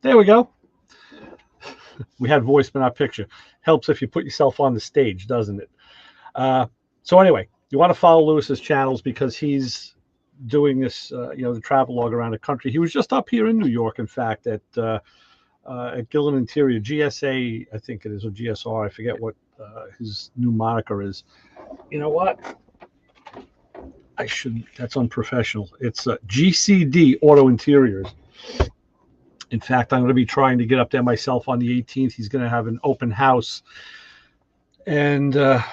There we go. We had voice but not picture. Helps if you put yourself on the stage, doesn't it? So anyway, you want to follow Lewis's channels because he's doing this, the travel log around the country. He was just up here in New York, in fact, at Gillen Interior, GSA, I think it is, or GSR. I forget what his new moniker is. You know what? That's unprofessional. It's GCD Auto Interiors. In fact, I'm going to be trying to get up there myself on the 18th. He's going to have an open house. And, I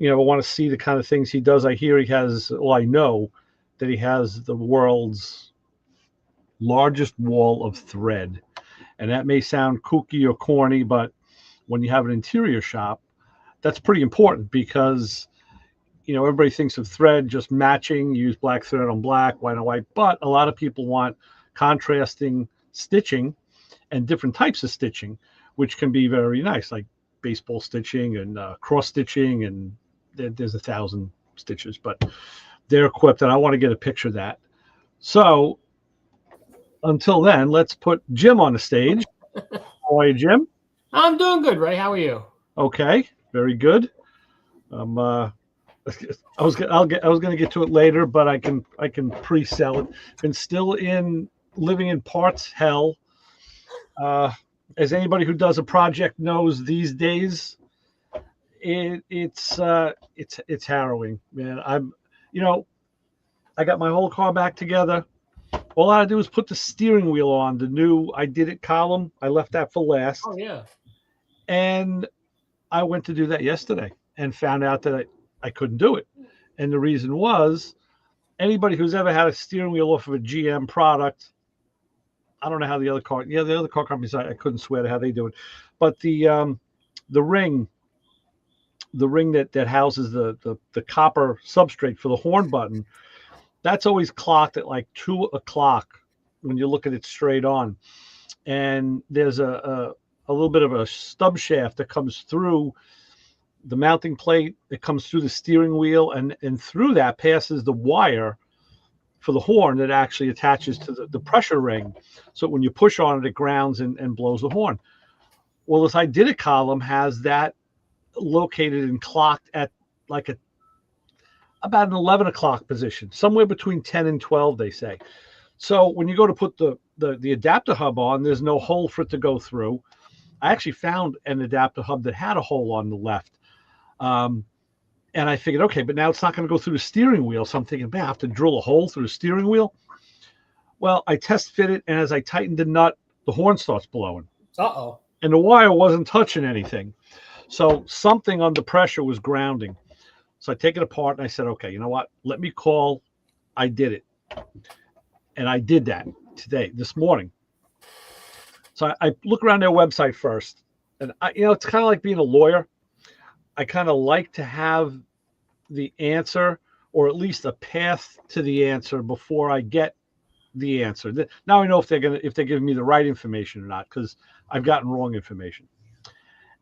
want to see the kind of things he does. I know that he has the world's largest wall of thread. And that may sound kooky or corny, but when you have an interior shop, that's pretty important because, everybody thinks of thread just matching, use black thread on black, white on white, but a lot of people want contrasting stitching and different types of stitching, which can be very nice, like baseball stitching and cross stitching, and there's 1,000 stitches, but they're equipped, and I want to get a picture of that. So until then, let's put Jim on the stage. How are you, Jim? I'm doing good, Ray. How are you? Okay, very good. I was going to get to it later, but I can pre-sell it. Been still living in parts hell. As anybody who does a project knows, these days, it's harrowing, man. I got my whole car back together. All I had to do was put the steering wheel on, the new I Did It column. I left that for last. Oh, yeah. And I went to do that yesterday and found out that I couldn't do it. And the reason was, anybody who's ever had a steering wheel off of a GM product, I don't know how the other car companies, I couldn't swear to how they do it. But the ring that houses the copper substrate for the horn button, that's always clocked at like 2 o'clock when you look at it straight on. And there's a little bit of a stub shaft that comes through the mounting plate. It comes through the steering wheel, and through that passes the wire for the horn that actually attaches to the pressure ring. So when you push on it, it grounds and blows the horn. Well, this I Did It column has that located and clocked at like about an 11 o'clock position, somewhere between 10 and 12, they say. So when you go to put the adapter hub on, there's no hole for it to go through. I actually found an adapter hub that had a hole on the left. And I figured, okay, but now it's not going to go through the steering wheel. So I'm thinking, man, I have to drill a hole through the steering wheel. Well, I test fit it, and as I tightened the nut, the horn starts blowing. Uh-oh. And the wire wasn't touching anything. So something under pressure was grounding. So I take it apart, and I said, okay, you know what? Let me call I Did It. And I did that this morning. So I look around their website first. And, it's kind of like being a lawyer. I kind of like to have the answer, or at least a path to the answer, before I get the answer. Now I know if they're giving me the right information or not, because I've gotten wrong information.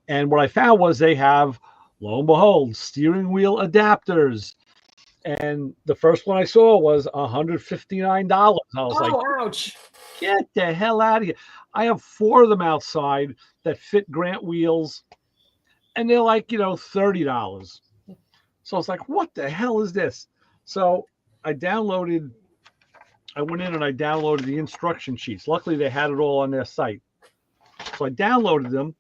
And what I found was they have, lo and behold, steering wheel adapters. And the first one I saw was $159. I was like, ouch. Get the hell out of here. I have 4 of them outside that fit Grant wheels, and they're like, $30. So I was like, what the hell is this? So I went in and I downloaded the instruction sheets. Luckily, they had it all on their site. So I downloaded them,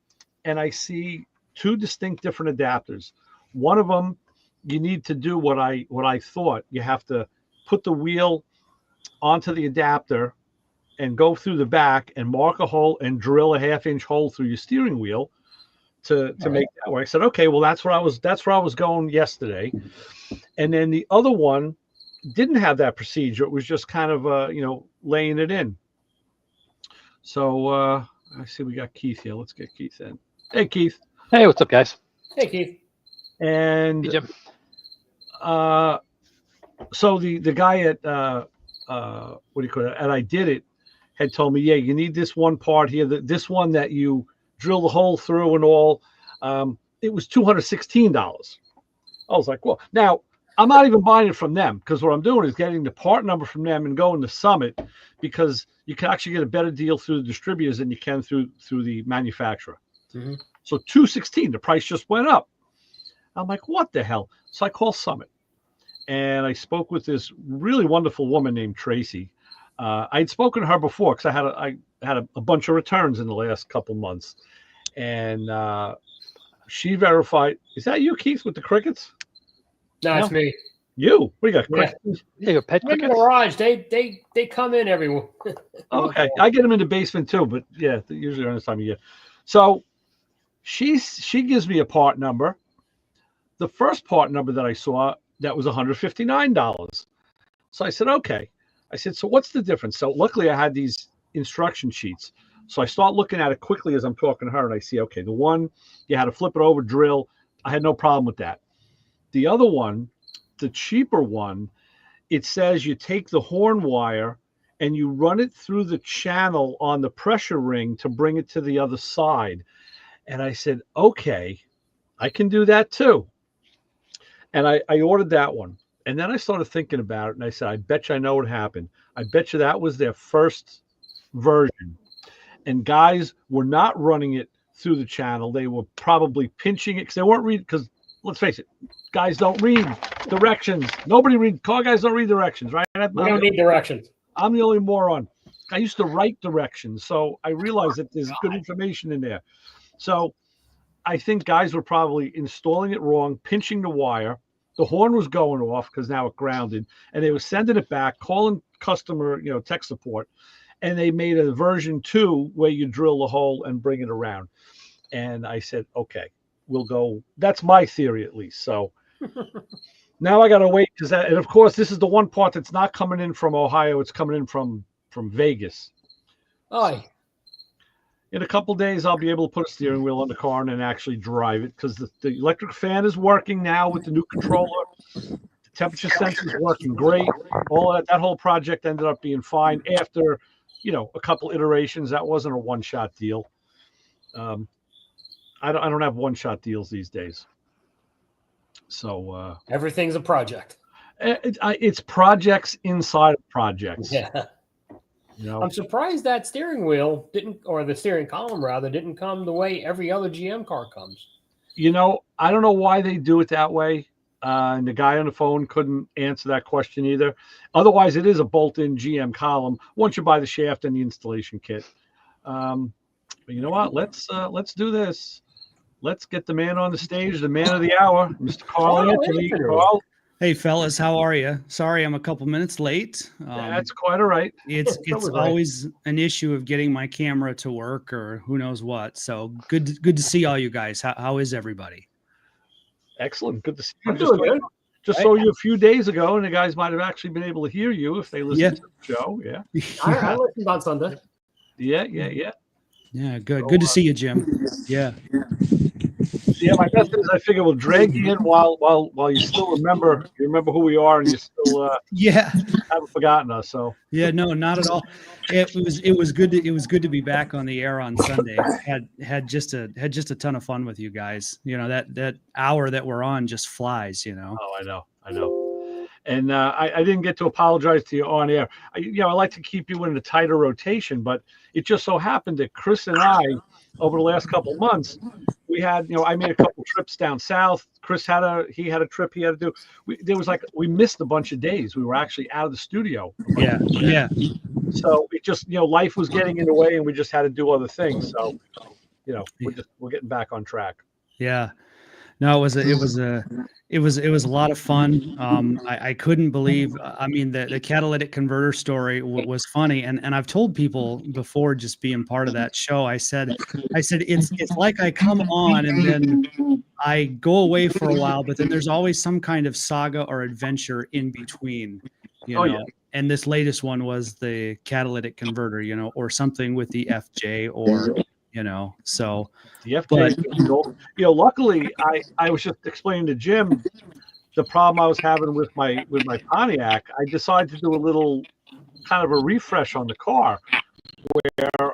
and I see 2 distinct different adapters. One of them, you need to do what I thought. You have to put the wheel onto the adapter and go through the back and mark a hole and drill a 1/2-inch hole through your steering wheel to make that work. I said, okay, well, that's where I was going yesterday. And then the other one didn't have that procedure. It was just kind of laying it in. So I see we got Keith here. Let's get Keith in. Hey, Keith. Hey, what's up, guys? Hey, Keith. And hey, Jim. So the guy at what do you call it? And I Did It had told me, yeah, you need this one part here. This one that you drill the hole through and all. It was $216. I was like, well, now I'm not even buying it from them, because what I'm doing is getting the part number from them and going to Summit, because you can actually get a better deal through the distributors than you can through the manufacturer. Mm-hmm. So $216, the price just went up. I'm like, what the hell? So I call Summit, and I spoke with this really wonderful woman named Tracy. I'd spoken to her before because I had a bunch of returns in the last couple months, and she verified. Is that you, Keith, with the crickets? No, it's me. You? What do you got? Yeah. Crickets? Yeah, your pet I'm in the crickets. garage. They come in everywhere. Okay, I get them in the basement too, but yeah, usually around this time of year. So she gives me a part number. The first part number that I saw, that was $159. So I said, okay. I said, so what's the difference? So luckily I had these instruction sheets. So I start looking at it quickly as I'm talking to her, and I see, okay, the one, you had to flip it over, drill. I had no problem with that. The other one, the cheaper one, it says you take the horn wire and you run it through the channel on the pressure ring to bring it to the other side. And I said, okay, I can do that too. And I ordered that one. And then I started thinking about it, and I said, I bet you I know what happened. I bet you that was their first version. And guys were not running it through the channel. They were probably pinching it because they weren't reading, because let's face it, guys don't read directions. Car guys don't read directions, right? We don't need directions. I'm the only moron. I used to write directions, so I realized that there's good information in there. So I think guys were probably installing it wrong, pinching the wire. The horn was going off because now it grounded, and they were sending it back, calling customer, tech support, and they made a version 2 where you drill the hole and bring it around. And I said, okay, we'll go. That's my theory, at least. So now I got to wait, and of course, this is the one part that's not coming in from Ohio. It's coming in from Vegas. Oh, In a couple of days, I'll be able to put a steering wheel on the car and actually drive it, because the electric fan is working now with the new controller. The temperature sensor is working great. All that whole project ended up being fine after, a couple iterations. That wasn't a one-shot deal. I don't have one-shot deals these days. So everything's a project. It's projects inside of projects. Yeah. I'm surprised that steering wheel or the steering column rather, didn't come the way every other GM car comes. I don't know why they do it that way. And the guy on the phone couldn't answer that question either. Otherwise, it is a bolt-in GM column once you buy the shaft and the installation kit. But you know what? Let's do this. Let's get the man on the stage, the man of the hour, Mr. Carl Anthony. Carl. Hey, fellas, how are you? Sorry, I'm a couple minutes late. That's quite all right. It's always an issue of getting my camera to work, or who knows what. So good to see all you guys. How is everybody? Excellent. Good to see you. Just saw you a few days ago, and the guys might have actually been able to hear you if they listened to the show. Yeah. I listened on Sunday. Yeah. Yeah, good. Good to see you, Jim. Yeah. Yeah, my best is I figure we'll drag you in while you still remember who we are, and you still haven't forgotten us. So yeah, no, not at all. It was good to be back on the air on Sunday. Had just a ton of fun with you guys. That hour that we're on just flies. Oh, I know. And I didn't get to apologize to you on air. I like to keep you in a tighter rotation, but it just so happened that Chris and I, over the last couple of months, we had, I made a couple trips down south. Chris had a trip he had to do. We missed a bunch of days. We were actually out of the studio. Yeah. So it just, life was getting in the way, and we just had to do other things. So, we're getting back on track. Yeah. No, it was a lot of fun. I couldn't believe. I mean, the catalytic converter story was funny, and I've told people before, just being part of that show. I said it's like I come on and then I go away for a while, but then there's always some kind of saga or adventure in between. Yeah. And this latest one was the catalytic converter, or something with the FJ or. So the FJ, luckily I was just explaining to Jim the problem I was having with my Pontiac. I decided to do a little kind of a refresh on the car where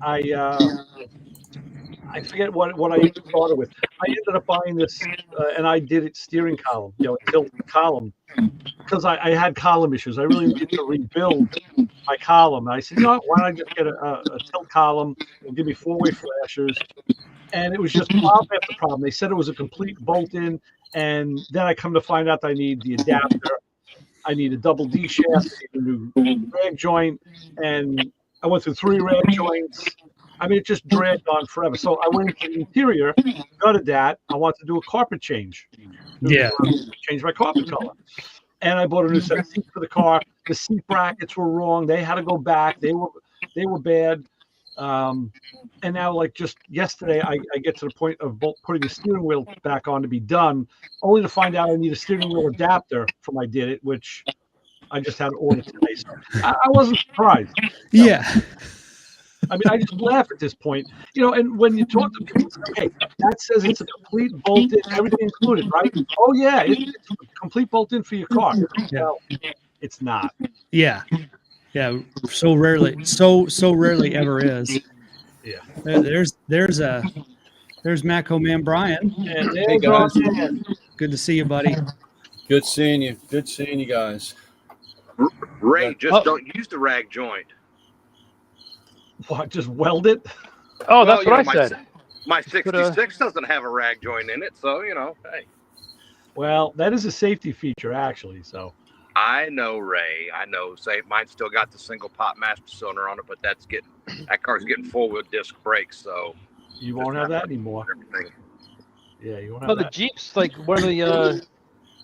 I I forget what I even started with. I ended up buying this, and I did it steering column, tilt column, because I had column issues. I really needed to rebuild my column. And I said, why don't I just get a tilt column? It'll give me 4-way flashers. And it was just problem after problem. They said it was a complete bolt-in, and then I come to find out I need the adapter. I need a double D shaft, I need a new rag joint, and I went through 3 rag joints. I mean, it just dragged on forever. So I went into the interior, gutted that. I wanted to do a carpet change. Change my carpet color. And I bought a new set of seats for the car. The seat brackets were wrong. They had to go back. They were bad. And now, like just yesterday, I get to the point of putting the steering wheel back on to be done, only to find out I need a steering wheel adapter for my Did It, which I just had to order today. So I wasn't surprised. Yeah. I mean, I just laugh at this point, and when you talk to people, say, okay, that says it's a complete bolt-in, everything included, right? Oh, yeah, it's a complete bolt-in for your car. Yeah. No, it's not. Yeah. Yeah. So rarely ever is. Yeah. There's Matco Man Brian. Hey, guys. Good to see you, buddy. Good seeing you. Good seeing you guys. Ray, just don't use the rag joint. What, just weld it? Oh, that's what I said. My 66 doesn't have a rag joint in it, so, hey. Well, that is a safety feature, actually, so. I know, Ray. I know. Say, mine's still got the single pot master cylinder on it, but that car's getting 4-wheel disc brakes, so. You won't have that anymore. Yeah, you won't have No, that. the Jeep's like one of the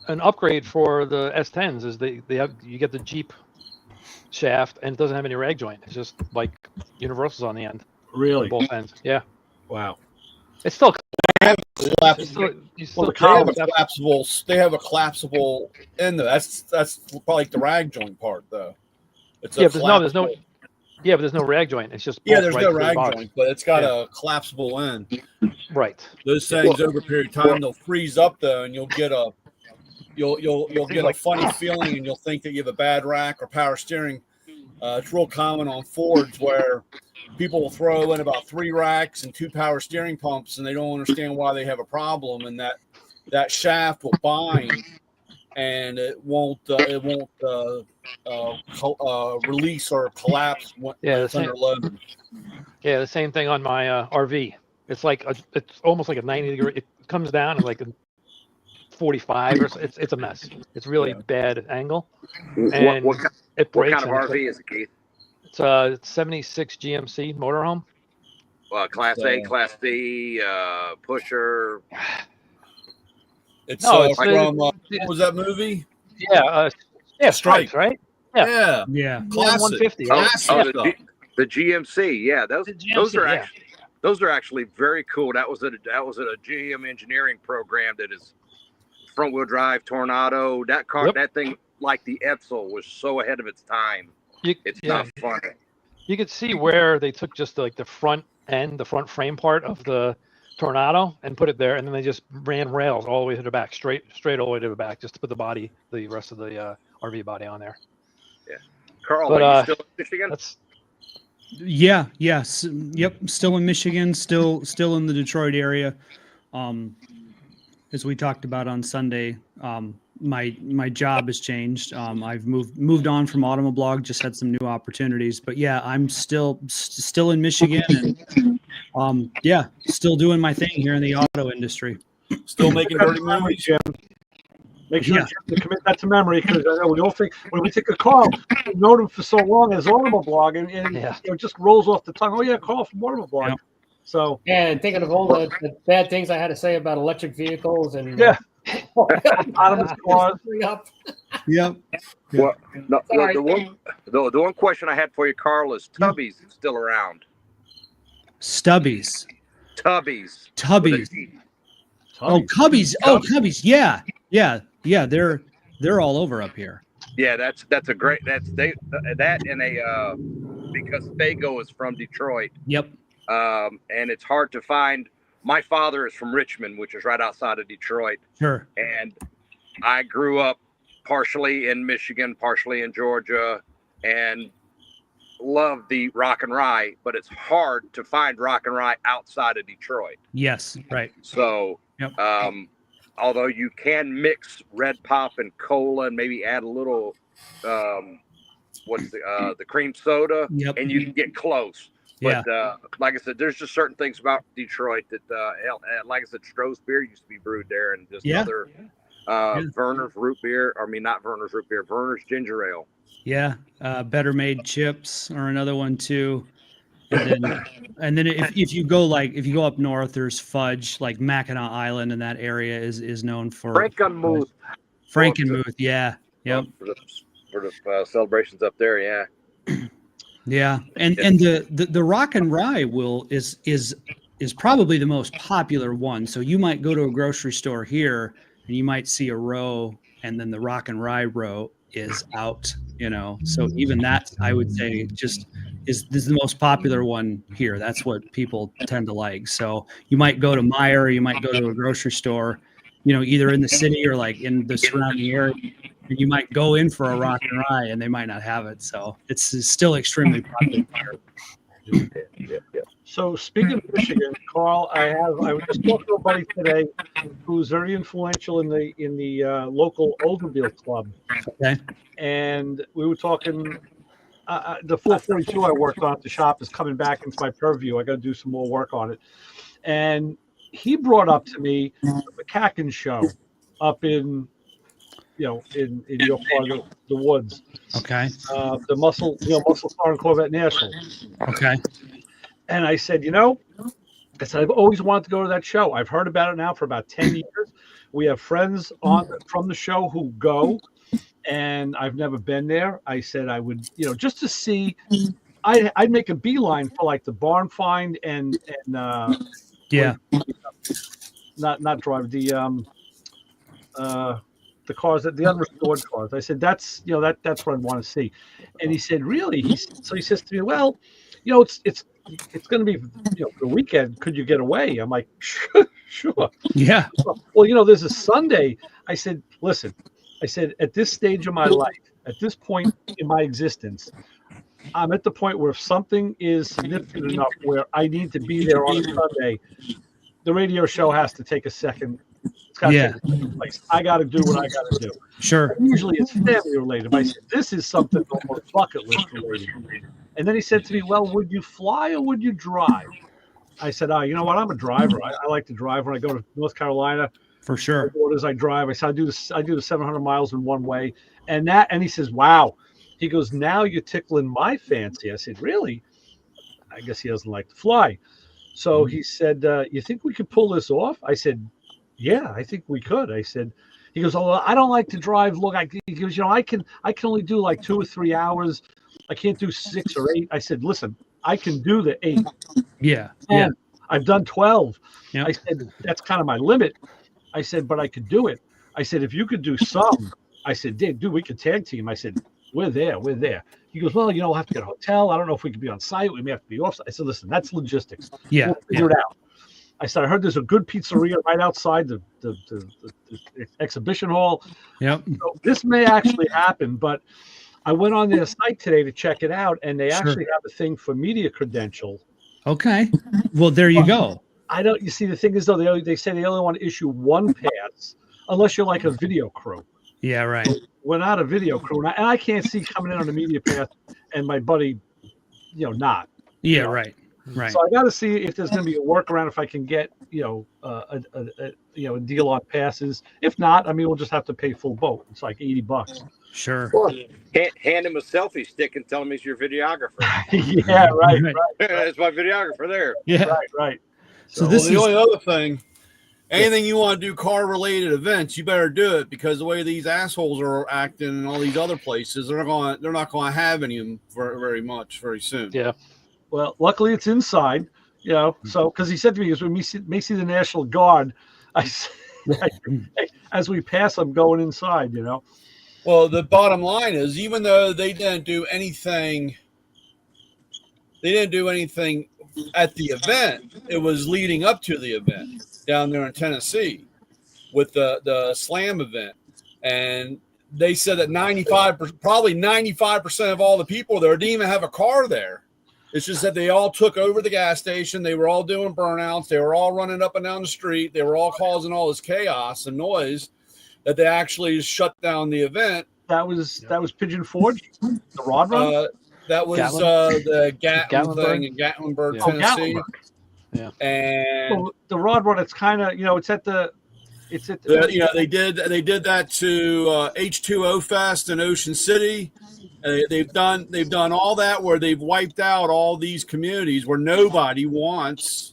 an upgrade for the S10s is you get the Jeep shaft and it doesn't have any rag joint. It's just like universals on the end. Really? Both ends. Yeah. Wow. It's still. They have a collapsible end. That's probably like the rag joint part though. It's but there's no rag joint. It's just there's no rag joint, but it's got a collapsible end. Right. Those things over a period of time they'll freeze up though, and you'll get a funny feeling, and you'll think that you have a bad rack or power steering. It's real common on Fords where people will throw in about 3 racks and 2 power steering pumps, and they don't understand why they have a problem, and that shaft will bind, and it won't release or collapse when it's under load. Yeah, the same thing on my RV. It's like it's almost like a 90-degree. It comes down at like a 45 or so. It's a mess. It's really bad angle, and it breaks. What kind of RV is it, Keith? It's a 76 GMC motorhome. Class A, Class B, pusher. It's from what was that movie? Yeah, Stripes, right? Yeah. Classic. 150. The GMC. Yeah, those are actually very cool. That was a GM engineering program that is front wheel drive Tornado. That car, that thing, like the Edsel, was so ahead of its time. It's not funny. You could see where they took just like the front end, the front frame part of the Tornado, and put it there, and then they just ran rails all the way to the back, straight all the way to the back, just to put the rest of the RV body on there. Yeah, Carl, are you still in Michigan? Yes, yep, still in Michigan, still in the Detroit area. As we talked about on Sunday, my job has changed. I've moved on from Automoblog, just had some new opportunities. But yeah, I'm still in Michigan, and still doing my thing here in the auto industry. Still making dirty memories, Jim. Make sure to commit that to memory, because I know we all think when we take a call, we've known him for so long as Automoblog, and it just rolls off the tongue. Oh yeah, Carl from Motormouth Ray. So and thinking of all the bad things I had to say about electric vehicles and autonomous cars. Yep. Well, the one question I had for you, Carl, is Tubby's still around? Stubbies. Tubbies. Oh, Cubbies. Oh, Cubbies. Yeah. They're all over up here. Yeah, that's a great. Because Fago is from Detroit. Yep. And it's hard to find. My father is from Richmond, which is right outside of Detroit. Sure. And I grew up partially in Michigan, partially in Georgia, and love the Rock and Rye, but it's hard to find Rock and Rye outside of Detroit. Yes, right. So, Yep. although you can mix Red Pop and cola and maybe add a little, what's the cream soda, Yep. and you can get close. But like I said, there's just certain things about Detroit that, like I said, Stroh's beer used to be brewed there, and just other Verner's root beer. I mean, not Verner's root beer, Verner's ginger ale. Yeah, Better Made chips are another one too. And then if you go up north, there's fudge, like Mackinac Island, and that area is known for Frankenmuth. Yeah, yep. For the celebrations up there, yeah. Yeah, and the Rock and Rye is probably the most popular one. So you might go to a grocery store here and you might see a row, and then the Rock and Rye row is out. So even that, I would say, just is the most popular one here. That's what people tend to like. So you might go to Meijer, or you might go to a grocery store, either in the city or like in the surrounding area. And you might go in for a Rock and Rye and they might not have it. So it's still extremely popular. So speaking of Michigan, Carl, I was just talking to a buddy today who's very influential in the local Oldsmobile club. Okay. And we were talking. The 442 I worked on at the shop is coming back into my purview. I got to do some more work on it. And he brought up to me the McCacken show up in your part of the woods. Okay. The Muscle Car and Corvette National. Okay. And I said, I've always wanted to go to that show. I've heard about it now for about 10 years. We have friends from the show who go, and I've never been there. I said I would, just to see. I'd make a beeline for like the barn find and not drive the cars, the unrestored cars. I said that's that's what I want to see. And he said, really? So he says to me, well, it's going to be the weekend. Could you get away? I'm like, sure. Yeah. Well, there's a Sunday. I said, listen. I said, at this stage of my life, at this point in my existence, I'm at the point where if something is significant enough where I need to be there on a Sunday, the radio show has to take a second. It's got to take a second place. I got to do what I got to do. Sure. And usually it's family related. But I said, this is something almost bucket list related. And then he said to me, well, would you fly or would you drive? I said, you know what? I'm a driver. I like to drive when I go to North Carolina. For sure. As I drive, I said I do the 700 miles in one way, and he says, "Wow," he goes, "Now you're tickling my fancy." I said, "Really?" I guess he doesn't like to fly, so he said, "You think we could pull this off?" I said, "Yeah, I think we could." I said, he goes, "Oh, I don't like to drive. Look, he goes, I can only do like 2 or 3 hours. I can't do 6 or 8." I said, "Listen, I can do the 8. Yeah, I've done 12." Yep. I said, "That's kind of my limit." I said, but I could do it. I said, if you could do some, I said, dude, we could tag team. I said, we're there. He goes, well, we'll have to get a hotel. I don't know if we could be on site. We may have to be off site. I said, listen, that's logistics. Yeah. We'll figure it out. I said, I heard there's a good pizzeria right outside the exhibition hall. Yep. So this may actually happen, but I went on their site today to check it out, and they actually have a thing for media credential. Okay. Well, there you go. You see, the thing is, though, they say they only want to issue one pass unless you're like a video crew. Yeah, right. We're not a video crew. And I can't see coming in on a media pass and my buddy, not. Yeah, right. Right. So I got to see if there's going to be a workaround, if I can get, a deal on passes. If not, we'll just have to pay full boat. It's like $80. Sure. Hand him a selfie stick and tell him he's your videographer. Yeah, right. That's my videographer there. Yeah. Right. So this is the only other thing. Anything you want to do car related events, you better do it, because the way these assholes are acting in all these other places, they're not going to have any of them very soon. Yeah. Well, luckily it's inside, so because he said to me, we may see the National Guard. As we pass, I'm going inside, Well, the bottom line is, even though they didn't do anything at the event, it was leading up to the event down there in Tennessee with the Slam event. And they said that 95% of all the people there didn't even have a car there. It's just that they all took over the gas station. They were all doing burnouts. They were all running up and down the street. They were all causing all this chaos and noise that they actually shut down the event. That was Pigeon Forge, the Rod Run. That was the Gatlin thing in Gatlinburg, Tennessee. Yeah, and the Rod Run. It's kind of it's at the. They did that to H2O Fest in Ocean City. They've done all that where they've wiped out all these communities where nobody wants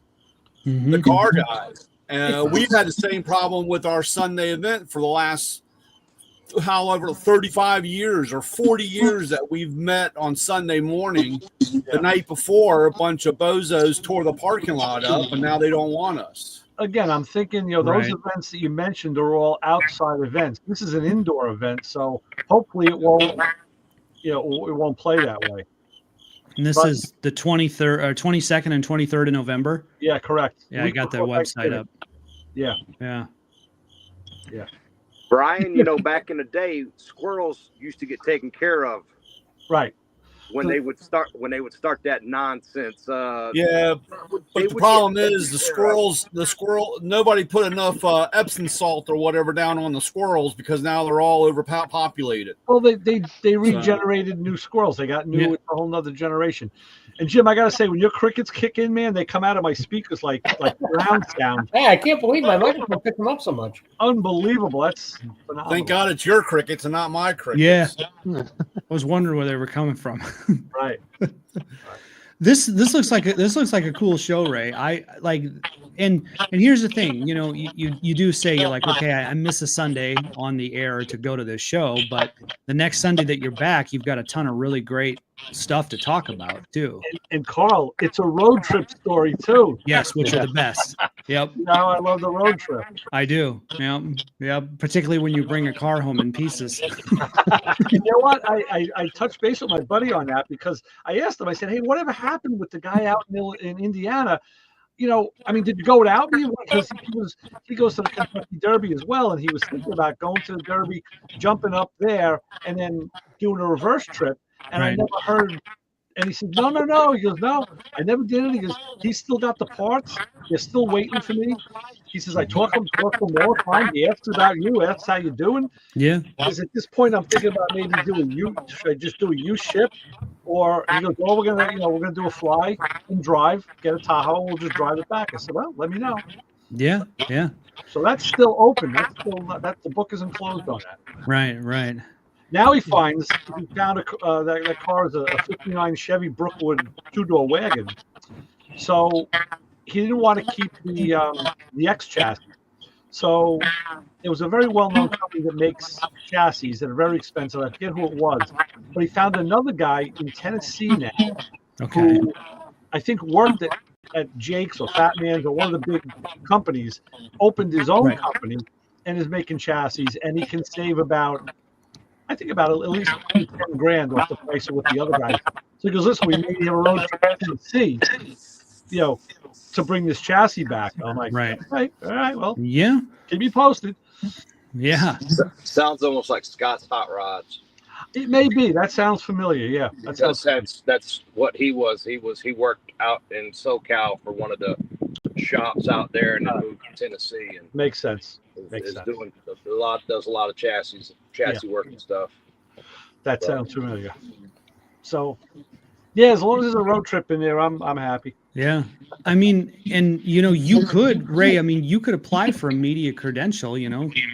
the car guys. And we've had the same problem with our Sunday event for the last, however, 35 years or 40 years that we've met on Sunday morning. The night before, a bunch of bozos tore the parking lot up, and now they don't want us. Again, I'm thinking, those events that you mentioned are all outside events. This is an indoor event, so hopefully it won't. It won't play that way. And this is the 23rd or 22nd and 23rd of November. Yeah, correct. Yeah, I got that website up. Yeah. Brian, back in the day, squirrels used to get taken care of. Right. When they would start that nonsense. But the problem is the squirrel. Nobody put enough Epsom salt or whatever down on the squirrels because now they're all overpopulated. Well, they regenerated new squirrels. They got new, a whole nother generation. And Jim, I gotta say, when your crickets kick in, man, they come out of my speakers like round sound. Hey, I can't believe my microphone picked them up so much. Unbelievable. That's phenomenal. Thank God it's your crickets and not my crickets. Yeah. I was wondering where they were coming from. Right. This looks like a cool show, Ray. I like, and here's the thing, you do say you're like, okay, I miss a Sunday on the air to go to this show, but the next Sunday that you're back, you've got a ton of really great stuff to talk about too. And Carl, it's a road trip story too. Yes, which are the best. Yep. I love the road trip. I do. Yeah. Particularly when you bring a car home in pieces. You know what? I touched base with my buddy on that because I asked him. I said, "Hey, whatever happened with the guy out in Indiana? Did you go without me? Because he goes to the Kentucky Derby as well, and he was thinking about going to the Derby, jumping up there, and then doing a reverse trip. And I never heard." And he said, no. He goes, "No, I never did it." He goes, "He's still got the parts. They're still waiting for me." He says, "I talk to him all the time. He asks about you, asks how you're doing." Yeah. Because at this point, I'm thinking about maybe should I just do a U-ship? Or he goes, "Well, we're gonna do a fly and drive, get a Tahoe, and we'll just drive it back." I said, "Well, let me know." Yeah. So that's still open. The book isn't closed on that. Right. Now he found that car is a 59 Chevy Brookwood two-door wagon. So he didn't want to keep the X chassis. So it was a very well-known company that makes chassis that are very expensive. I forget who it was, but he found another guy in Tennessee now who I think worked at Jake's or Fat Man's or one of the big companies, opened his own company and is making chassis, and he can save about at least $10,000 off the price of what the other guys. So he goes, "Listen, we maybe have a road trip to Tennessee, to bring this chassis back." I'm like, right. All right, well, yeah, keep me posted. Yeah. Sounds almost like Scott's Hot Rods. It may be. That sounds familiar. Yeah, that's what he was. He worked out in SoCal for one of the shops out there, and then moved to Tennessee. And makes sense. Doing does a lot of chassis work and stuff. That sounds familiar. So, yeah, as long as there's a road trip in there, I'm happy. Yeah. You could, Ray, you could apply for a media credential,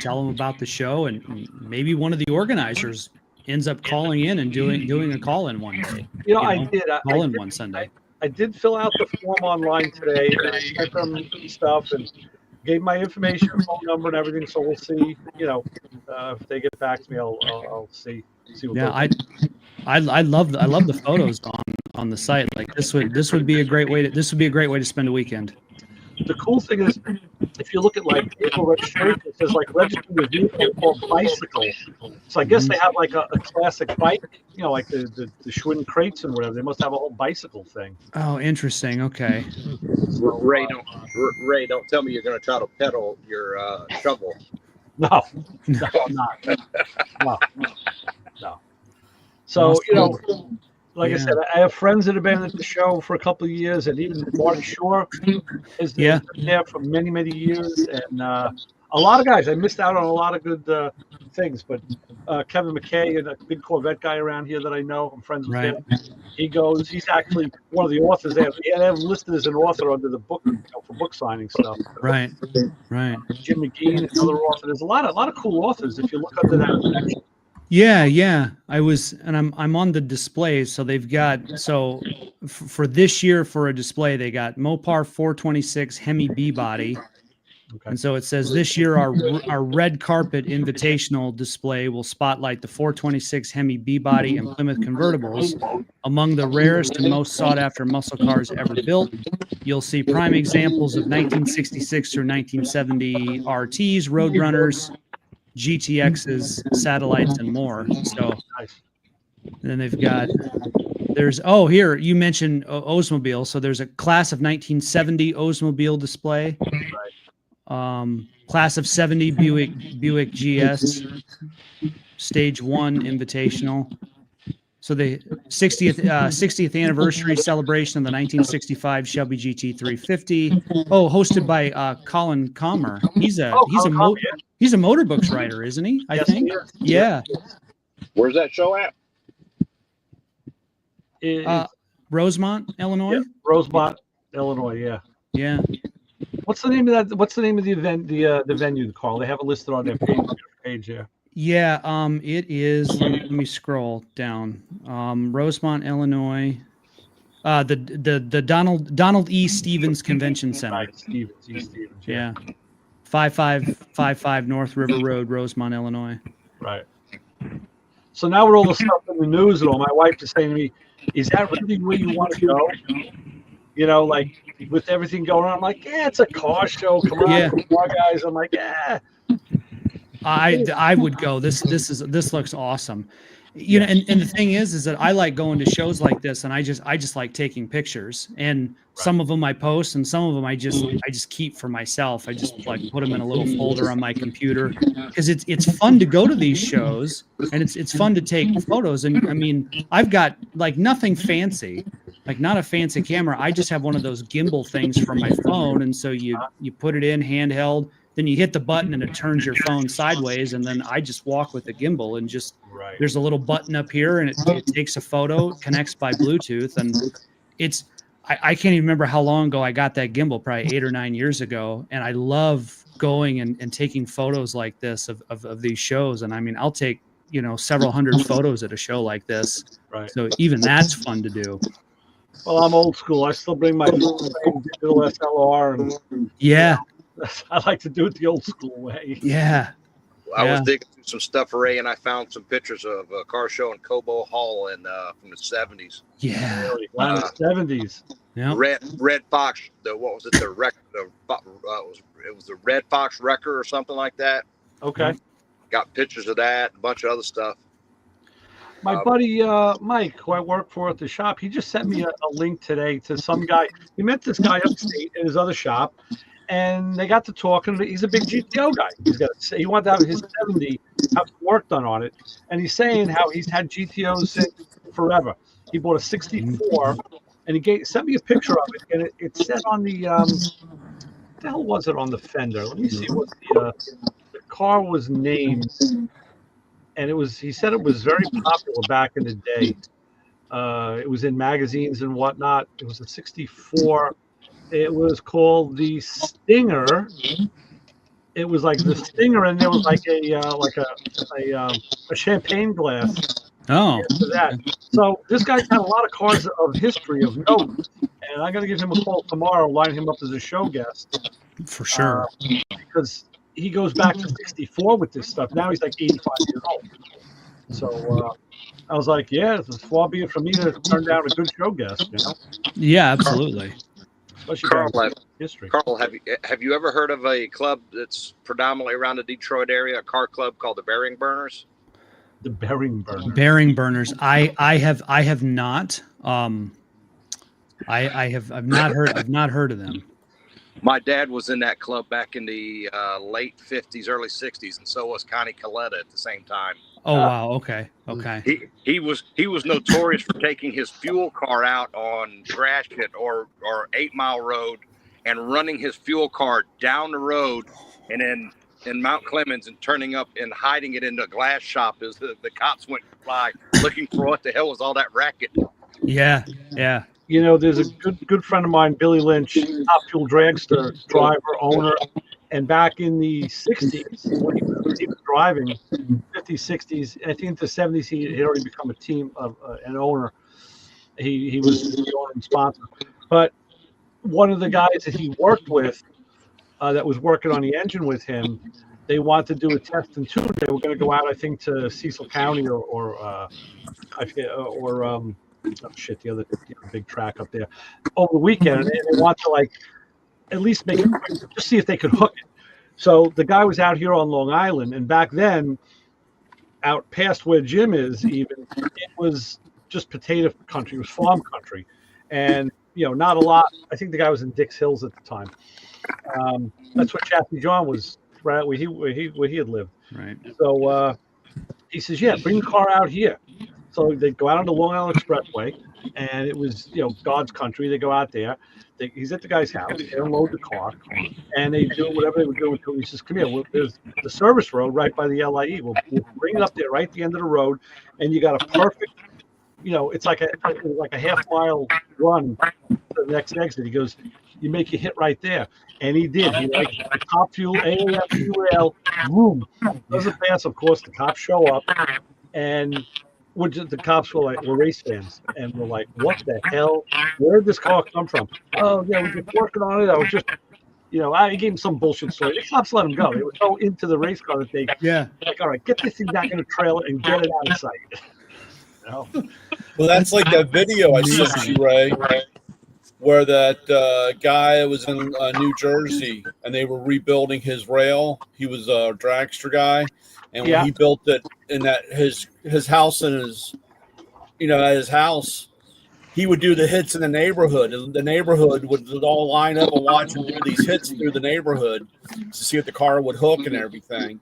tell them about the show, and maybe one of the organizers ends up calling in and doing a call-in one day. I did. Call-in one Sunday. I did fill out the form online today, and I sent them stuff and gave my information, phone number, and everything. So we'll see. If they get back to me, I'll see. Yeah, I love the photos on the site. Like this would be a great way to spend a weekend. The cool thing is, if you look at like vehicle registration, it says like register your vehicle or bicycle. So I guess they have like a classic bike, like the Schwinn crates and whatever. They must have a whole bicycle thing. Oh, interesting. Okay. Ray, don't tell me you're going to try to pedal your shovel. No, no, not. No. So, like I said, I have friends that have been at the show for a couple of years, and even Marty Shore has been there for many, many years. And a lot of guys, I missed out on a lot of good things, but Kevin McKay, and a big Corvette guy around here that I know, I'm friends with him. He's actually one of the authors there. They have him listed as an author under the book, for book signing stuff. Right. Jim McGee, another author. There's a lot of cool authors if you look under that section. Yeah. I'm on the displays. So they've got, for this year for a display, they got Mopar 426 Hemi B body. Okay. And so it says this year our red carpet invitational display will spotlight the 426 Hemi B body and Plymouth convertibles, among the rarest and most sought after muscle cars ever built. You'll see prime examples of 1966 through 1970 RTs, Roadrunners, GTXs, satellites, and more. So and then they've got, here you mentioned Oldsmobile. So there's a class of 1970 Oldsmobile display. Class of 70 Buick GS, stage 1 invitational. So the 60th anniversary celebration of the 1965 Shelby GT 350. Hosted by Colin Comer. He's a motor books writer, isn't he? I think. Yeah. Where's that show at? Rosemont, Illinois. Yeah, Rosemont, Illinois. Yeah. Yeah. What's the name of that? What's the name of the event? The venue, Carl. They have it listed on their page here. Yeah. It is. Let me scroll down. Rosemont, Illinois. The Donald E. Stevens Convention Center. Right, Stevens. Yeah. 5555 North River Road, Rosemont, Illinois. Right. So now with all the stuff in the news and all, my wife is saying to me, "Is that really where you want to go?" Like with everything going on. I'm like, yeah, it's a car show. Come on, car guys. I'm like, yeah. I would go. This looks awesome. And the thing is that I like going to shows like this, and I just like taking pictures. And some of them I post, and some of them I just keep for myself. I just like put them in a little folder on my computer, because it's fun to go to these shows, and it's fun to take photos. And I mean, I've got like nothing fancy, like not a fancy camera. I just have one of those gimbal things from my phone, and so you put it in handheld. Then you hit the button and it turns your phone sideways, and then I just walk with the gimbal and just there's a little button up here, and it takes a photo, connects by Bluetooth, and I can't even remember how long ago I got that gimbal, probably 8 or 9 years ago, and I love going and taking photos like this of these shows. And I mean, I'll take several hundred photos at a show like this, so even that's fun to do. Well, I'm old school. I still bring my digital SLR, and I like to do it the old school way. Yeah. I was digging through some stuff, Ray, and I found some pictures of a car show in Cobo Hall from the 70s. Yeah. Really? The 70s. Yeah. Red Fox. What was it? The record. It was the Red Fox Wrecker or something like that. Okay. Got pictures of that, a bunch of other stuff. My buddy Mike, who I work for at the shop, he just sent me a link today to some guy. He met this guy upstate in his other shop, and they got to talking. He's a big GTO guy. He wanted to have his 70, have some work done on it, and he's saying how he's had GTOs since forever. He bought a 64, and he sent me a picture of it, and it said on the what the hell was it on the fender? Let me see what the car was named. And he said it was very popular back in the day. It was in magazines and whatnot. It was a 64. It was called the Stinger. It was like the Stinger, and there was like a champagne glass. Oh. That. So this guy's had a lot of cars of history of note, and I'm gonna give him a call tomorrow, line him up as a show guest. For sure. Because he goes back to 64 with this stuff. Now he's like 85 years old. So I was like, yeah, it's far be it for me to turn down a good show guest, Yeah, absolutely. Carl, history. Carl, have you ever heard of a club that's predominantly around the Detroit area, a car club called the Bearing Burners? The Bearing Burners. Bearing Burners. I have not. I've not heard of them. My dad was in that club back in the late 50s, early 60s, and so was Connie Coletta at the same time. Oh wow. Okay. Okay. He was notorious for taking his fuel car out on Gratiot or 8 Mile Road and running his fuel car down the road and then in Mount Clemens and turning up and hiding it in the glass shop as the cops went by looking for what the hell was all that racket. Yeah. Yeah. You know, there's a good friend of mine, Billy Lynch, Top Fuel dragster driver, owner, and back in the 60s when he was driving, 50s, 60s, I think in the 70s he had already become a team of an owner. He was the owner and sponsor. But one of the guys that he worked with that was working on the engine with him, they wanted to do a test and tune. They were going to go out, I think, to Cecil County or I forget, the other big track up there over the weekend. And they want to like at least make it, just see if they could hook it. So the guy was out here on Long Island, and back then, out past where Jim is, even it was just potato country. It was farm country, and not a lot. I think the guy was in Dix Hills at the time. That's where Chappie John was, right where he had lived. Right. So he says, "Yeah, bring the car out here." So they go out on the Long Island Expressway, and it was, God's country. They go out there. He's at the guy's house. They unload the car, and they do whatever they were doing until he says, "Come here. There's the service road right by the LIE. We'll bring it up there, right at the end of the road, and you got a perfect, it's like a half-mile run to the next exit." He goes, "You make your hit right there," and he did. He the Top Fuel AAFC rail, boom, doesn't pass. Of course, the cops show up, and the cops were like, we're race fans, and we're like, what the hell? Where did this car come from? Oh yeah, we've been working on it. I was just, I gave him some bullshit story. The cops let him go. They were so into the race car that they, like, all right, get this thing back in the trailer and get it out of sight. Well, that's like that video I sent you, Ray, where that guy was in New Jersey and they were rebuilding his rail. He was a dragster guy. And when he built it in that his house and at his house, he would do the hits in the neighborhood, and the neighborhood would all line up and watch him do these hits through the neighborhood to see if the car would hook and everything.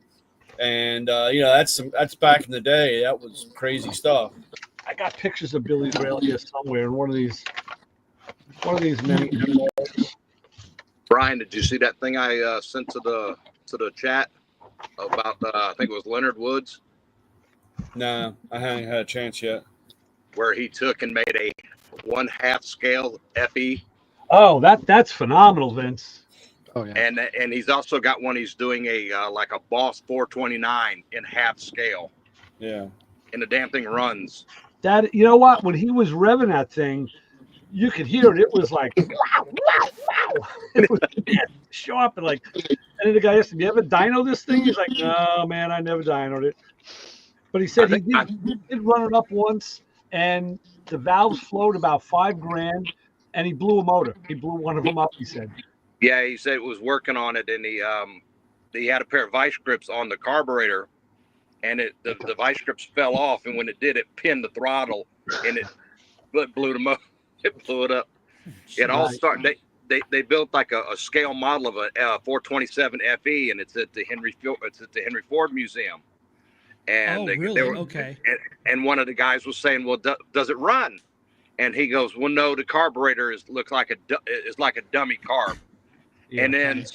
And that's back in the day. That was crazy stuff. I got pictures of Billy's rail here somewhere in one of these many. Brian, did you see that thing I sent to the chat about I think it was Leonard Woods? No, I haven't had a chance yet. Where he took and made a 1/2 scale FE. Oh, that's phenomenal, Vince. Oh yeah. And he's also got one. He's doing a like a Boss 429 in 1/2 scale. Yeah. And the damn thing runs. That what? When he was revving that thing, you could hear it. It was like wow, wow, wow. It was sharp and like. And then the guy asked him, "You ever dyno this thing?" He's like, "No, man, I never dynoed it." But he said he did run it up once, and the valves flowed about $5,000, and he blew a motor. He blew one of them up. He said. Yeah, he said it was working on it, and he had a pair of vice grips on the carburetor, and the vice grips fell off, and when it did, it pinned the throttle, and it blew the motor. It blew it up. It all started. They built like a scale model of a 427 FE, and it's at the Henry Ford Museum. And really? Okay. And one of the guys was saying, "Well, does it run?" And he goes, "Well, no. The carburetor looks like a dummy carb." Yeah, and then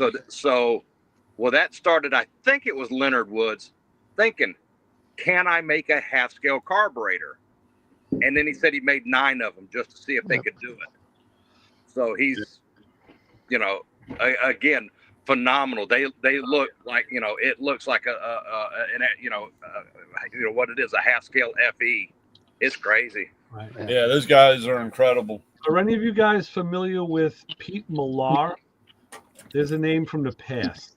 well, that started. I think it was Leonard Woods thinking, "Can I make a 1/2 scale carburetor?" And then he said he made 9 of them just to see if they could do it. So he's, again, phenomenal. They look like, it looks like what it is, a 1/2 scale FE. It's crazy. Right. Yeah, those guys are incredible. Are any of you guys familiar with Pete Millar? There's a name from the past.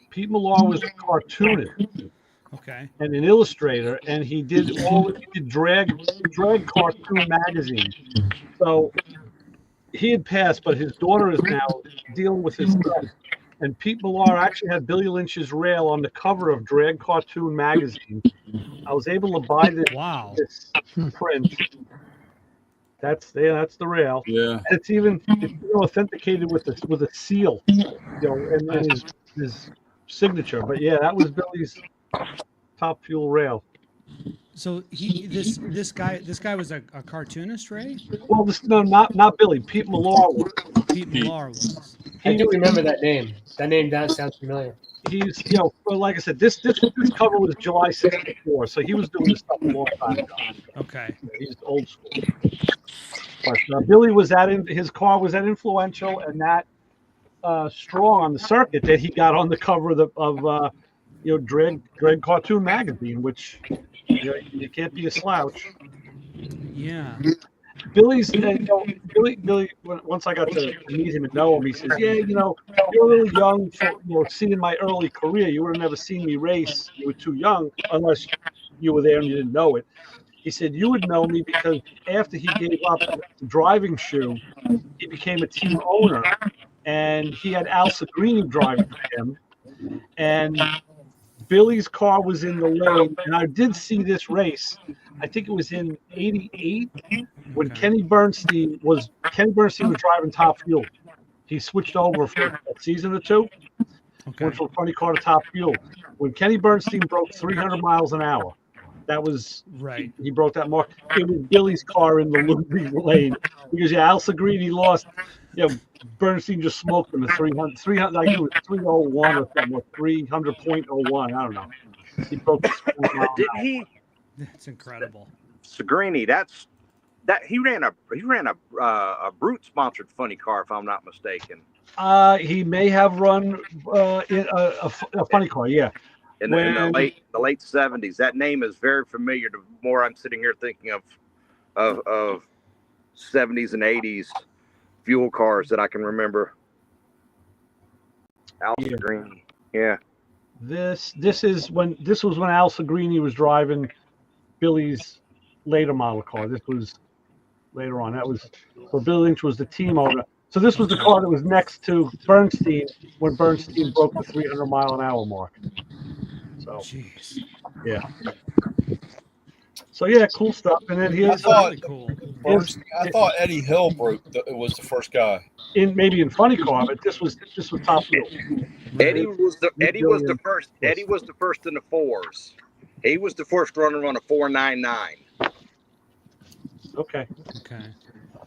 Pete Millar was a cartoonist. Okay. And an illustrator, and he did drag cartoon magazine. So he had passed, but his daughter is now dealing with his stuff. And Pete Millar actually had Billy Lynch's rail on the cover of Drag Cartoon magazine. I was able to buy this print. That's the rail. Yeah. And it's even authenticated with a seal, and his signature. But yeah, that was Billy's Top Fuel rail. So this guy was a cartoonist, Ray? Well, not Billy. Pete Millar was. Pete Millar was. I do remember that name. That name sounds familiar. He's well, like I said, this cover was July '64, so he was doing this stuff a long time ago. Okay. He's old school. But Billy was his car was that influential and that strong on the circuit that he got on the cover of Drag Cartoon Magazine, which you can't be a slouch. Yeah. Billy's Billy. Once I got to meet him and know him, he says, "Yeah, you're really young for seeing my early career. You would have never seen me race. You were too young, unless you were there and you didn't know it." He said, "You would know me because after he gave up the driving shoe, he became a team owner, and he had Al Segrini driving for him, and Billy's car was in the lane, and I did see this race. I think it was in '88 when Kenny Bernstein was driving Top Fuel. He switched over for a season or two, went from funny car to Top Fuel. When Kenny Bernstein broke 300 miles an hour, that was right. He broke that mark. It was Billy's car in the loopy lane because Al Segrini lost. Bernstein just smoked him at 300. I think it was 301 or something, or 300.01. I don't know. He broke. Didn't he? That's incredible. Segrini, he ran a Brute sponsored funny car, if I'm not mistaken. He may have run a funny car, yeah. In the late 70s. That name is very familiar. The more I'm sitting here thinking of 70s and 80s fuel cars that I can remember. Al Segrini, yeah. This was when Al Segrini was driving Billy's later model car. This was later on. That was where Billy Lynch was the team owner. So this was the car that was next to Bernstein when Bernstein broke the 300 mile an hour mark. So, jeez. Yeah. So yeah, cool stuff. And then here's I thought Eddie Hill was the first guy. Maybe in funny car, but this was Top Fuel. Eddie was the first. Eddie was the first in the fours. He was the first runner on a 499. Okay.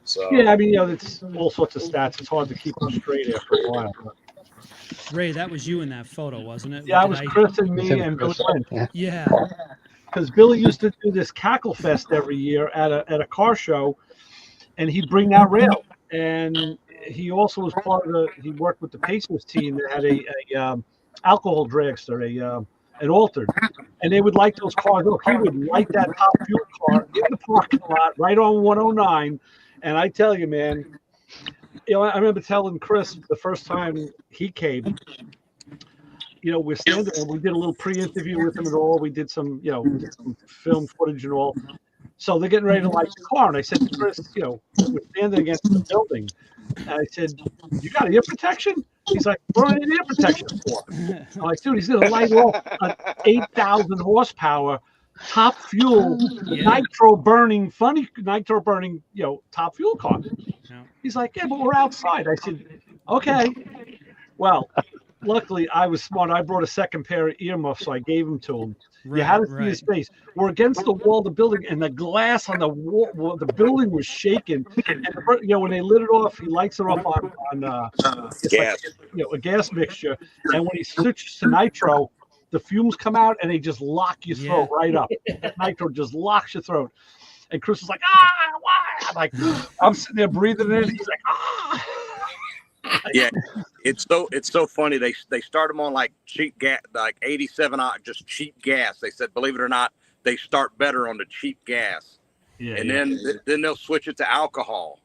So yeah, I mean, it's all sorts of stats. It's hard to keep them straight after a while. But. Ray, that was you in that photo, wasn't it? Yeah, it was Chris and me and Billy Lynch. Yeah. Because Billy used to do this Cackle Fest every year at a car show, and he'd bring that rail. And he also was part of he worked with the Pacers team that had a alcohol dragster, an altered, and they would light those cars. Look, he would light that Top Fuel car in the parking lot right on 109. And I tell you, man, I remember telling Chris the first time he came, we're standing and we did a little pre-interview with him and all. We did some, some film footage and all. So they're getting ready to light the car. And I said to Chris, we're standing against the building. And I said, "You got ear protection?" He's like, "What do I need ear protection for?" I'm like, "Dude, he's going to light off an 8,000 horsepower Top Fuel nitro burning Top Fuel car." He's like, "Yeah, but we're outside." I said, "Okay." Well, luckily I was smart. I brought a second pair of earmuffs, so I gave them to him. You had to see his face. We're against the wall of the building, and the glass on the wall, the building was shaking. And when they lit it off, he lights it off on gas, a gas mixture. And when he switches to nitro, the fumes come out and they just lock your throat right up. Nitro just locks your throat. And Chris was like, why? I'm like, I'm sitting there breathing in. He's like, Yeah, it's so funny. They start them on like cheap gas, like 87 just cheap gas. They said, believe it or not, they start better on the cheap gas. Yeah, and then they'll switch it to alcohol,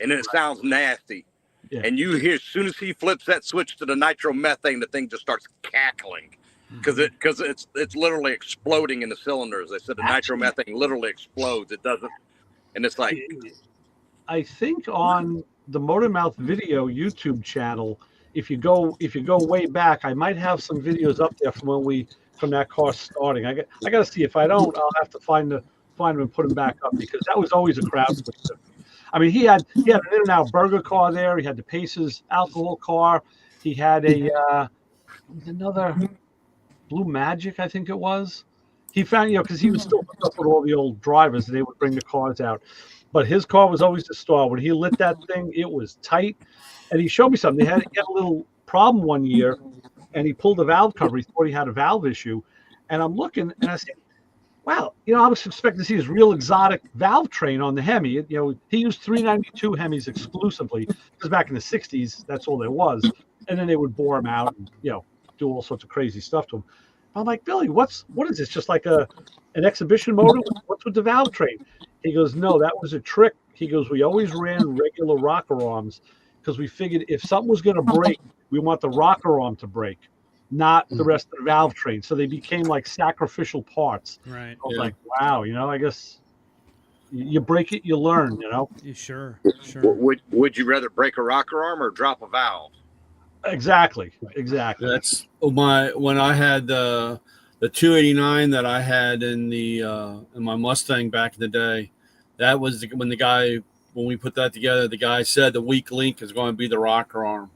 and then it sounds nasty. Yeah. And you hear, as soon as he flips that switch to the nitromethane, the thing just starts cackling because it's literally exploding in the cylinders. They said the nitromethane literally explodes. It doesn't, and it's like, I think on the Motormouth video YouTube channel, if you go way back, I might have some videos up there from that car starting. I got to see. If I don't, I'll have to find them and put them back up, because that was always a crowd pleaser. I mean, he had an In-N-Out Burger car there. He had the Pace's alcohol car. He had another Blue Magic, I think it was. He found, because he was still hooked up with all the old drivers, and they would bring the cars out. But his car was always the star. When he lit that thing, it was tight. And he showed me something. He had a little problem one year, and he pulled the valve cover. He thought he had a valve issue. And I'm looking, and I said, wow, I was expecting to see his real exotic valve train on the Hemi. He used 392 Hemis exclusively, because back in the 60s, that's all there was. And then they would bore him out and, do all sorts of crazy stuff to him. I'm like, Billy, what is this? Just like an exhibition motor? What's with the valve train? He goes, no, that was a trick. He goes, we always ran regular rocker arms because we figured if something was going to break, we want the rocker arm to break, not the rest of the valve train. So they became like sacrificial parts. Right. I was like, wow, I guess you break it, you learn, Sure. Would you rather break a rocker arm or drop a valve? Exactly. That's when I had the 289 that I had in my Mustang back in the day. That was when we put that together, the guy said the weak link is going to be the rocker arm.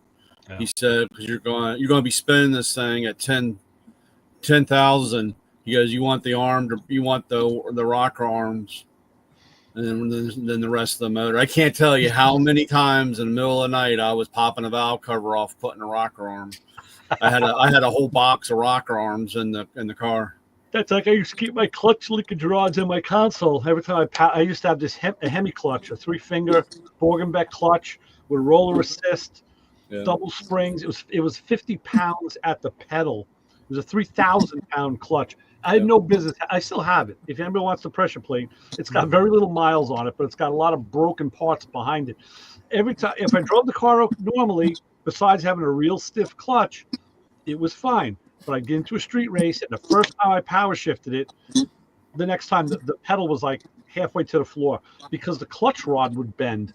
Yeah. He said, because you're going to be spinning this thing at 10,000. He goes, you want the rocker arms, and then the rest of the motor. I can't tell you how many times in the middle of the night I was popping a valve cover off, putting a rocker arm. I had a whole box of rocker arms in the car. That's like I used to keep my clutch linkage rods in my console. Every time I used to have this a Hemi clutch, a 3-finger Borgenbeck clutch with roller assist, double springs. It was 50 pounds at the pedal. It was a 3,000-pound clutch. I had no business. I still have it. If anybody wants the pressure plate, it's got very little miles on it, but it's got a lot of broken parts behind it. Every time, if I drove the car normally, besides having a real stiff clutch, it was fine. But I'd get into a street race, and the first time I power shifted it, the next time the pedal was like halfway to the floor because the clutch rod would bend.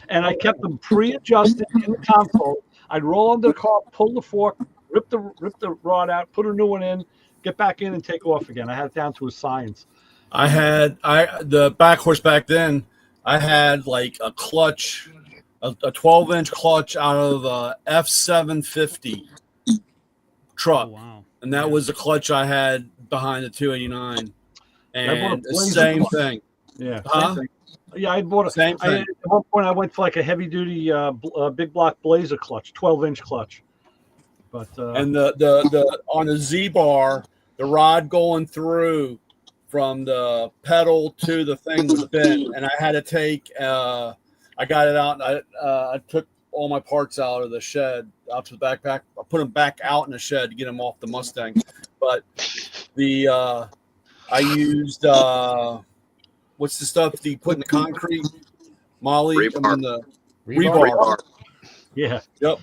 And I kept them pre-adjusted in the console. I'd roll under the car, pull the fork, rip the rod out, put a new one in, get back in and take off again. I had it down to a science. The back horse back then, I had like a clutch, a 12-inch clutch out of a F750 truck. Oh, wow. And that was the clutch I had behind the 289. And the same thing. Yeah. Same thing. Yeah, I bought a same thing. At one point, I went for like a heavy-duty big block Blazer clutch, 12-inch clutch. But and the on the Z-bar, the rod going through from the pedal to the thing was bent, and I had to take. I got it out, and I took all my parts out of the shed, out to the backpack. I put them back out in the shed to get them off the Mustang. But I used what's the stuff you put in the concrete? Molly, rebar. Yeah. Yep.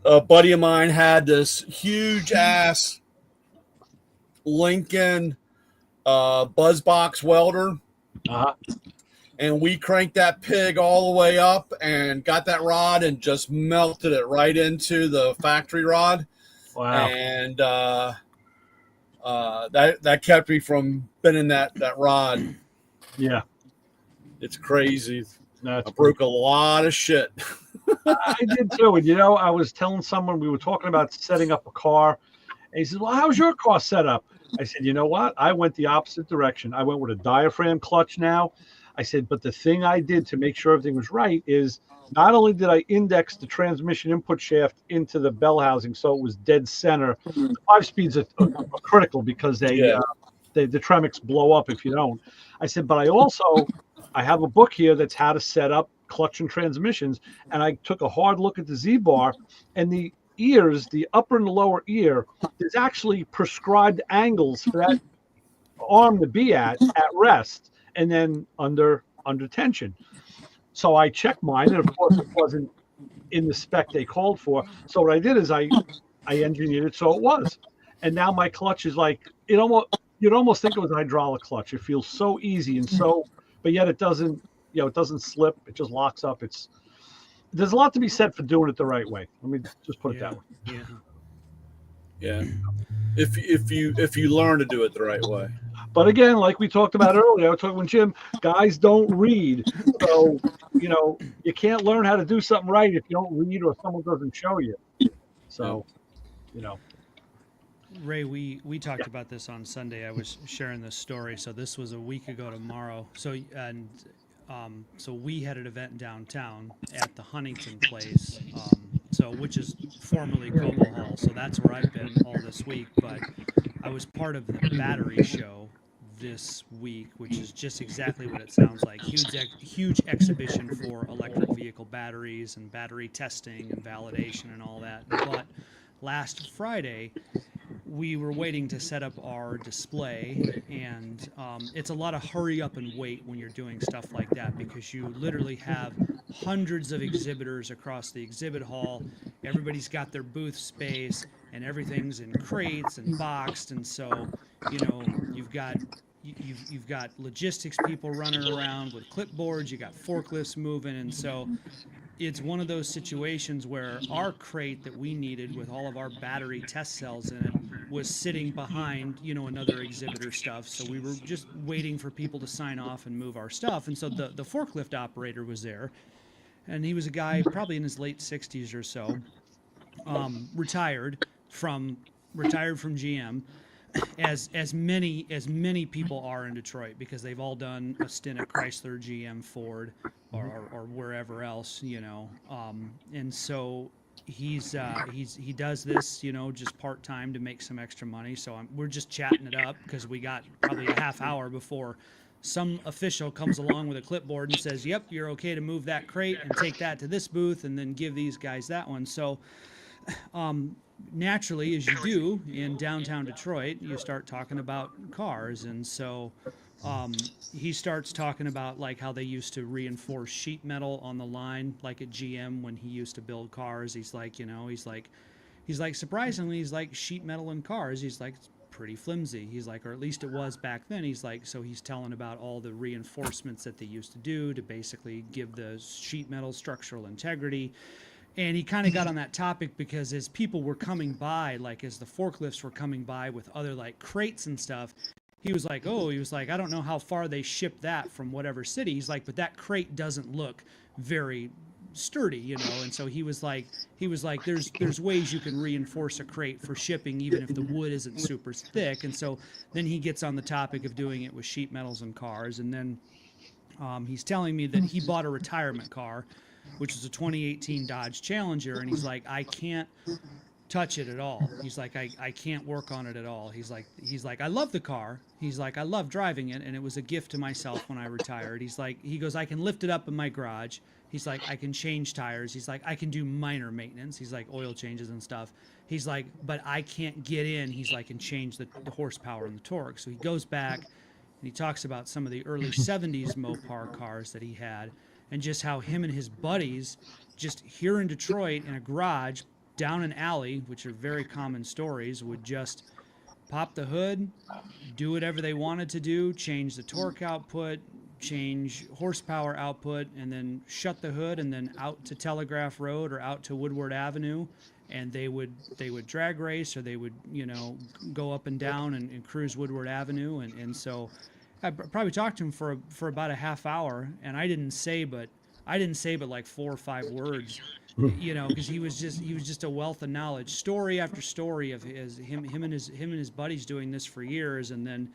A buddy of mine had this huge ass Lincoln Buzzbox welder. Uh-huh. And we cranked that pig all the way up and got that rod and just melted it right into the factory rod. Wow. And that kept me from bending that rod. Yeah. It's crazy. I broke a lot of shit. I did too. And I was telling someone, we were talking about setting up a car. And he said, well, how's your car set up? I said, you know what? I went the opposite direction. I went with a diaphragm clutch now. I said, but the thing I did to make sure everything was right is not only did I index the transmission input shaft into the bell housing so it was dead center. The 5-speeds are critical because the Tremix blow up if you don't. I said, but I have a book here that's how to set up clutch and transmissions, and I took a hard look at the Z-bar, and the ears, the upper and the lower ear, there's actually prescribed angles for that arm to be at rest, and then under tension. So I checked mine, and of course it wasn't in the spec they called for. So what I did is I engineered it so it was, and now my clutch is like you'd almost think it was a hydraulic clutch. It feels so easy and so, but yet it doesn't. It doesn't slip. It just locks up. There's a lot to be said for doing it the right way. Let me just put it that way. Yeah. If you learn to do it the right way. But again, like we talked about earlier, I was talking with Jim, guys don't read. So, you can't learn how to do something right if you don't read or someone doesn't show you. So, Ray, we talked about this on Sunday. I was sharing this story. So this was a week ago tomorrow. So we had an event downtown at the Huntington place, which is formerly Como Hall. So that's where I've been all this week. But I was part of the battery show this week, which is just exactly what it sounds like. Huge exhibition for electric vehicle batteries and battery testing and validation and all that. But last Friday, we were waiting to set up our display, and it's a lot of hurry up and wait when you're doing stuff like that, because you literally have hundreds of exhibitors across the exhibit hall. Everybody's got their booth space, and everything's in crates and boxed, and so you've got logistics people running around with clipboards, you got forklifts moving, and so it's one of those situations where our crate that we needed with all of our battery test cells in it was sitting behind, another exhibitor stuff. So we were just waiting for people to sign off and move our stuff. And so the forklift operator was there, and he was a guy probably in his late 60s or so, retired from GM. As many people are in Detroit, because they've all done a stint at Chrysler, GM, Ford, or wherever else, and so he does this, just part time to make some extra money. So we're just chatting it up, because we got probably a half hour before some official comes along with a clipboard and says, "Yep, you're okay to move that crate and take that to this booth, and then give these guys that one." So. Naturally, as you do in downtown Detroit, you start talking about cars, and so he starts talking about like how they used to reinforce sheet metal on the line, like at GM when he used to build cars. He's like, surprisingly, he's like, sheet metal in cars, he's like, it's pretty flimsy. He's like, or at least it was back then. He's like, so he's telling about all the reinforcements that they used to do to basically give the sheet metal structural integrity. And he kind of got on that topic because as people were coming by, like as the forklifts were coming by with other like crates and stuff, he was like, I don't know how far they shipped that from whatever city. He's like, but that crate doesn't look very sturdy, And so he was like, there's ways you can reinforce a crate for shipping, even if the wood isn't super thick. And so then he gets on the topic of doing it with sheet metals and cars. And then he's telling me that he bought a retirement car, which is a 2018 Dodge Challenger, and he's like, I can't touch it at all. He's like, I can't work on it at all. He's like, I love the car. He's like, I love driving it, and it was a gift to myself when I retired. He goes, I can lift it up in my garage. He's like, I can change tires. He's like, I can do minor maintenance. He's like, oil changes and stuff. He's like, but I can't get in. He's like, and change the horsepower and the torque. So he goes back, and he talks about some of the early 70s Mopar cars that he had, and just how him and his buddies, just here in Detroit in a garage down an alley, which are very common stories, would just pop the hood, do whatever they wanted to do, change the torque output, change horsepower output, and then shut the hood and then out to Telegraph Road or out to Woodward Avenue, and they would drag race, or they would go up and down and cruise Woodward Avenue, and so I probably talked to him for about a half hour, and I didn't say but like 4 or 5 words, because he was just a wealth of knowledge, story after story of him and his buddies doing this for years. And then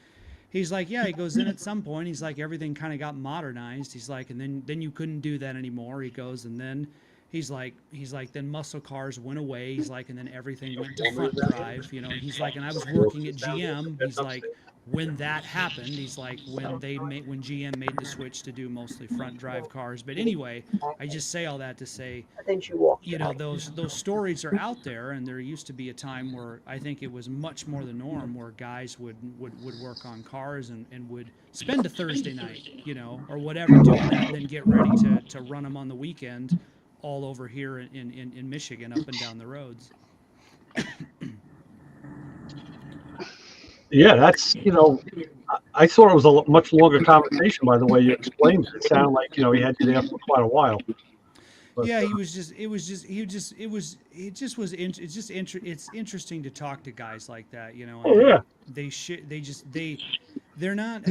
he's like, yeah, he goes, in at some point, he's like, everything kind of got modernized. He's like, and then you couldn't do that anymore. He goes, and then he's like, then muscle cars went away. He's like, and then everything went to front drive, He's like, and I was working at GM. He's like, when that happened, he's like, when GM made the switch to do mostly front drive cars. But anyway, I just say all that to say, those stories are out there, and there used to be a time where I think it was much more the norm, where guys would work on cars and would spend a Thursday night, or whatever, doing that, and then get ready to run them on the weekend all over here in Michigan, up and down the roads. Yeah, that's, I thought it was a much longer conversation by the way you explained it. It sounded like, he had you there for quite a while. But, yeah, it's interesting to talk to guys like that, Oh, yeah. They they're not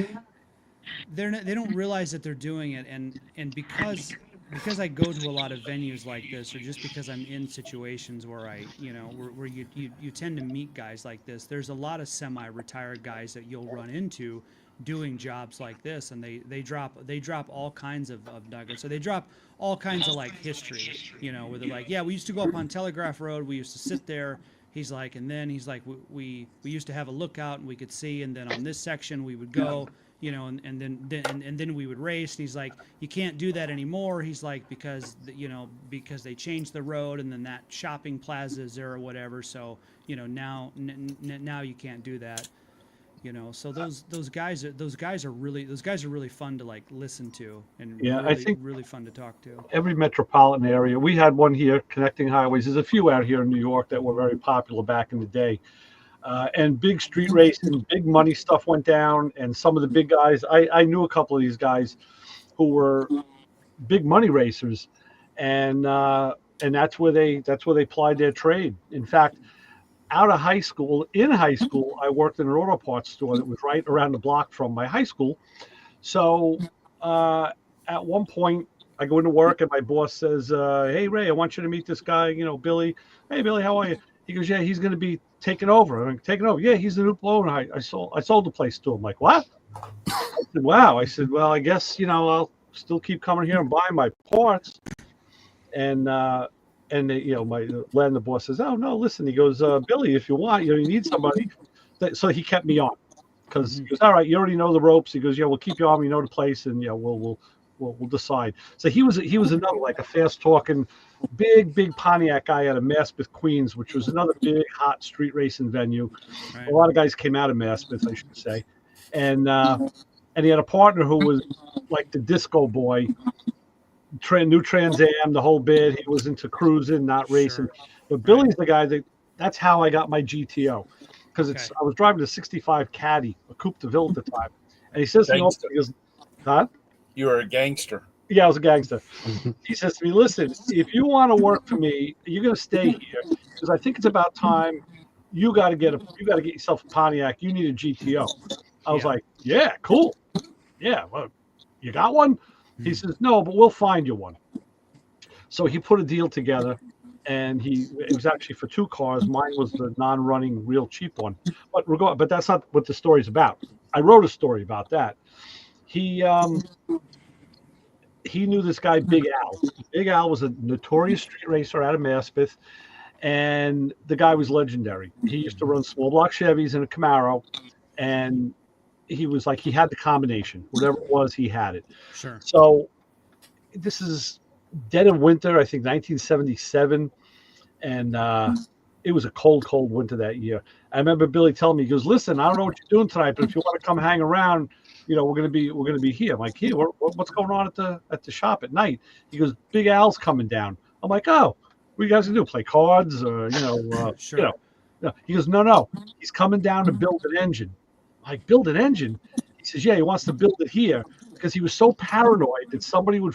they don't realize that they're doing it, and because I go to a lot of venues like this, or just because I'm in situations where where you tend to meet guys like this. There's a lot of semi-retired guys that you'll run into doing jobs like this, and they drop all kinds of nuggets. So they drop all kinds of like history, where they're like, yeah, we used to go up on Telegraph Road, we used to sit there. He's like, and then he's like, we used to have a lookout and we could see, and then on this section we would go, and then we would race. And he's like, you can't do that anymore. He's like, because they changed the road, and then that shopping plaza is there or whatever. So now you can't do that. So those guys are really fun to like listen to, and I think really fun to talk to. Every metropolitan area, we had one here, Connecting Highways. There's a few out here in New York that were very popular back in the day. And big street racing, big money stuff went down, and some of the big guys, I knew a couple of these guys who were big money racers, and that's where they plied their trade. In fact, in high school, I worked in an auto parts store that was right around the block from my high school. So at one point, I go into work and my boss says, "Hey Ray, I want you to meet this guy, Billy. Hey Billy, how are you?" He goes, "Yeah, he's going to be taking over." I'm like, "Taking over? Yeah, he's the new blower. I sold the place to him." I'm like, "What?" I said, "Wow." I said, "Well, I guess I'll still keep coming here and buying my parts." And my the boss says, "Oh no, listen." He goes, "Billy, if you want, you need somebody." So he kept me on, because he goes, "All right, you already know the ropes." He goes, "Yeah, we'll keep you on. You know the place, and we'll decide." So he was another, like, a fast talking, big Pontiac guy out of Maspeth, Queens, which was another big hot street racing venue. Right. A lot of guys came out of Maspeth, I should say, and he had a partner who was like the disco boy. New Trans Am, the whole bit. He was into cruising, not racing. Sure. But Billy's the guy that's how I got my GTO, because I was driving a '65 Caddy, a Coupe de Ville at the time, and he says to me, he goes, "Huh? You were a gangster." Yeah, I was a gangster. He says to me, "Listen, if you want to work for me, you're going to stay here, because I think it's about time you got to get yourself a Pontiac. You need a GTO." I was like, "Yeah, cool. Yeah, well, you got one?" He says, "No, but we'll find you one." So he put a deal together, and it was actually for two cars. Mine was the non-running, real cheap one. But that's not what the story's about. I wrote a story about that. He knew this guy, Big Al. Big Al was a notorious street racer out of Maspeth, and the guy was legendary. He used to run small block Chevys and a Camaro, and he was like, he had the combination. Whatever it was, he had it. Sure. So this is dead of winter, I think 1977. And it was a cold winter that year. I remember Billy telling me, he goes, "Listen, I don't know what you're doing tonight, but if you want to come hang around, we're gonna be here." I'm like, "Here, what's going on at the shop at night?" He goes, "Big Al's coming down." I'm like, "Oh, what are you guys gonna do? Play cards or sure. No. He goes, No, he's coming down to build an engine." Like, build an engine? He says, "Yeah, he wants to build it here," because he was so paranoid that somebody would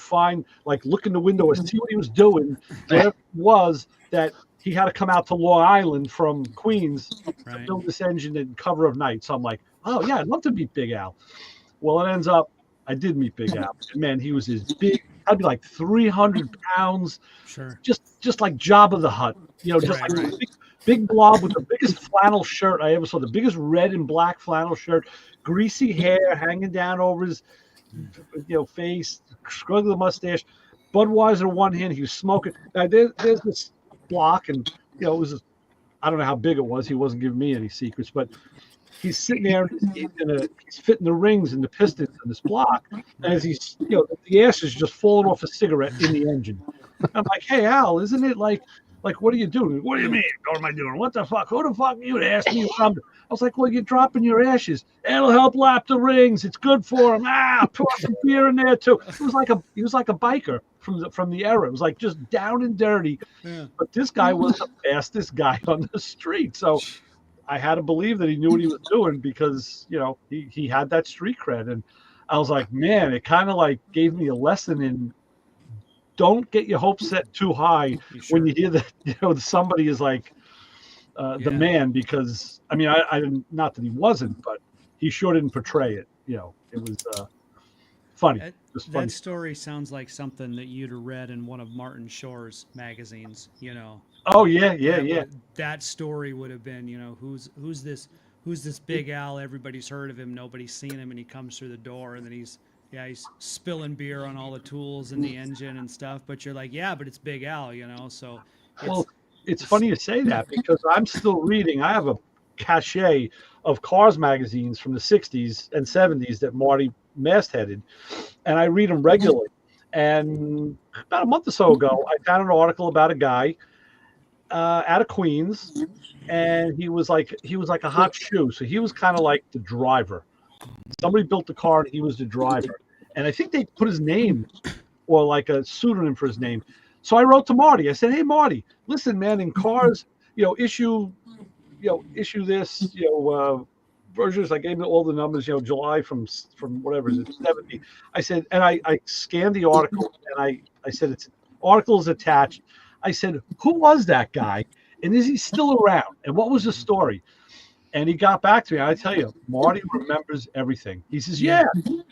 look in the window and see what he was doing. There was that he had to come out to Long Island from Queens to build this engine in cover of night. So I'm like, "Oh yeah, I'd love to meet Big Al." Well, it ends up I did meet Big Al. Man, he was as big. I'd be like 300 pounds. Sure. Just like Jabba the Hutt. Big blob with the biggest flannel shirt I ever saw, the biggest red and black flannel shirt, greasy hair hanging down over his face, scruggly mustache, Budweiser in one hand. He was smoking. Now, there's this block, and it was I don't know how big it was. He wasn't giving me any secrets, but he's sitting there, he's fitting the rings and the pistons in this block, and as he's the ash is just falling off a cigarette in the engine. I'm like, "Hey Al, isn't it like what are you doing?" "What do you mean? What am I doing? What the fuck? Who the fuck are you to ask me what I'm doing?" I was like, "Well, you're dropping your ashes. It'll help lap the rings. It's good for them. Pour some beer in there too." He was like a biker from the era. It was like just down and dirty. Yeah. But this guy was the fastest guy on the street. So I had to believe that he knew what he was doing, because he had that street cred. And I was like, man, it kind of like gave me a lesson in, don't get your hopes set too high when you hear that somebody is like the man, because I mean, I not that he wasn't, but he sure didn't portray it. You know, it was funny. That story sounds like something that you'd have read in one of Martin Shore's magazines, you know. Oh yeah. That story would have been, you know, who's this Big Al? Everybody's heard of him, nobody's seen him, and he comes through the door, and then he's spilling beer on all the tools and the engine and stuff. But you're like, yeah, but it's Big Al, you know. So it's funny you say that, because I'm still reading. I have a cache of Cars magazines from the 60s and 70s that Marty mastheaded, and I read them regularly. And about a month or so ago, I found an article about a guy out of Queens, and he was like a hot shoe. So he was kind of like the driver. Somebody built the car, and he was the driver. And I think they put his name or like a pseudonym for his name. So I wrote to Marty. I said, "Hey, Marty, listen, man, in cars, issue this, versions." I gave him all the numbers, July from whatever is it, 70. I said, and I scanned the article, and I said, it's articles attached. I said, who was that guy? And is he still around? And what was the story? And he got back to me. I tell you, Marty remembers everything. He says, yeah.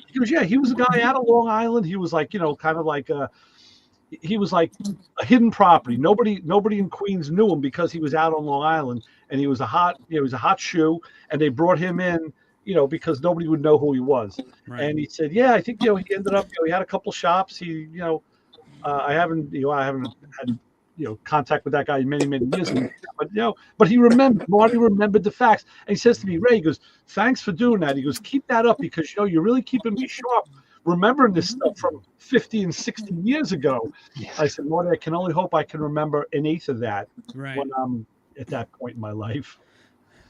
He goes, yeah, he was a guy out of Long Island. He was like, kind of like he was like a hidden property. Nobody in Queens knew him because he was out on Long Island, and he was a hot shoe, and they brought him in, because nobody would know who he was. Right. And he said, yeah, I think, he ended up, he had a couple shops. He, I haven't had contact with that guy in many years, but Marty remembered the facts. And he says to me, Ray, he goes, thanks for doing that. He goes, keep that up, because you're really keeping me sharp, remembering this stuff from 50 and 60 years ago. I said, Marty, I can only hope I can remember an eighth of that when I'm at that point in my life.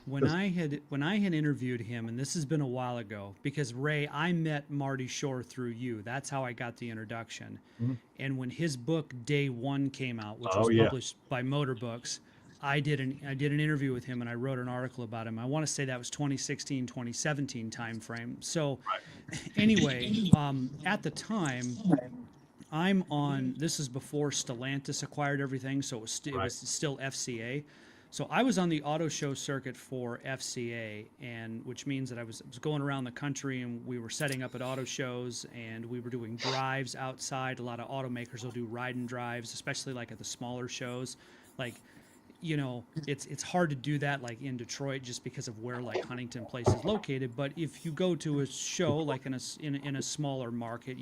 When I had interviewed him, and this has been a while ago, because Ray, I met Marty Shore through you. That's how I got the introduction. Mm-hmm. And when his book Day One came out, which was published by Motor Books, I did an interview with him, and I wrote an article about him. I want to say that was 2016, 2017 timeframe. So anyway, at the time, I'm on, this is before Stellantis acquired everything, so it was still FCA. So I was on the auto show circuit for FCA, and which means that I was going around the country, and we were setting up at auto shows, and we were doing drives outside. A lot of automakers will do ride and drives, especially like at the smaller shows. Like, it's hard to do that like in Detroit just because of where like Huntington Place is located. But if you go to a show like in a smaller market,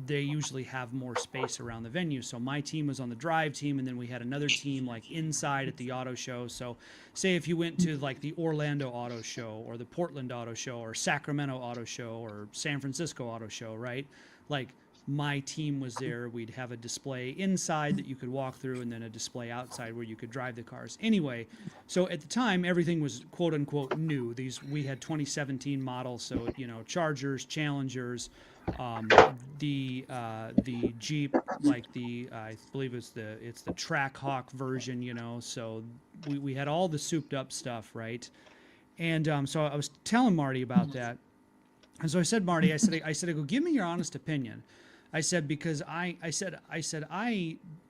they usually have more space around the venue. So my team was on the drive team, and then we had another team like inside at the auto show. So say if you went to like the Orlando Auto Show or the Portland Auto Show or Sacramento Auto Show or San Francisco Auto Show, right? Like my team was there. We'd have a display inside that you could walk through, and then a display outside where you could drive the cars. Anyway, so at the time, everything was quote unquote new. We had 2017 models, so Chargers, Challengers, the Jeep, like I believe it's the Trackhawk version, so we had all the souped up stuff, right? And so I was telling Marty about that, and so I said, Marty, I said, I go, give me your honest opinion. I said, because I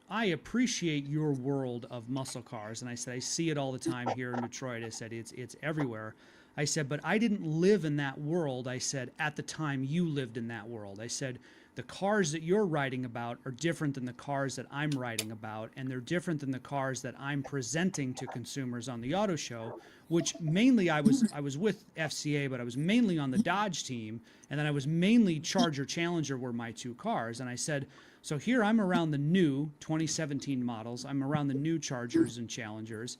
appreciate your world of muscle cars, and I said I see it all the time here in Detroit. I said it's everywhere. I said, but I didn't live in that world. I said, at the time you lived in that world. I said, the cars that you're writing about are different than the cars that I'm writing about, and they're different than the cars that I'm presenting to consumers on the auto show, which mainly I was with FCA, but I was mainly on the Dodge team, and then I was mainly Charger Challenger were my two cars. And I said, so here I'm around the new 2017 models. I'm around the new Chargers and Challengers.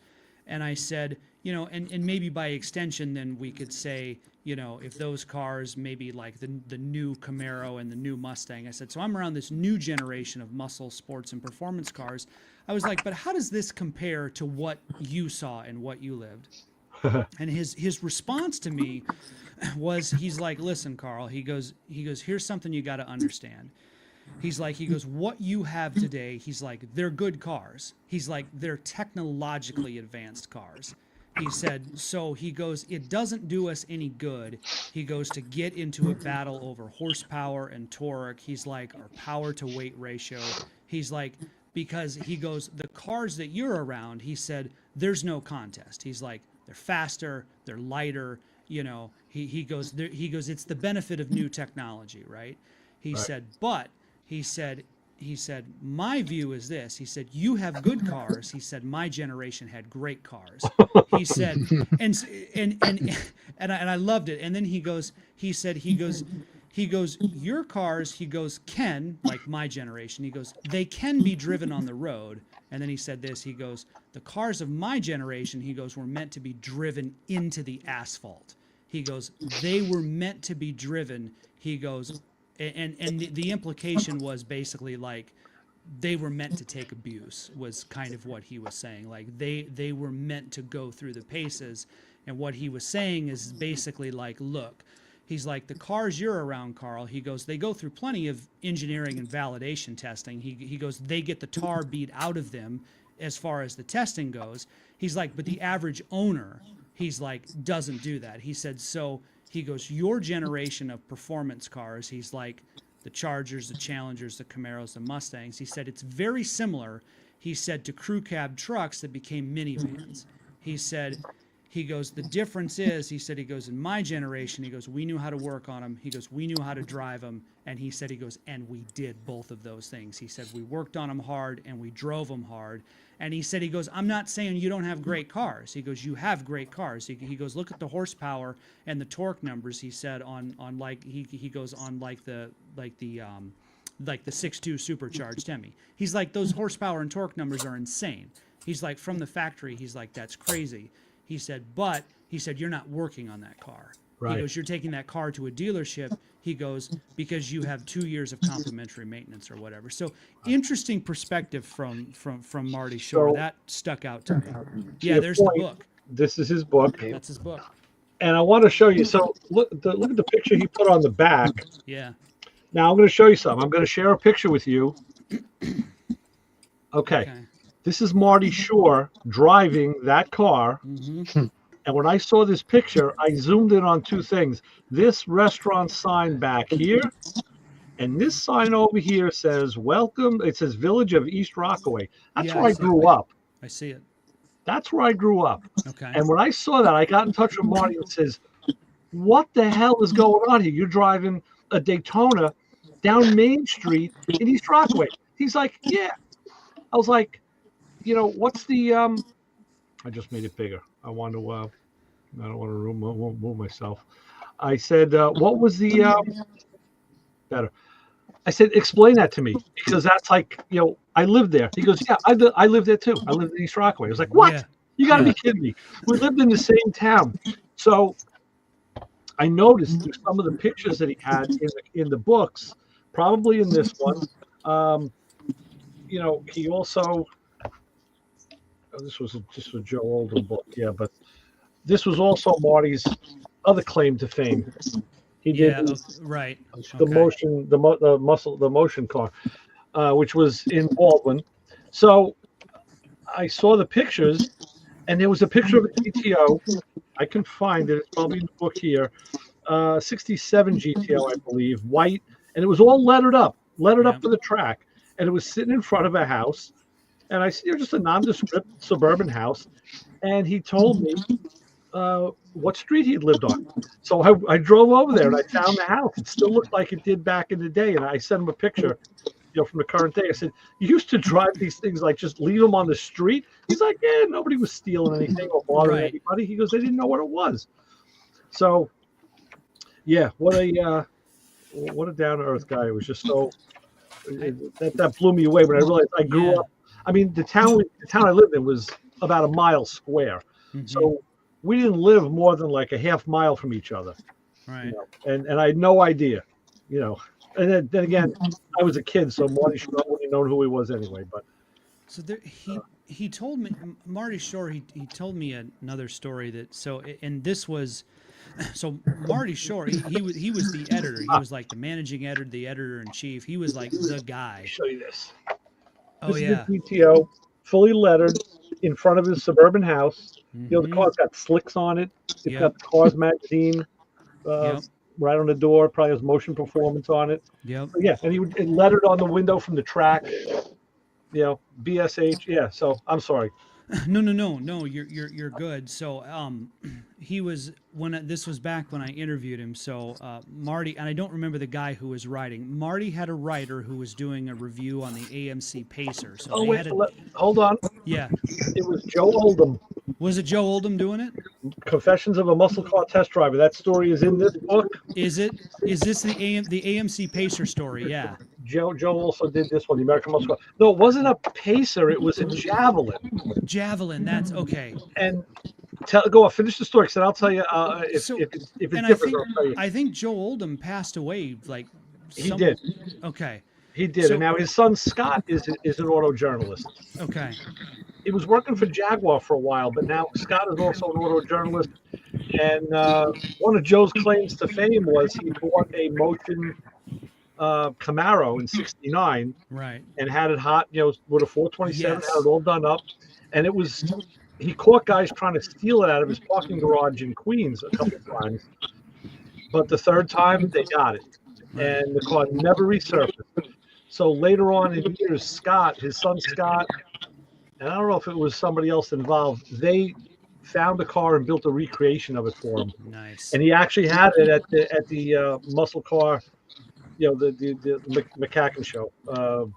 And I said, and maybe by extension, then we could say, if those cars, maybe like the new Camaro and the new Mustang. I said, so I'm around this new generation of muscle, sports, and performance cars. I was like, but how does this compare to what you saw and what you lived? And his response to me was, he's like, listen, Carl, he goes, here's something you got to understand. He goes, what you have today, he's like, they're good cars. He's like, they're technologically advanced cars. He said, so he goes, it doesn't do us any good. He goes to get into a battle over horsepower and torque. He's like, our power to weight ratio. He's like, because he goes, the cars that you're around, he said, there's no contest. He's like, they're faster, they're lighter, you know, he goes, it's the benefit of new technology, right? He said, but he said, my view is this. He said, you have good cars. He said, my generation had great cars. He said, and I loved it. And then he goes, your cars, he goes, can, like my generation, he goes, they can be driven on the road. And then he said this, he goes, the cars of my generation, he goes, were meant to be driven into the asphalt. He goes, they were meant to be driven. He goes, and the implication was basically like they were meant to take abuse, was kind of what he was saying. Like they were meant to go through the paces. And what he was saying is basically like, look, he's like, the cars you're around, Carl, he goes, they go through plenty of engineering and validation testing. He goes, they get the tar beat out of them as far as the testing goes. He's like, but the average owner, he's like, doesn't do that. He said, so he goes, your generation of performance cars, he's like, the Chargers, the Challengers, the Camaros, the Mustangs, he said, it's very similar, he said, to crew cab trucks that became minivans. He said, he goes, the difference is, he said, he goes, in my generation, he goes, we knew how to work on them. He goes, we knew how to drive them. And he said, he goes, and we did both of those things. He said, we worked on them hard and we drove them hard. And he said, he goes, I'm not saying you don't have great cars. He goes, you have great cars. He goes, look at the horsepower and the torque numbers. He said on like, he goes on like the 6.2 supercharged Hemi. He's like, those horsepower and torque numbers are insane. He's like, from the factory, he's like, that's crazy. He said, but he said, you're not working on that car. Right. He goes, you're taking that car to a dealership. He goes, because you have 2 years of complimentary maintenance or whatever. So interesting perspective from Marty Shore. So, that stuck out to me. Yeah, there's the book. This is his book. That's his book. And I want to show you. So look at the picture he put on the back. Yeah. Now I'm going to show you something. I'm going to share a picture with you. Okay. This is Marty Shore driving that car. Mm-hmm. And when I saw this picture, I zoomed in on two things. This restaurant sign back here, and this sign over here says, welcome. It says Village of East Rockaway. That's where I grew up. I see it. That's where I grew up. Okay. And when I saw that, I got in touch with Marty and says, what the hell is going on here? You're driving a Daytona down Main Street in East Rockaway. He's like, yeah. I was like, you know, what's the I just made it bigger. I don't want to move myself. I said, what was the better? I said, explain that to me, because that's like, you know, I lived there. He goes, yeah, I lived there too. I lived in East Rockaway. I was like, what? Yeah. You got to be kidding me. We lived in the same town. So I noticed through some of the pictures that he had in the books, probably in this one, you know, he also, this was just a Joe Oldham book, yeah, but this was also Marty's other claim to fame. He did the motion car, which was in Baldwin. So I saw the pictures, and there was a picture of a GTO. I can find it. It's probably in the book here. 67 GTO, I believe, white, and it was all lettered up for the track, and it was sitting in front of a house. And I see it was just a nondescript suburban house. And he told me what street he'd lived on. So I drove over there and I found the house. It still looked like it did back in the day. And I sent him a picture, you know, from the current day. I said, you used to drive these things, like just leave them on the street? He's like, yeah, nobody was stealing anything or bothering anybody. He goes, they didn't know what it was. So, yeah, what a down-to-earth guy. It was just so, that blew me away when I realized I grew up. I mean, the town I lived in was about a mile square. Mm-hmm. So we didn't live more than like a half mile from each other. Right. You know? And I had no idea, you know. And then again, I was a kid, so Marty Shore wouldn't have known who he was anyway. But so there, he told me, Marty Shore, he told me another story that, so, and this was, so Marty Shore, he was the editor. He was like the managing editor, the editor-in-chief. He was like the guy. Let me show you this. Oh, yeah. This is the GTO, fully lettered, in front of his suburban house. Mm-hmm. You know, the car's got slicks on it. It's got the Cars magazine right on the door. Probably has motion performance on it. Yep. So, yeah, and it lettered on the window from the track. You know, BSH. Yeah, so I'm sorry. No. You're good. So he was this was back when I interviewed him. So Marty, and I don't remember the guy who was writing. Marty had a writer who was doing a review on the AMC Pacer. So Oh they wait, had hold on. yeah. It was Joe Oldham. Was it Joe Oldham doing it? Confessions of a Muscle Car Test Driver. That story is in this book. Is it? Is this the AMC Pacer story? Yeah. Joe also did this one, the American Muscle Car. No, it wasn't a Pacer. It was a Javelin. Javelin. That's okay. And go on, finish the story, because I'll tell you if it differs. I think Joe Oldham passed away. Like he did. Okay. He did. So, and now his son Scott is an auto journalist. Okay. He was working for Jaguar for a while, but now Scott is also an auto journalist. And one of Joe's claims to fame was he bought a Motion Camaro in '69, right, and had it hot, with a 427, yes. had it all done up, and he caught guys trying to steal it out of his parking garage in Queens a couple of times, but the third time they got it, and the car never resurfaced. So later on in years, Scott, his son Scott, and I don't know if it was somebody else involved, they found the car and built a recreation of it for him. Nice. And he actually had it at the muscle car, the McCacken show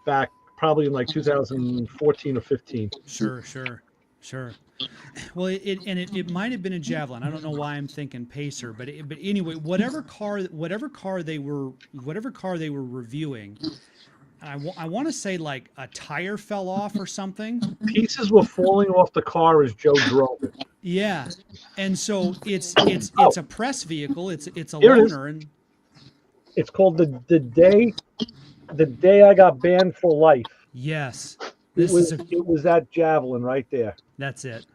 back probably in like 2014 or 15. Sure. Well, it might have been a Javelin. I don't know why I'm thinking Pacer, but anyway, whatever car they were reviewing. I want to say like a tire fell off or something. Pieces were falling off the car as Joe drove it. Yeah, and so it's a press vehicle. It's a loaner, and it's called the day I got banned for life. Yes, it was that Javelin right there. That's it.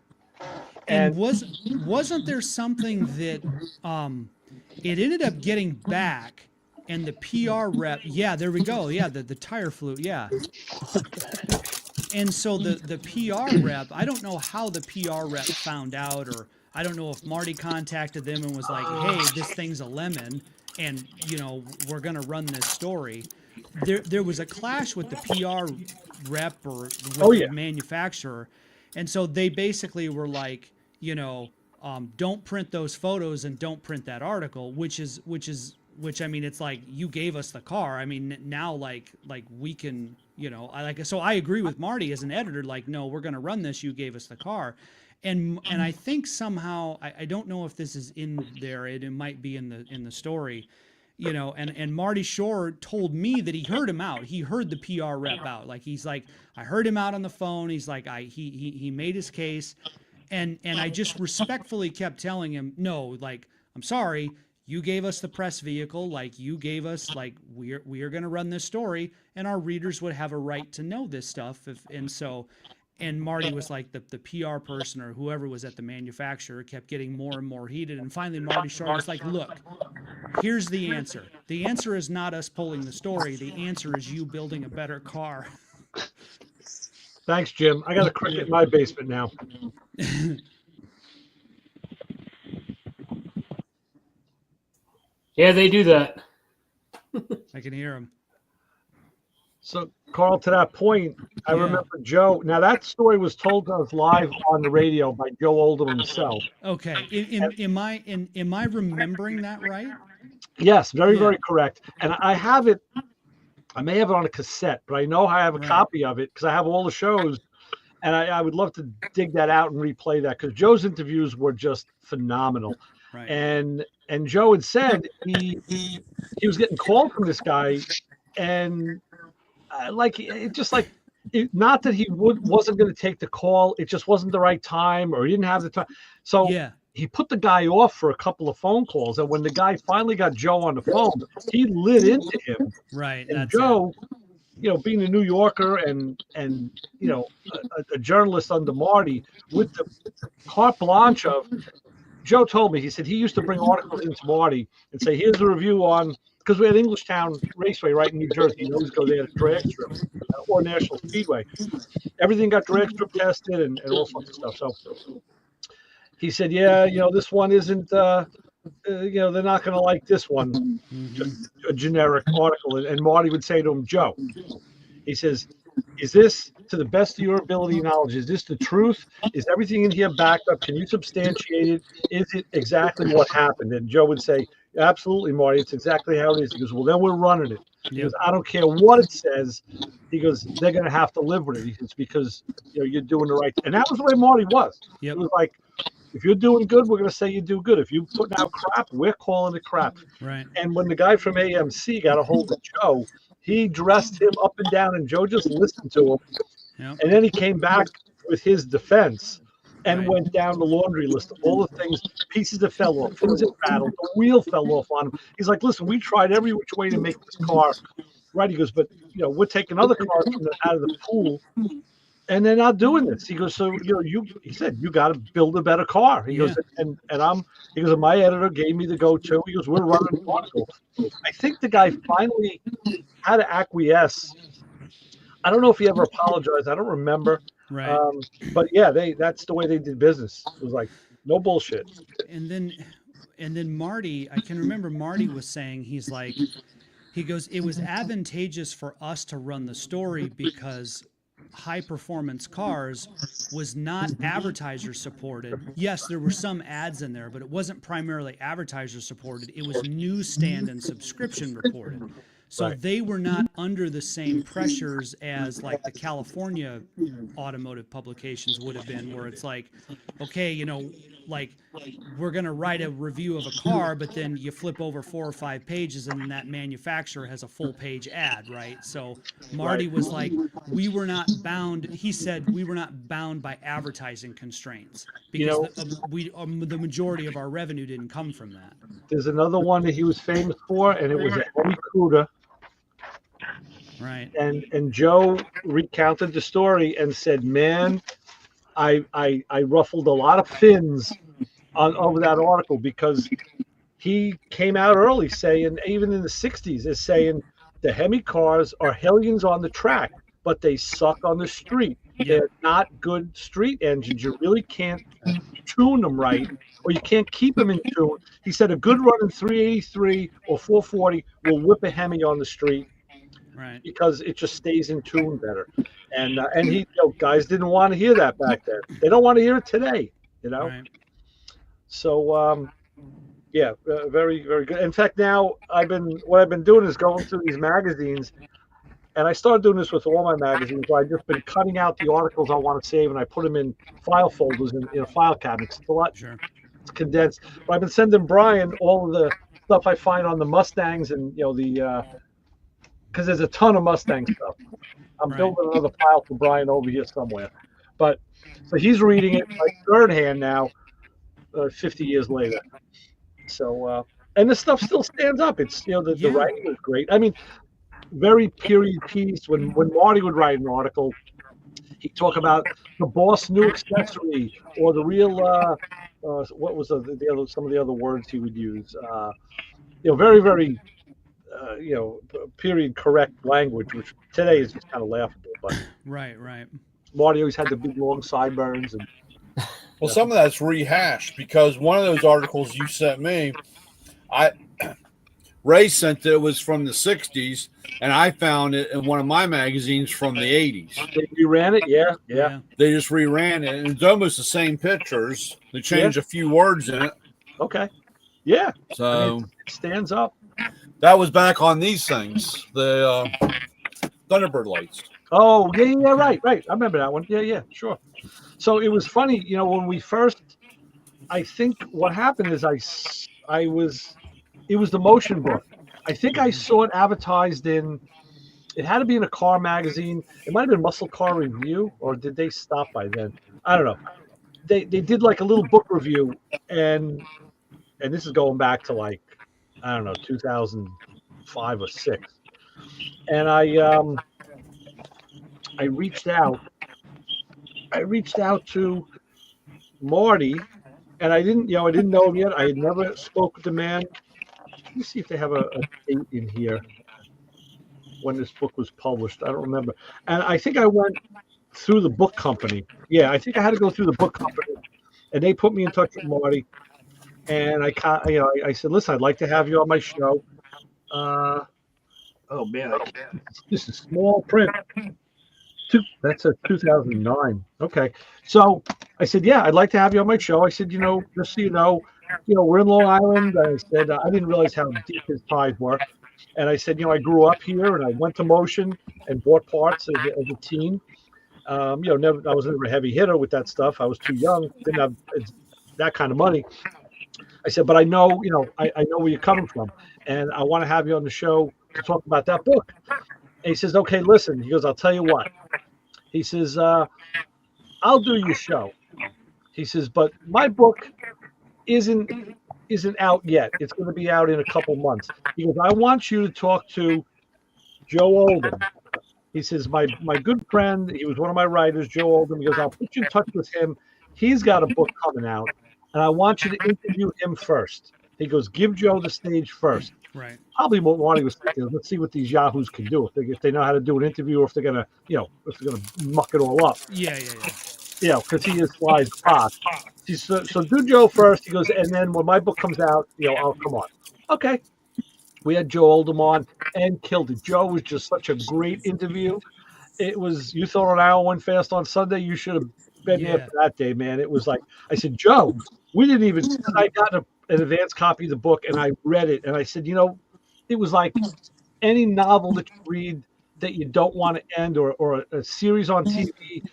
And wasn't there something that it ended up getting back? And the PR rep, yeah, there we go. Yeah, the tire flew, yeah. And so the PR rep, I don't know how the PR rep found out, or I don't know if Marty contacted them and was like, hey, this thing's a lemon, and, we're going to run this story. There was a clash with the PR rep or with the manufacturer. And so they basically were like, don't print those photos and don't print that article, which I mean, it's like, you gave us the car. I mean, now like we can, so I agree with Marty as an editor, like, no, we're going to run this. You gave us the car. And I think somehow, I don't know if this is in there. It might be in the story, and Marty Shore told me that he heard him out. He heard the PR rep out. Like, he's like, I heard him out on the phone. He's like, he made his case. And I just respectfully kept telling him, no, like, I'm sorry. You gave us the press vehicle, like you gave us, like we are going to run this story, and our readers would have a right to know this stuff. And Marty was like, the PR person or whoever was at the manufacturer kept getting more and more heated. And finally, Marty Short was like, look, here's the answer. The answer is not us pulling the story. The answer is you building a better car. Thanks, Jim. I got a cricket in my basement now. Yeah, they do that. I can hear him. So, Carl, to that point, I remember Joe. Now, that story was told to us live on the radio by Joe Oldham himself. Okay. Am I remembering that right? Yes, very correct. And I have it. I may have it on a cassette, but I know I have a copy of it because I have all the shows. And I would love to dig that out and replay that, because Joe's interviews were just phenomenal. Right. And Joe had said he was getting called from this guy, and not that he wasn't going to take the call, it just wasn't the right time, or he didn't have the time. So he put the guy off for a couple of phone calls, and when the guy finally got Joe on the phone, he lit into him. Right. And Joe, being a New Yorker and a journalist under Marty, with the carte blanche of. Joe told me, he said he used to bring articles into Marty and say, here's a review on, because we had Englishtown Raceway right in New Jersey. You always go there to drag strip or National Speedway. Everything got drag strip tested and all sorts of stuff. So he said, this one isn't, they're not going to like this one, just a generic article. And Marty would say to him, Joe, he says, is this to the best of your ability and knowledge? Is this the truth? Is everything in here backed up? Can you substantiate it? Is it exactly what happened? And Joe would say, absolutely, Marty, it's exactly how it is. He goes, well, then we're running it. He goes, I don't care what it says. He goes, they're going to have to live with it. He goes, because you're doing the right thing. And that was the way Marty was. It was like, if you're doing good, we're going to say you do good. If you're putting out crap, we're calling it crap. Right. And when the guy from AMC got a hold of Joe, he dressed him up and down, and Joe just listened to him. Yep. And then he came back with his defense and went down the laundry list of all the things, pieces that fell off, things that rattled, the wheel fell off on him. He's like, listen, we tried every which way to make this car right. He goes, but we're taking other cars out of the pool, and they're not doing this. He goes, so he said, you got to build a better car. He goes, and he goes, my editor gave me the go-to. He goes, we're running an article. I think the guy finally had to acquiesce. I don't know if he ever apologized. I don't remember. Right. But yeah, that's the way they did business. It was like, no bullshit. And then Marty, I can remember Marty was saying, he goes, it was advantageous for us to run the story because high performance cars was not advertiser supported. Yes, there were some ads in there, but it wasn't primarily advertiser supported. It was newsstand and subscription reported. So they were not under the same pressures as like the California automotive publications would have been, where it's like, okay, like we're going to write a review of a car, but then you flip over 4 or 5 pages and then that manufacturer has a full page ad, right? So Marty was like, we were not bound. He said we were not bound by advertising constraints because the majority of our revenue didn't come from that. There's another one that he was famous for, and it was a Hemi Cuda. Right. And Joe recounted the story and said, man, I ruffled a lot of fins over that article, because he came out early saying, even in the 60s, is saying the Hemi cars are hellions on the track, but they suck on the street. They're not good street engines. You really can't tune them right, or you can't keep them in tune. He said a good running 383 or 440 will whip a Hemi on the street. Right. Because it just stays in tune better. And he, guys didn't want to hear that back then. They don't want to hear it today, Right. So, very, very good. In fact, now what I've been doing is going through these magazines, and I started doing this with all my magazines, where I've just been cutting out the articles I want to save, and I put them in file folders in file cabinets. It's a lot. Sure. It's condensed. But I've been sending Brian all of the stuff I find on the Mustangs and, because there's a ton of Mustang stuff. I'm building another pile for Brian over here somewhere. But so he's reading it like third hand now, 50 years later. So, and the stuff still stands up. It's, the writing is great. I mean, very period piece. When Marty would write an article, he'd talk about the Boss new accessory, or the real, what was some of the other words he would use. Very, very, period correct language, which today is just kind of laughable. But right. Marty always had the big long sideburns, and some of that's rehashed, because one of those articles you sent me, Ray sent it was from the 60s, and I found it in one of my magazines from the 80s. They reran it, yeah. They just reran it, and it's almost the same pictures. They changed a few words in it. Okay, yeah. So it stands up. That was back on these things, the Thunderbird lights. Oh, yeah, right. I remember that one. Yeah, sure. So it was funny, when we first, I think what happened is it was the motion book. I think I saw it advertised it had to be in a car magazine. It might have been Muscle Car Review, or did they stop by then? I don't know. They did like a little book review, and this is going back to like, I don't know, 2005 or 6. And I reached out to Marty, and I didn't know him yet. I had never spoken with the man. Let me see if they have a date in here when this book was published. I don't remember. And I think I went through the book company. Yeah, I think I had to go through the book company, and they put me in touch with Marty. And I said, listen, I'd like to have you on my show. Oh man, this is small print. That's a 2009. Okay. So I said, yeah, I'd like to have you on my show. I said, just so we're in Long Island. I said, I didn't realize how deep his ties were. And I said, I grew up here and I went to Motion and bought parts as a teen. I was never a heavy hitter with that stuff. I was too young, didn't have that kind of money. I said, but I know, I know where you're coming from, and I want to have you on the show to talk about that book. And he says, okay, listen. He goes, I'll tell you what. He says, I'll do your show. He says, but my book isn't out yet. It's going to be out in a couple months. He goes, I want you to talk to Joe Oldham. He says, my good friend, he was one of my writers, Joe Oldham. He goes, I'll put you in touch with him. He's got a book coming out, and I want you to interview him first. He goes, give Joe the stage first. Right. Probably what he was thinking. Let's see what these yahoos can do. If they know how to do an interview, or if they're gonna, if they're gonna muck it all up. Yeah. Because he is Sly's boss. So do Joe first. He goes, and then when my book comes out, I'll come on. Okay. We had Joe Oldham on and killed it. Joe was just such a great interview. It was, you thought an hour went fast on Sunday. You should have been there for that day, man. It was like, I said, Joe, I got an advanced copy of the book and I read it. And I said, it was like any novel that you read that you don't want to end, or a series on TV.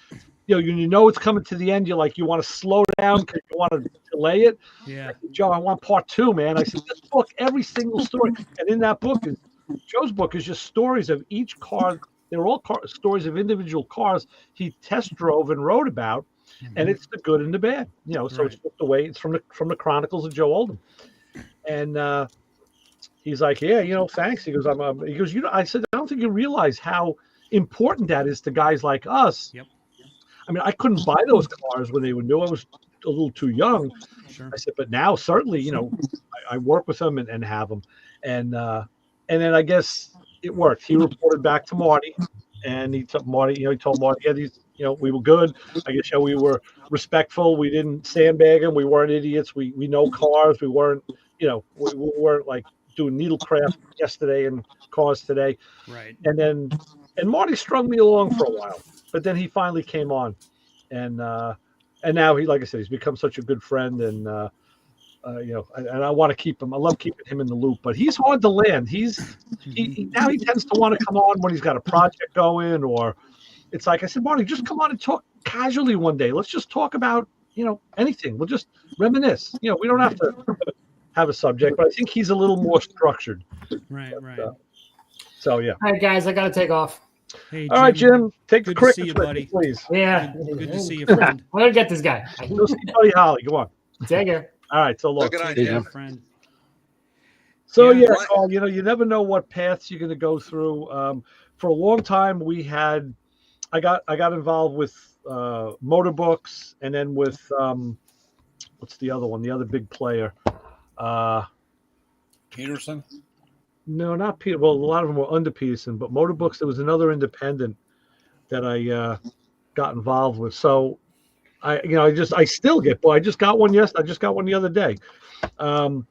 It's coming to the end. You're like, you want to slow down because you want to delay it. Yeah. I said, Joe, I want part 2, man. I said, this book, every single story. And in that book, Joe's book is just stories of each car. They're all stories of individual cars he test drove and wrote about. Mm-hmm. And it's the good and the bad. So It's just the way it's from the Chronicles of Joe Oldham. And he's like, yeah, thanks. He goes, I said, I don't think you realize how important that is to guys like us. Yep. I mean, I couldn't buy those cars when they were new. I was a little too young. Sure. I said, but now certainly, I work with them and have them. And then I guess it worked. He reported back to Marty, and he told Marty, we were good. I guess we were respectful. We didn't sandbag him. We weren't idiots. We know cars. We weren't, we weren't like doing needlecraft yesterday and cars today. Right. And Marty strung me along for a while. But then he finally came on, and now he, like I said, he's become such a good friend, and and I want to keep him. I love keeping him in the loop, but he's hard to land. He tends to want to come on when he's got a project going, or it's like I said, Marty, just come on and talk casually one day. Let's just talk about anything. We'll just reminisce. We don't have to have a subject, but I think he's a little more structured. Right. So yeah. All right, guys, I got to take off. Hey, all right, Jim. Take good the cricket, to see you, buddy. Please. Yeah. Good to see you, friend. I'm gonna get this guy. Go see Buddy Holly. Go on. Take care. All right. So long. Good night, Yeah, Jim. friend. So Yeah. Carl, you never know what paths you're going to go through. For a long time, I got involved with motor books, and then with what's the other one? The other big player. Peterson? No, not Peter. Well, a lot of them were under Peterson, but motor books. There was another independent that I got involved with. So I still get. Well, I just got one yesterday. I just got one the other day. And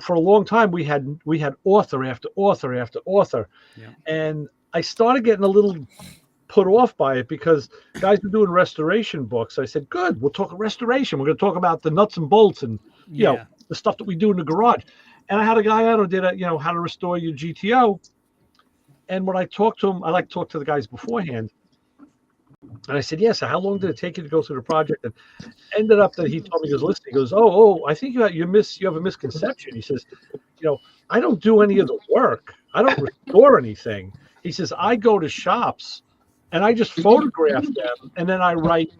for a long time we had author after author after author, and I started getting a little put off by it because guys were doing restoration books. I said, good, we'll talk restoration. We're going to talk about the nuts and bolts and the stuff that we do in the garage. And I had a guy out who did how to restore your GTO. And when I talked to him, I like to talk to the guys beforehand. And I said, yes. So how long did it take you to go through the project? And ended up that he told me, he goes, listen, he goes, oh, I think you have a misconception. He says, I don't do any of the work. I don't restore anything. He says, I go to shops and I just photograph them, and then I write,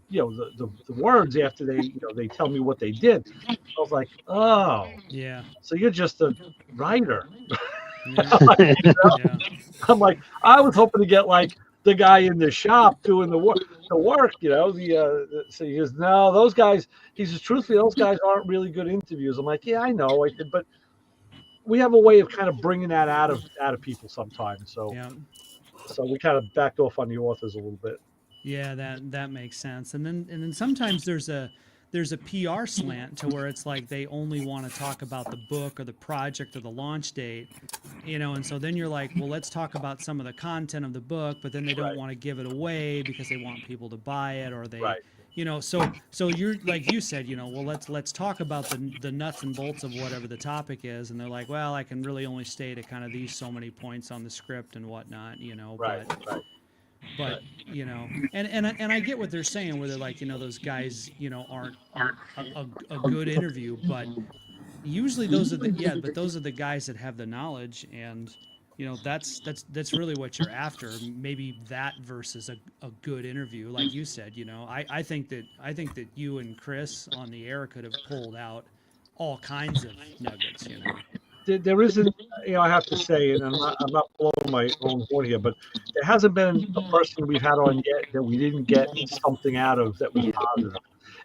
the words after they tell me what they did. I was like, oh, yeah. So you're just a writer. Yeah. I'm like, I was hoping to get like the guy in the shop doing the work. So he goes, no, those guys. He says, truthfully, those guys aren't really good interviews. I'm like, yeah, I know. I said, but we have a way of kind of bringing that out of people sometimes. So, so we kind of backed off on the authors a little bit. Yeah, that makes sense. And then sometimes there's there's a PR slant to where it's like they only want to talk about the book or the project or the launch date, and so then you're like, well, let's talk about some of the content of the book, but then they don't want to give it away because they want people to buy it, or they, so you're like you said, well, let's talk about the nuts and bolts of whatever the topic is, and they're like, well, I can really only state at kind of these so many points on the script and whatnot, but and I get what they're saying, where they're like, those guys, aren't a good interview, but usually those are the guys that have the knowledge, and that's really what you're after. Maybe that versus a good interview, like you said. I think that you and Chris on the air could have pulled out all kinds of nuggets. There isn't, I have to say, and I'm not blowing my own horn here, but there hasn't been a person we've had on yet that we didn't get something out of that was positive.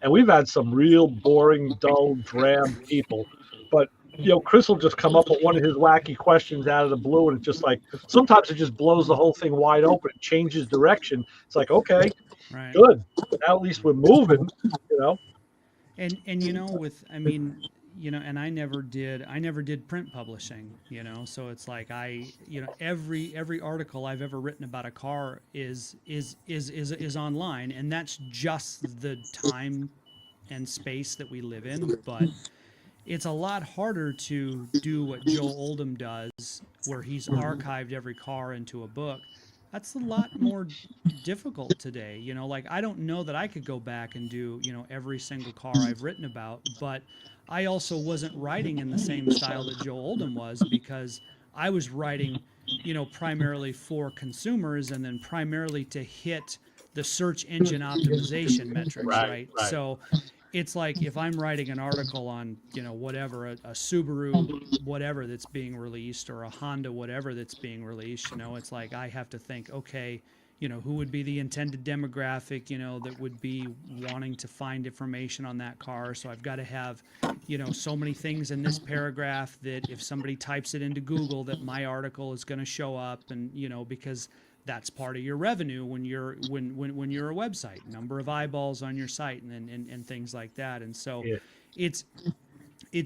And we've had some real boring, dull, drab people. But, Chris will just come up with one of his wacky questions out of the blue, and it's just like, sometimes it just blows the whole thing wide open. It changes direction. It's like, okay, good. Now at least we're moving, And and I never did print publishing, so it's like every article I've ever written about a car is online, and that's just the time and space that we live in. But it's a lot harder to do what Joe Oldham does, where he's archived every car into a book. That's a lot more difficult today. Like, I don't know that I could go back and do, every single car I've written about, but I also wasn't writing in the same style that Joe Oldham was, because I was writing, primarily for consumers, and then primarily to hit the search engine optimization metrics, right? So it's like, if I'm writing an article on, whatever, a Subaru whatever that's being released, or a Honda whatever that's being released, it's like I have to think, okay, who would be the intended demographic, that would be wanting to find information on that car. So I've got to have, so many things in this paragraph that if somebody types it into Google, that my article is going to show up, and, because that's part of your revenue when you're when you're a website, number of eyeballs on your site, and things like that. And so it's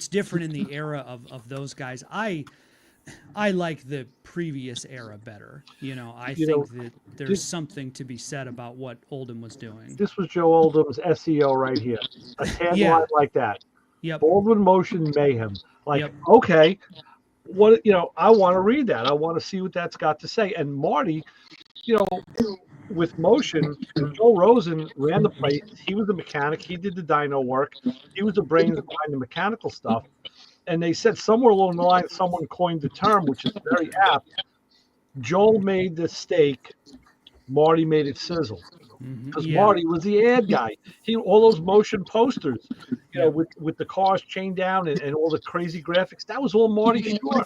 different in the era of those guys. I like the previous era better. I think that there's something to be said about what Oldham was doing. This was Joe Oldham's SEO right here. A tagline like that. Yep. Baldwin Motion Mayhem. Like, okay, what, I want to read that. I want to see what that's got to say. And Marty, with Motion, Joe Rosen ran the place. He was the mechanic. He did the dyno work. He was the brains behind the mechanical stuff. And they said somewhere along the line, someone coined the term, which is very apt. Joel made the steak, Marty made it sizzle. Because Marty was the ad guy. All those motion posters, with the cars chained down and all the crazy graphics, that was all Marty Shore.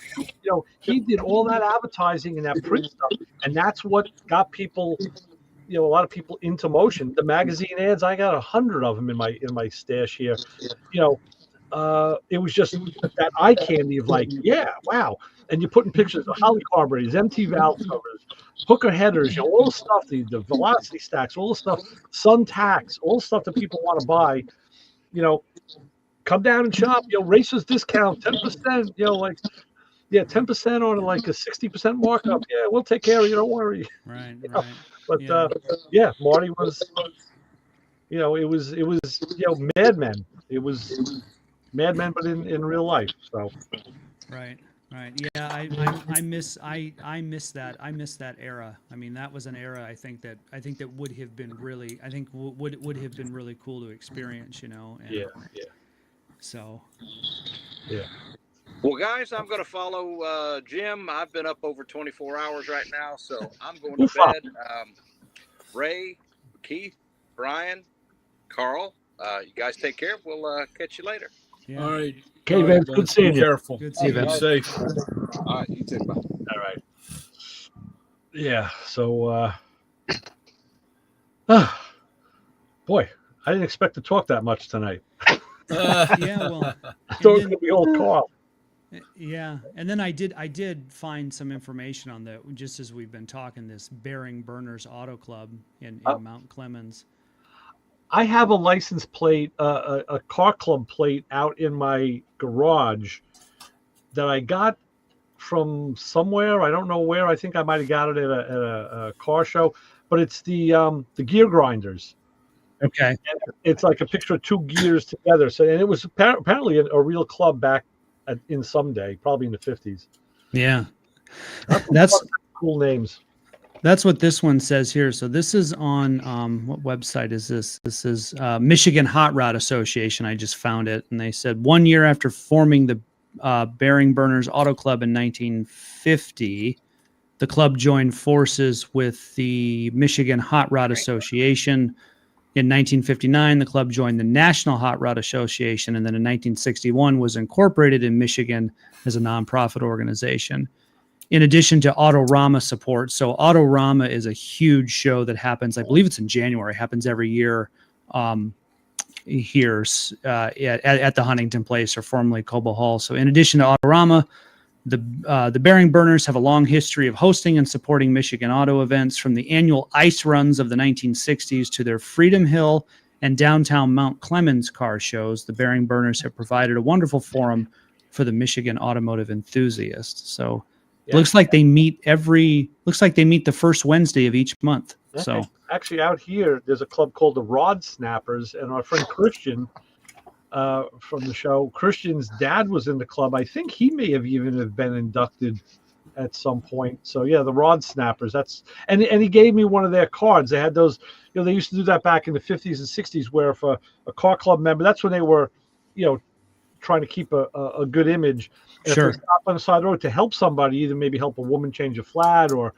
He did all that advertising and that print stuff, and that's what got people, a lot of people into motion. The magazine ads, I got 100 of them in my stash here. It was just that eye candy of like, yeah, wow. And you're putting pictures of Holly carburetors, MT valve covers, hooker headers, all the stuff, the velocity stacks, all the stuff, sun tacks, all the stuff that people want to buy. Come down and shop. Racers discount 10%. 10% on like a 60% markup. Yeah, we'll take care of you. Don't worry. Right. But Marty was. It was Mad Men. It was Mad Men, but in real life. So. Right. Yeah, I miss that. I miss that era. I mean, that was an era I think that would have been really would have been really cool to experience. And, yeah. So. Yeah. Well, guys, I'm going to follow Jim. I've been up over 24 hours right now, so I'm going to bed. Ray, Keith, Brian, Carl, you guys take care. We'll catch you later. Yeah. All right. Okay, Vince. Good seeing you. Careful. Good seeing you. Be safe. All right, you too. Bye. All right. Yeah. So, boy, I didn't expect to talk that much tonight. Yeah. Well, I thought it was going to be old Carl. Yeah, and then I did find some information on the, just as we've been talking, this Bearing Burners Auto Club in Mount Clemens. I have a license plate, a car club plate out in my garage that I got from somewhere. I don't know where. I think I might have got it at a car show, but it's the gear grinders. Okay. And it's like a picture of two gears together. So, and it was apparently a real club back in some day, probably in the 50s. Yeah. That's cool names. That's what this one says here. So this is on what website is this? This is Michigan Hot Rod Association. I just found it, and they said 1 year after forming the Bearing Burners Auto Club in 1950, the club joined forces with the Michigan Hot Rod Association. In 1959, the club joined the National Hot Rod Association, and then in 1961 was incorporated in Michigan as a nonprofit organization. In addition to Autorama support. So Autorama is a huge show that happens, I believe it's in January, happens every year here at the Huntington Place, or formerly Cobo Hall. So in addition to Autorama, the Bearing Burners have a long history of hosting and supporting Michigan auto events, from the annual ice runs of the 1960s to their Freedom Hill and downtown Mount Clemens car shows. The Bearing Burners have provided a wonderful forum for the Michigan automotive enthusiast. So it looks like they meet the first Wednesday of each month. So actually, out here, there's a club called the Rod Snappers, and our friend Christian from the show, Christian's dad was in the club. I think he may have even been inducted at some point. So yeah, the Rod Snappers. And he gave me one of their cards. They had those. They used to do that back in the 50s and 60s, where if a car club member, that's when they were, trying to keep a good image. And sure. If they stop on the side of the road to help somebody, either maybe help a woman change a flat, or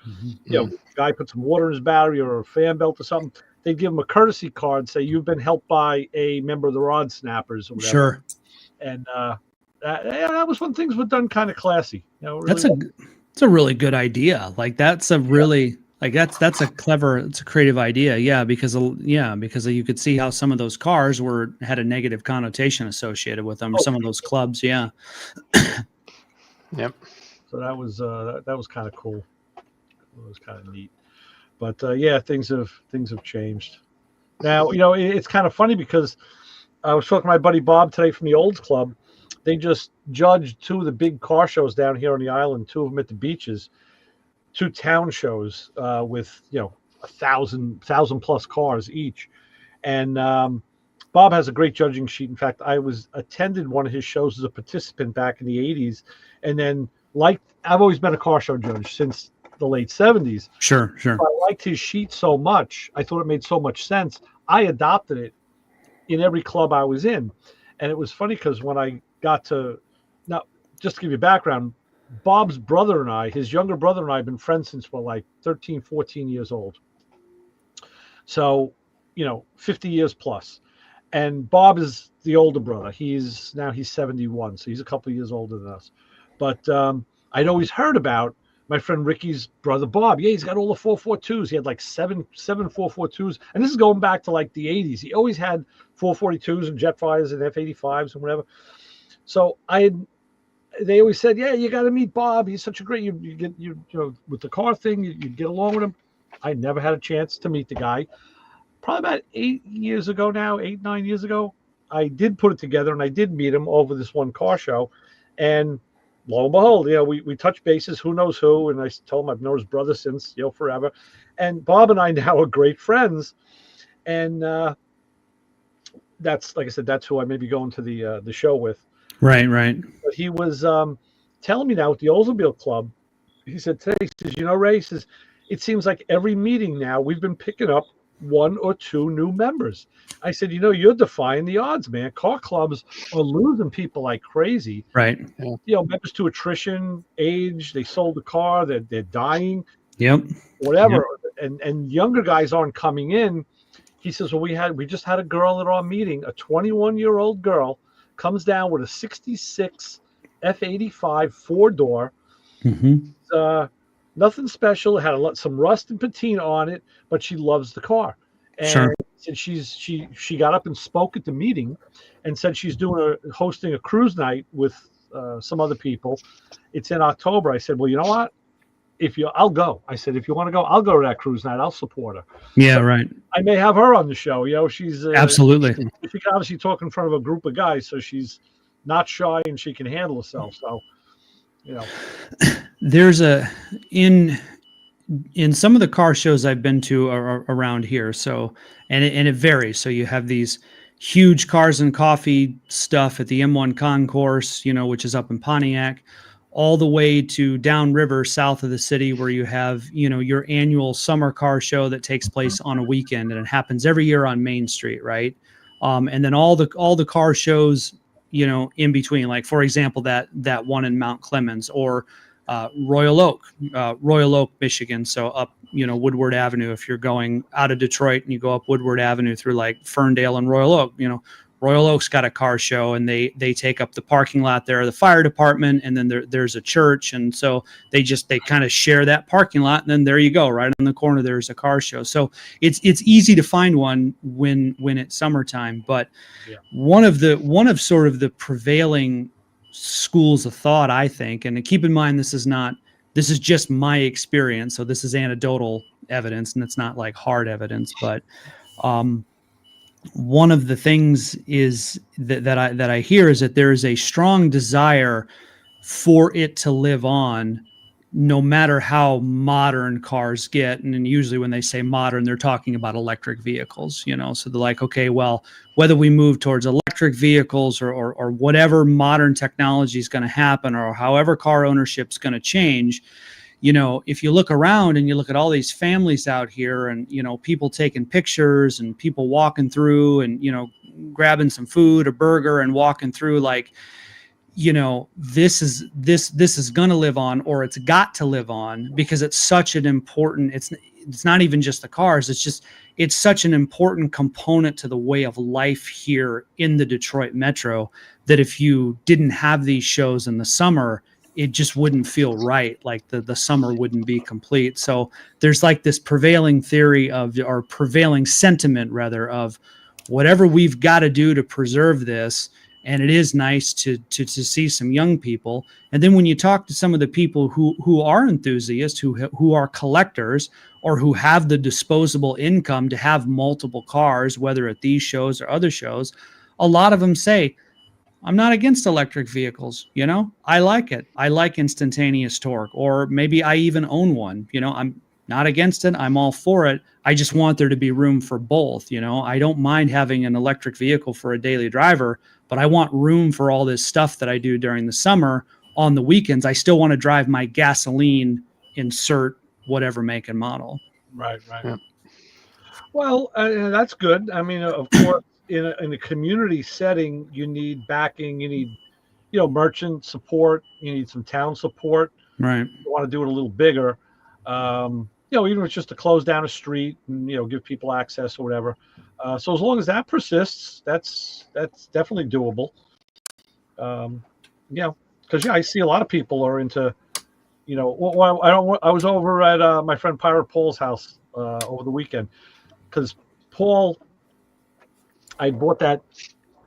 a guy put some water in his battery, or a fan belt or something, they'd give them a courtesy card, say you've been helped by a member of the Rod Snappers or whatever. Sure. And that was when things were done kind of classy. Really that's a really good idea. Like that's a really that's a clever, it's a creative idea. Yeah, because you could see how some of those cars had a negative connotation associated with them, or some of those clubs. Yeah. Yep. So that was kind of cool. It was kind of neat. But things have changed. Now, it's kind of funny because I was talking to my buddy Bob today from the Olds Club. They just judged two of the big car shows down here on the island, two of them at the beaches, two town shows with 1,000 plus cars each. And Bob has a great judging sheet. In fact, I attended one of his shows as a participant back in the 80s, and then I've always been a car show judge since the late 70s. Sure. I liked his sheet so much. I thought it made so much sense. I adopted it in every club I was in. And it was funny because when I got to, now, just to give you background, Bob's brother and I, his younger brother and I, have been friends since we're like 13, 14 years old. So, 50 years plus. And Bob is the older brother. He's 71, so he's a couple of years older than us. But I'd always heard about my friend Ricky's brother Bob. Yeah, he's got all the 442s. He had like seven 442s. And this is going back to like the 80s. He always had 442s and Jetfires and F-85s and whatever. So they always said, yeah, you got to meet Bob. He's such a great, you get, with the car thing, you get along with him. I never had a chance to meet the guy. Probably about 8, 9 years ago, I did put it together, and I did meet him over this one car show. And lo and behold, we touched bases, who knows who. And I told him I've known his brother since, forever. And Bob and I now are great friends. And that's, like I said, that's who I may be going to the show with. Right. But he was telling me now at the Oldsmobile Club, he said today, he says, Ray, he says, it seems like every meeting now we've been picking up 1 or 2 new members. I said, you're defying the odds, man. Car clubs are losing people like crazy. Right. Members to attrition, age, they sold the car, they're dying. Yep. Whatever. Yep. And younger guys aren't coming in. He says, well, we just had a girl at our meeting, a 21-year-old girl comes down with a 66 F-85 4-door. Mm-hmm. Nothing special. It had some rust and patina on it, but she loves the car. And said she got up and spoke at the meeting, and said she's hosting a cruise night with some other people. It's in October. I said, well, you know what? I'll go. I said, if you want to go, I'll go to that cruise night. I'll support her. Yeah, So right. I may have her on the show. She's Absolutely. She can obviously talk in front of a group of guys, so she's not shy and she can handle herself. So, there's in some of the car shows I've been to around here. So, and it varies. So you have these huge cars and coffee stuff at the M1 Concourse, which is up in Pontiac, all the way to downriver south of the city where you have, your annual summer car show that takes place on a weekend, and it happens every year on Main Street. Right. And then all the car shows, in between, like, for example, that one in Mount Clemens, or Royal Oak, Michigan. So up, Woodward Avenue, if you're going out of Detroit and you go up Woodward Avenue through like Ferndale and Royal Oak, Royal Oak's got a car show, and they take up the parking lot there, the fire department, and then there's a church. And so they kind of share that parking lot. And then there you go, right on the corner, there's a car show. So it's easy to find one when it's summertime. But one of sort of the prevailing schools of thought, I think, and keep in mind, this is just my experience. So this is anecdotal evidence, and it's not like hard evidence, but, one of the things is that I hear is that there is a strong desire for it to live on, no matter how modern cars get. And then usually when they say modern, they're talking about electric vehicles, so they're like, okay, well, whether we move towards electric vehicles or whatever modern technology is going to happen, or however car ownership is going to change, if you look around and you look at all these families out here, and, people taking pictures and people walking through and, grabbing some food, a burger, and walking through, like, this is going to live on, or it's got to live on, because it's such an important, it's not even just the cars. It's such an important component to the way of life here in the Detroit metro, that if you didn't have these shows in the summer, it just wouldn't feel right. Like the summer wouldn't be complete. So there's like this prevailing theory or prevailing sentiment rather, of whatever we've got to do to preserve this. And it is nice to see some young people. And then when you talk to some of the people who are enthusiasts, who are collectors, or who have the disposable income to have multiple cars, whether at these shows or other shows, a lot of them say, I'm not against electric vehicles. I like it. I like instantaneous torque, or maybe I even own one. I'm not against it. I'm all for it. I just want there to be room for both. I don't mind having an electric vehicle for a daily driver, but I want room for all this stuff that I do during the summer. On the weekends, I still want to drive my gasoline, insert whatever make and model. Right. Yeah. Well, that's good. I mean, of course, in a community setting, you need backing, you need, merchant support, you need some town support. Right. You want to do it a little bigger. Even if it's just to close down a street and, give people access or whatever. So as long as that persists, that's definitely doable. Because I see a lot of people are into, I was over at my friend Pirate Paul's house over the weekend, because Paul, I bought that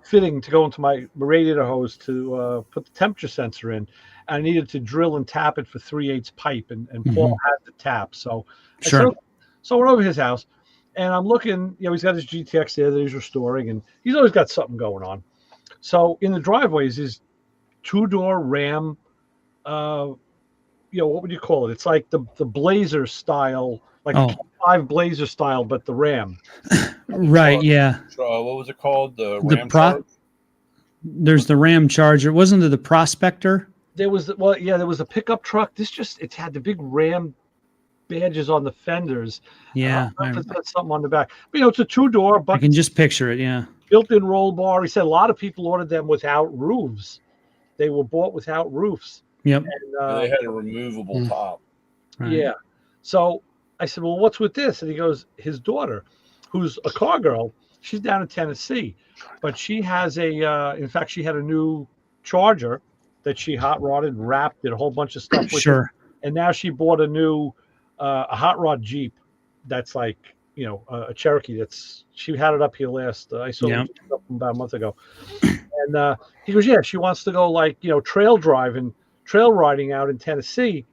fitting to go into my radiator hose to put the temperature sensor in. I needed to drill and tap it for 3/8 pipe, and Paul had the tap. So sure. So I went over to his house, and I'm looking, he's got his GTX there that he's restoring, and he's always got something going on. So in the driveways is 2-door Ram, what would you call it? It's like the Blazer style, like the 5 Blazer style, but the Ram. Right. Yeah. What was it called? The Ram Charge? There's the Ram Charger. Wasn't it the Prospector? There was there was a pickup truck. It had the big Ram badges on the fenders. Yeah. It's got something on the back. But it's a 2-door. I can just picture it. Yeah. Built-in roll bar. He said a lot of people ordered them without roofs. They were bought without roofs. Yep. And, they had a removable top. Right. Yeah. So I said, well, what's with this? And he goes, his daughter, who's a car girl, she's down in Tennessee, but she has in fact, she had a new Charger that she hot rodded and wrapped, did a whole bunch of stuff with Sure. it. And now she bought a new, a hot rod Jeep that's like, a Cherokee she had it up here last, I saw it about a month ago. And he goes, yeah, she wants to go like, trail riding out in Tennessee.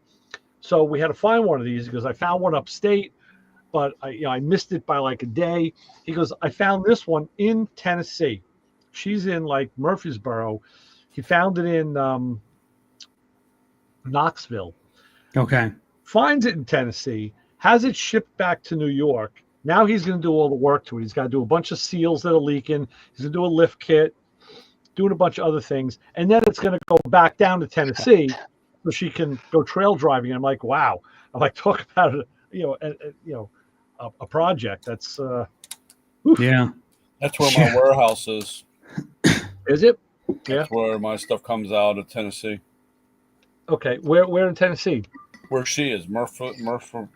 So we had to find one of these because I found one upstate, but I missed it by like a day. He goes, I found this one in Tennessee. She's in like Murfreesboro. He found it in Knoxville. Okay. Finds it in Tennessee, has it shipped back to New York. Now he's going to do all the work to it. He's got to do a bunch of seals that are leaking. He's going to do a lift kit, doing a bunch of other things. And then it's going to go back down to Tennessee so she can go trail driving. And I'm like, wow. I'm like, talk about it, a project. That's, yeah. That's where my warehouse is. Is it? That's where my stuff comes out of Tennessee. Okay. Where in Tennessee? Where she is, Murfreesboro.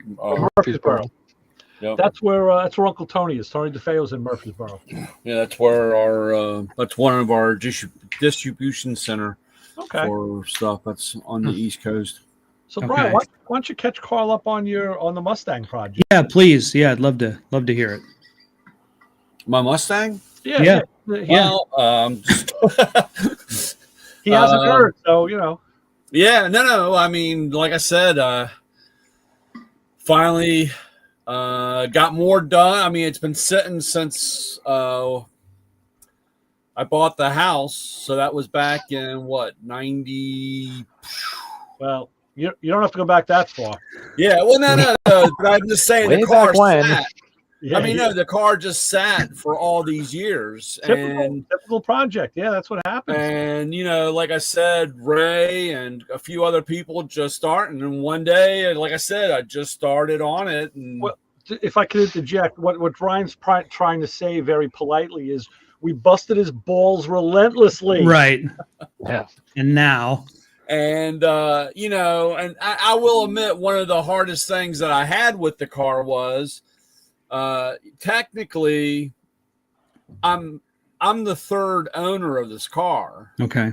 Yep. That's where Uncle Tony is. Tony DeFeo's in Murfreesboro. Yeah, that's where that's one of our distribution center for stuff. That's on the East Coast. So Brian, why don't you catch Carl up on the Mustang project? Yeah, please. Yeah, I'd love to hear it. My Mustang? Yeah. Well, he hasn't heard, so Yeah, no. I mean, like I said, finally got more done. I mean, it's been sitting since I bought the house. So that was back in 90. Well, you don't have to go back that far. Yeah, well, no. But I'm just saying the car sat. Yeah, I mean, no, the car just sat for all these years. Typical project. Yeah, that's what happens. And, like I said, Ray and a few other people just starting. And one day, like I said, I just started on it. And well, if I could interject, what Ryan's trying to say very politely is we busted his balls relentlessly. Right. Yeah. And now. And, and I will admit one of the hardest things that I had with the car was technically I'm the third owner of this car. Okay.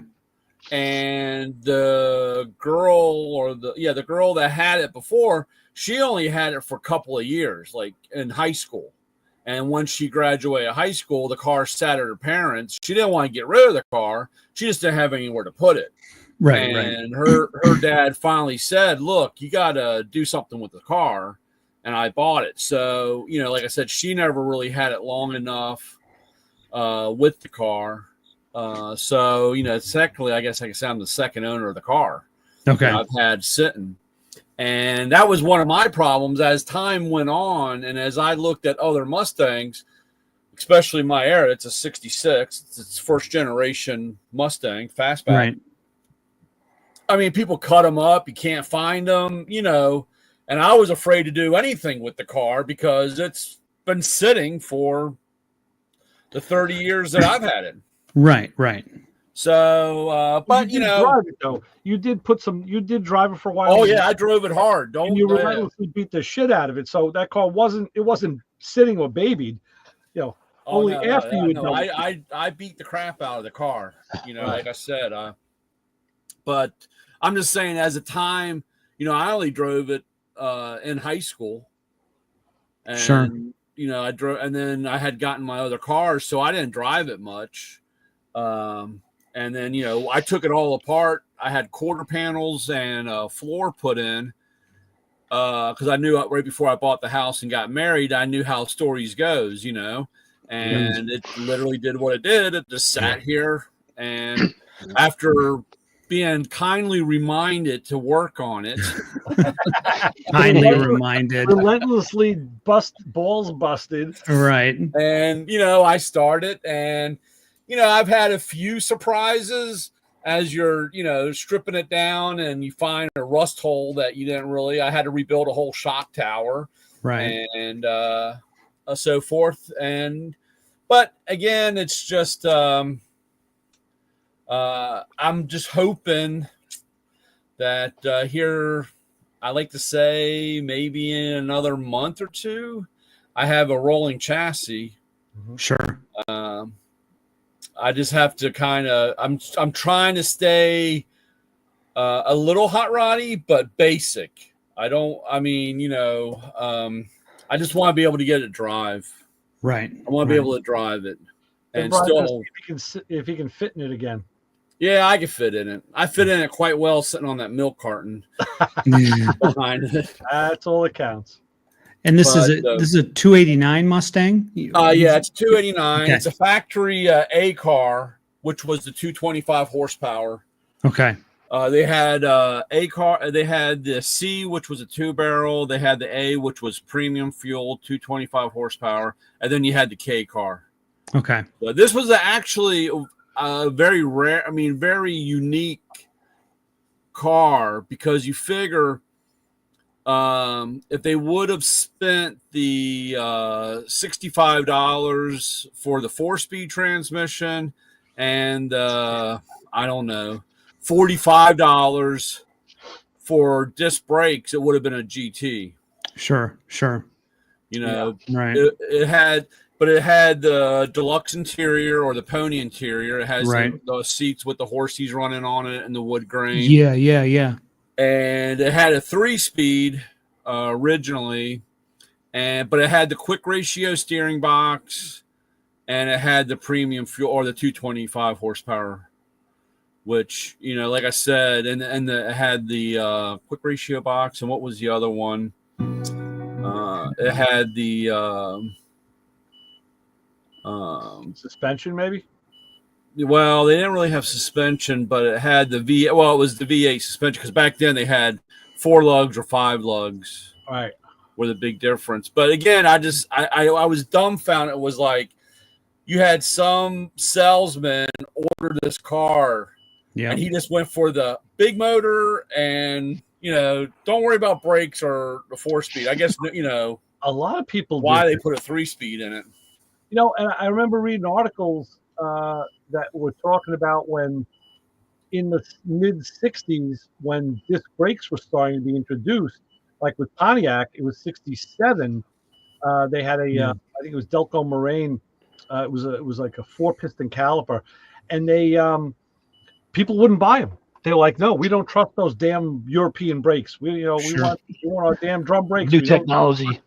And the girl the girl that had it before, she only had it for a couple of years, like in high school. And once she graduated high school, the car sat at her parents. She didn't want to get rid of the car. She just didn't have anywhere to put it. Right. And her dad finally said, look, you got to do something with the car. And I bought it. So, like I said, she never really had it long enough with the car. So, technically, I guess I can say I'm the second owner of the car. Okay. I've had sitting. And that was one of my problems as time went on. And as I looked at other Mustangs, especially my era, it's a 66. It's first generation Mustang fastback. Right. I mean, people cut them up. You can't find them, And I was afraid to do anything with the car because it's been sitting for the 30 years that I've had it. Right. So, but drive it, though. You did drive it for a while. Oh yeah, I drove it hard. And you relentlessly beat the shit out of it. So that car wasn't sitting or babied. Only after you. No, I beat the crap out of the car. Like I said. But I'm just saying, as a time, I only drove it in high school. And, sure. I drove, and then I had gotten my other car, so I didn't drive it much. And then, I took it all apart. I had quarter panels and a floor put in because I knew right before I bought the house and got married, I knew how stories goes, and it literally did what it did. It just sat here. And after being kindly reminded to work on it. Relentlessly balls busted. Right. And, I started and, I've had a few surprises as you're, stripping it down and you find a rust hole that you didn't really, I had to rebuild a whole shock tower. Right. And so forth. But again, it's just, I'm just hoping that here, I like to say maybe in another month or two, I have a rolling chassis. Sure. I just have to I'm trying to stay a little hot roddy, but basic. I just want to be able to get it to drive. Right. I want to be able to drive it. And still, still, if he can fit in it again. Yeah, I could fit in it. I fit in it quite well sitting on that milk carton behind it. That's all that counts. And this is a 289 Mustang. Yeah, it's 289. Okay. It's a factory A car, which was the 225 horsepower. Okay. They had A car. They had the C, which was a 2-barrel. They had the A, which was premium fuel, 225 horsepower, and then you had the K car. Okay. So this was actually a very rare. I mean, very unique car because you figure if they would have spent the $65 for the 4-speed transmission and I don't know, $45 for disc brakes, it would have been a GT. Sure. You know, right. It had the deluxe interior or the pony interior. It has the seats with the horses running on it and the wood grain. Yeah. And it had a 3-speed originally, but it had the quick ratio steering box, and it had the premium fuel or the 225 horsepower, which, you know, like I said, and it had the quick ratio box. And what was the other one? It had the suspension, maybe. Well, they didn't really have suspension, but it had the it was the V8 suspension because back then they had 4 lugs or 5 lugs. Right. Were the big difference. But again, I was dumbfounded. It was like you had some salesman order this car, and he just went for the big motor and, you know, don't worry about brakes or the 4-speed. I guess, you know, a lot of people why they put a 3-speed in it. You know, and I remember reading articles that were talking about when in the mid 60s, when disc brakes were starting to be introduced, like with Pontiac, it was 67. They had I think it was Delco Moraine. It was like a 4-piston caliper, and they people wouldn't buy them. They were like, no, we don't trust those damn European brakes. We want our damn drum brakes. New technology.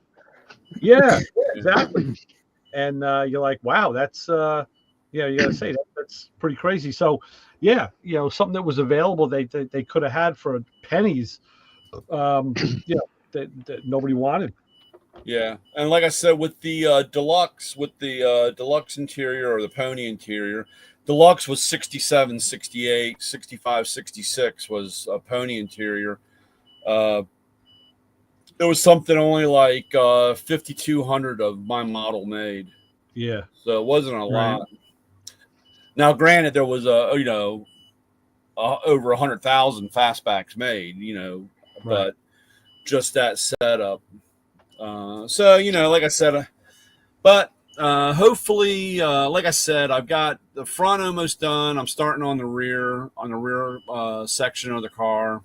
Yeah, exactly. And you're like, wow, that's you got to say that's pretty crazy. So, yeah, you know, something that was available they could have had for pennies, that nobody wanted. Yeah, and like I said, with the deluxe interior or the pony interior, deluxe was 67, 68, 65, 66 was a pony interior. There was something only like 5,200 of my model made. Yeah, so it wasn't a lot. Now, granted, there was over 100,000 fastbacks made, you know, but just that setup. So, you know, like I said, but hopefully, like I said, I've got the front almost done. I'm starting on the rear section of the car,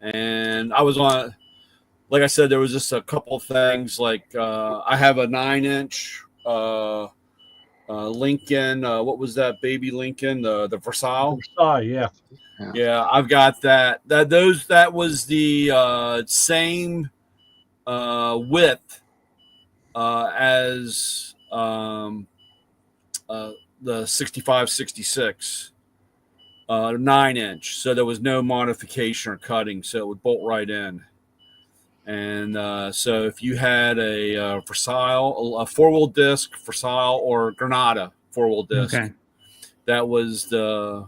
and I was on. Like I said, there was just a couple of things. Like I have a 9-inch Lincoln. What was that baby Lincoln? The Versailles. Yeah. I've got that. That was the same width as the 65, 66. 9-inch. So there was no modification or cutting. So it would bolt right in. And so if you had a Versailles, a 4-wheel disc Versailles or Granada 4-wheel disc, that was the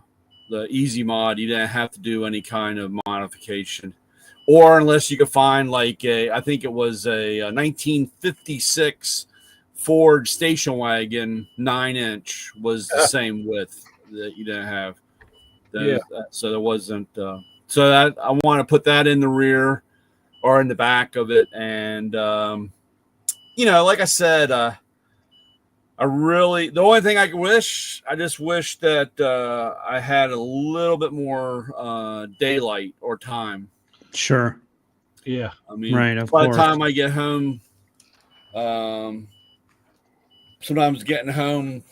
easy mod. You didn't have to do any kind of modification, or unless you could find like I think it was a 1956 Ford station wagon 9-inch was the same width that you didn't have. So there wasn't. So that I want to put that in the rear or in the back of it. And, you know, like I said, the only thing I just wish that I had a little bit more daylight or time. Sure. Yeah. I mean, by the time I get home, sometimes getting home,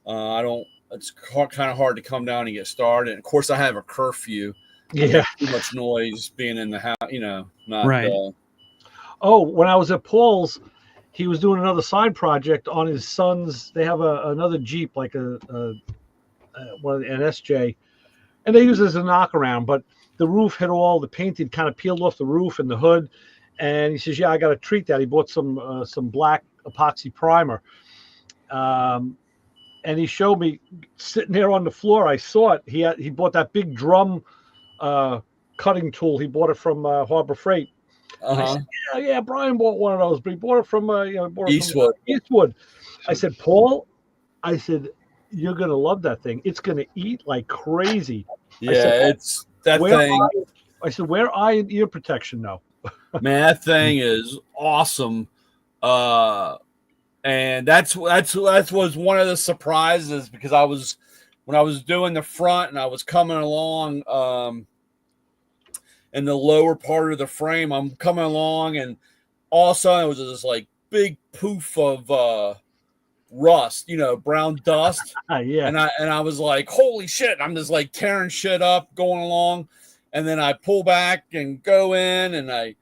it's kind of hard to come down and get started. And of course I have a curfew. Yeah, too much noise being in the house, you know. Not, when I was at Paul's, he was doing another side project on his son's. They have another Jeep, like a an SJ, and they use it as a knockaround. But the roof had all the paint had kind of peeled off the roof and the hood, and he says, "Yeah, I got to treat that." He bought some black epoxy primer, and he showed me sitting there on the floor. I saw it. He bought that big drum cutting tool. He bought it from Harbor Freight. I said, yeah, Brian bought one of those, but he bought it from Eastwood. Eastwood. I said, Paul, you're gonna love that thing. It's gonna eat like crazy. Yeah, it's that thing. I said, wear eye and ear protection though. Man, that thing is awesome. And that was one of the surprises, because when I was doing the front and I was coming along in the lower part of the frame, I'm coming along, and all of a sudden it was this like big poof of rust, brown dust. Yeah. And I was like, holy shit. I'm just like tearing shit up going along. And then I pull back and go in and I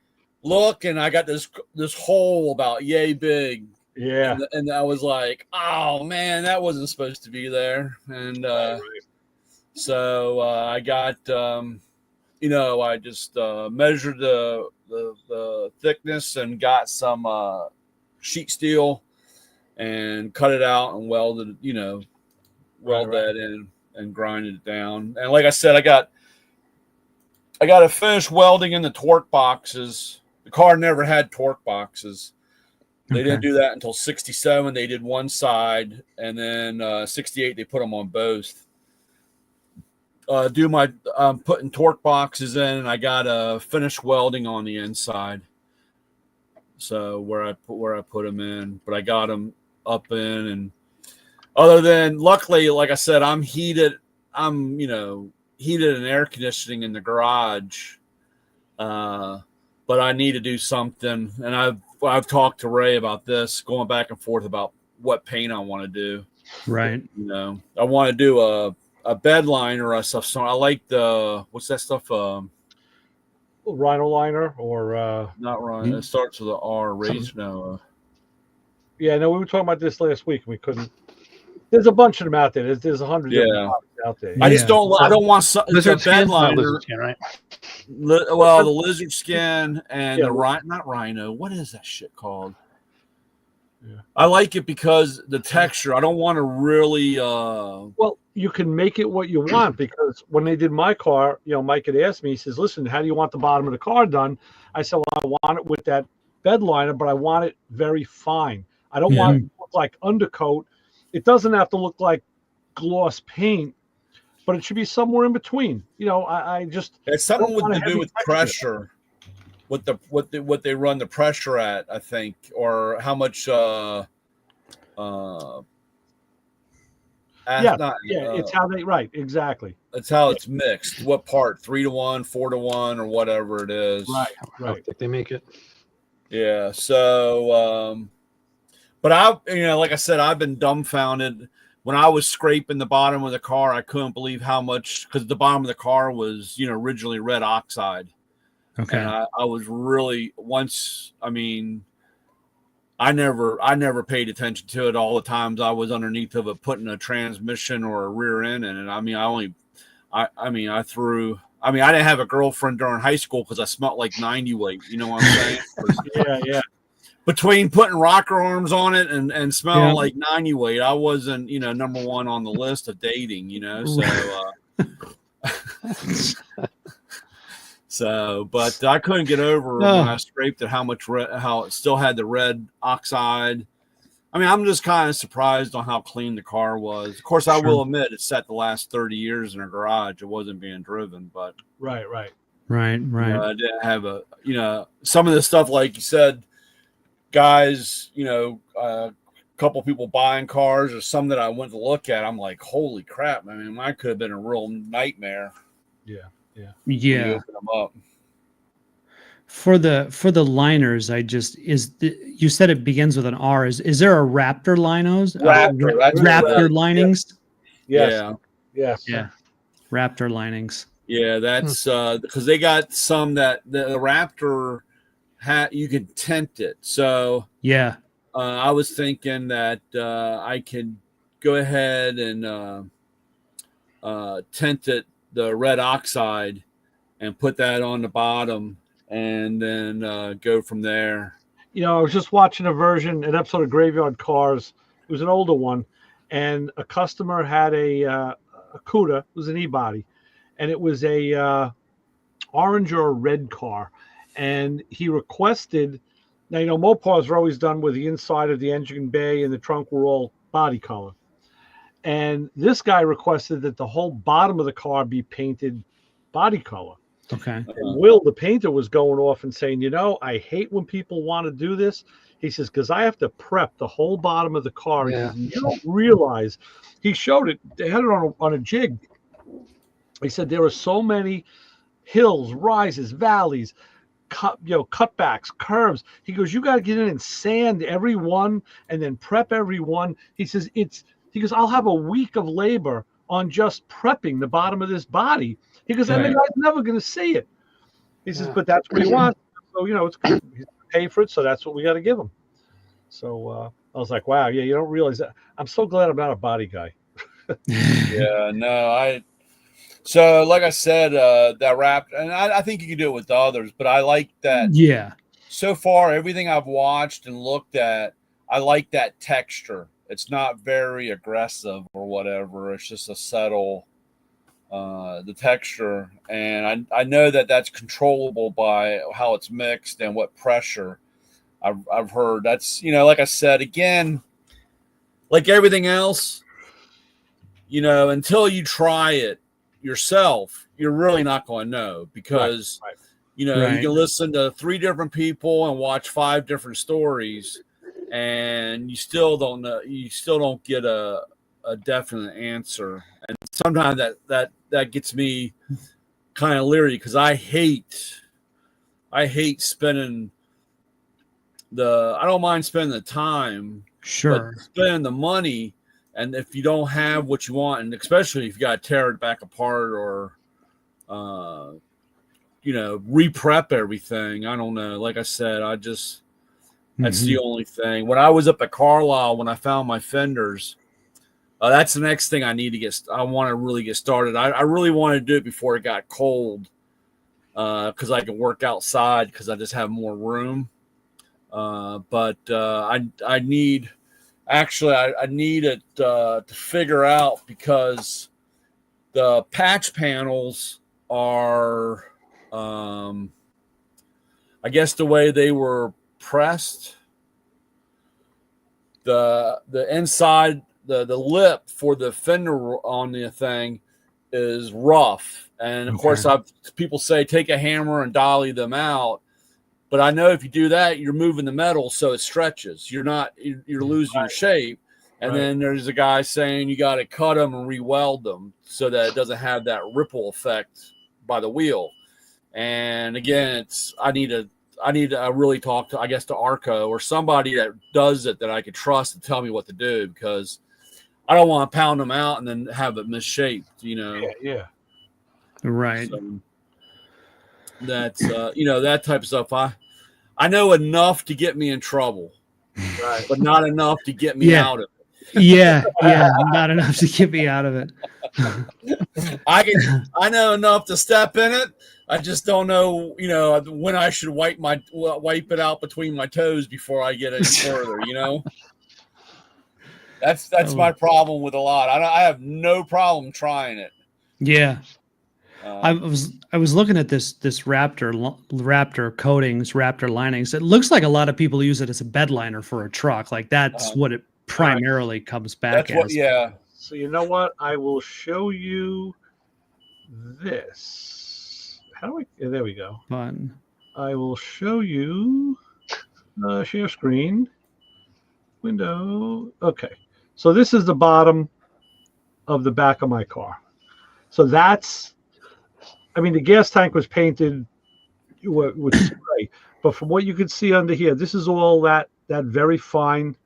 look, and I got this hole about yay big. Yeah. And I was like, oh man, that wasn't supposed to be there. And so I got I just measured the thickness and got some sheet steel and cut it out and welded that in and grinded it down. And like I said, I got to finish welding in the torque boxes. The car never had torque boxes. They didn't do that until 67. They did one side, and then 68 they put them on both. Putting torque boxes in, and I got to finish welding on the inside. So where I put them in, but I got them up in, and other than luckily, like I said, I'm heated and air conditioning in the garage. But I need to do something, and I've talked to Ray about this, going back and forth about what paint I want to do. Right. I want to do a bed liner or stuff. So I like what's that stuff? Rhino liner or not Rhino. It starts with an R. Race. No. Yeah, no, we were talking about this last week. We couldn't. There's a bunch of them out there. There's 100 out there. I just don't. I don't want lizard bed skin, liner. lizard skin, right? Well, the lizard skin and not rhino. What is that shit called? Yeah. I like it because the texture. I don't want to really. Well, you can make it what you want, because when they did my car, Mike had asked me. He says, "Listen, how do you want the bottom of the car done?" I said, "Well, I want it with that bed liner, but I want it very fine. I don't want it to look like undercoat. It doesn't have to look like gloss paint, but it should be somewhere in between." I just it's something to do with pressure, what they run the pressure at, I think, or how much. It's how they exactly. It's how it's mixed. What part? 3-to-1, 4-to-1, or whatever it is. Right. I think they make it. Yeah. So, but like I said, I've been dumbfounded. When I was scraping the bottom of the car, I couldn't believe how much, because the bottom of the car was, originally red oxide. Okay. And I was really I never paid attention to it all the times I was underneath of it, putting a transmission or a rear end in it. I didn't have a girlfriend during high school because I smelled like 90 weight. You know what I'm saying? Yeah. Between putting rocker arms on it and smelling like 90 weight, I wasn't, number one on the list of dating, so, but I couldn't get over when I scraped it, how it still had the red oxide. I'm just kind of surprised on how clean the car was. Of course, I will admit it sat the last 30 years in a garage. It wasn't being driven, but right. I didn't have some of the stuff, like you said, guys, a couple people buying cars, or some that I went to look at. I'm like, holy crap! Mine could have been a real nightmare. Yeah. Open them up. For the liners, you said it begins with an R. Is there a Raptor linos? Raptor linings? Yes. Yeah. Raptor linings. Yeah, that's because they got some that the Raptor you can tint it. So yeah, I was thinking that I could go ahead and tinted the red oxide and put that on the bottom, and then go from there. You know, I was just watching an episode of Graveyard Cars. It was an older one, and a customer had a Cuda. It was an e-body, and it was a orange or a red car, and he requested. Now, you know, Mopars are always done with the inside of the engine bay and the trunk were all body color. And this guy requested that the whole bottom of the car be painted body color. Okay. And Will, the painter, was going off and saying, you know, I hate when people want to do this. He says, because I have to prep the whole bottom of the car. Yeah. He says, you don't realize. He showed it. They had it on a jig. He said there are so many hills, rises, valleys, cutbacks, curves. He goes, you got to get in and sand every one and then prep every one. He says, he goes, I'll have a week of labor on just prepping the bottom of this body. He goes, and the guy's never going to see it. He says, but that's what he wants. So, you know, it's good. He's pay for it. So that's what we got to give him. So I was like, wow, yeah, you don't realize that. I'm so glad I'm not a body guy. Yeah, no, so like I said, that wrap, and I think you can do it with others, but I like that. Yeah. So far, everything I've watched and looked at, I like that texture. It's not very aggressive or whatever. It's just a subtle, the texture. And I know that that's controllable by how it's mixed and what pressure. I've heard that's, you know, like I said, again, like everything else, you know, until you try it yourself, you're really not going to know, because Right. you know, you can listen to 3 different people and watch 5 different stories, and you still don't know, you still don't get a definite answer. And sometimes that gets me kind of leery, because I hate spending I don't mind spending the time, Sure, but spending the money. And if you don't have what you want, and especially if you got to tear it back apart or, you know, re-prep everything, I don't know. Like I said, that's the only thing. When I was up at Carlisle, when I found my fenders, that's the next thing I need to I want to really get started. I really want to do it before it got cold, because I can work outside, because I just have more room. But I need... Actually, I need it to figure out, because the patch panels are, I guess the way they were pressed, the inside, the lip for the fender on the thing is rough. And of course, people say take a hammer and dolly them out. But I know if you do that, you're moving the metal so it stretches. You're losing your shape. And then there's a guy saying you got to cut them and re-weld them so that it doesn't have that ripple effect by the wheel. And again, I need to really talk to, I guess, to Arco or somebody that does it that I could trust to tell me what to do, because I don't want to pound them out and then have it misshaped, you know. Yeah. right. So that's you know, that type of stuff. I know enough to get me in trouble, Right. but not enough to get me out of it. Yeah, not enough to get me out of it. I know enough to step in it. I just don't know, you know, when I should wipe it out between my toes before I get any further, you know. That's my problem with a lot. I have no problem trying it. Yeah. I was looking at this Raptor coatings, Raptor linings. It looks like a lot of people use it as a bed liner for a truck. Like that's what it primarily comes back as. Yeah. So you know what? I will show you this. How do I? There we go. Fun. I will show you. Share screen. Window. Okay. So this is the bottom of the back of my car. So that's. I mean, the gas tank was painted with spray, but from what you can see under here, this is all that very fine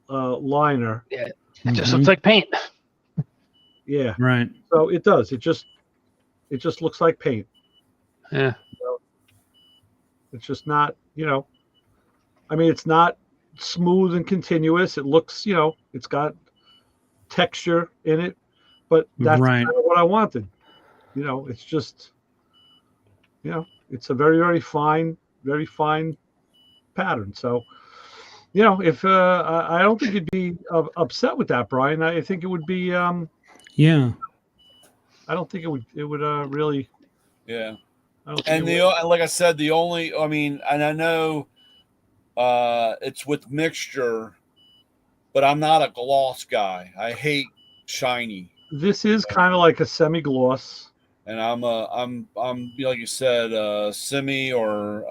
liner. Yeah, it just looks like paint. Yeah, right. So it does. It just looks like paint. Yeah. So it's just not, you know. I mean, it's not smooth and continuous. It looks, you know, it's got texture in it. but that's Right. kind of what I wanted. You know, it's just, you know, it's a very, very fine pattern. So, you know, if I don't think you'd be upset with that, Brian. I think it would be. Yeah. I don't think it would really. Yeah. I don't think And it the would. like I said, I mean, and I know it's with mixture, but I'm not a gloss guy. I hate shiny. This is kind of like a semi-gloss. And I'm like you said, semi or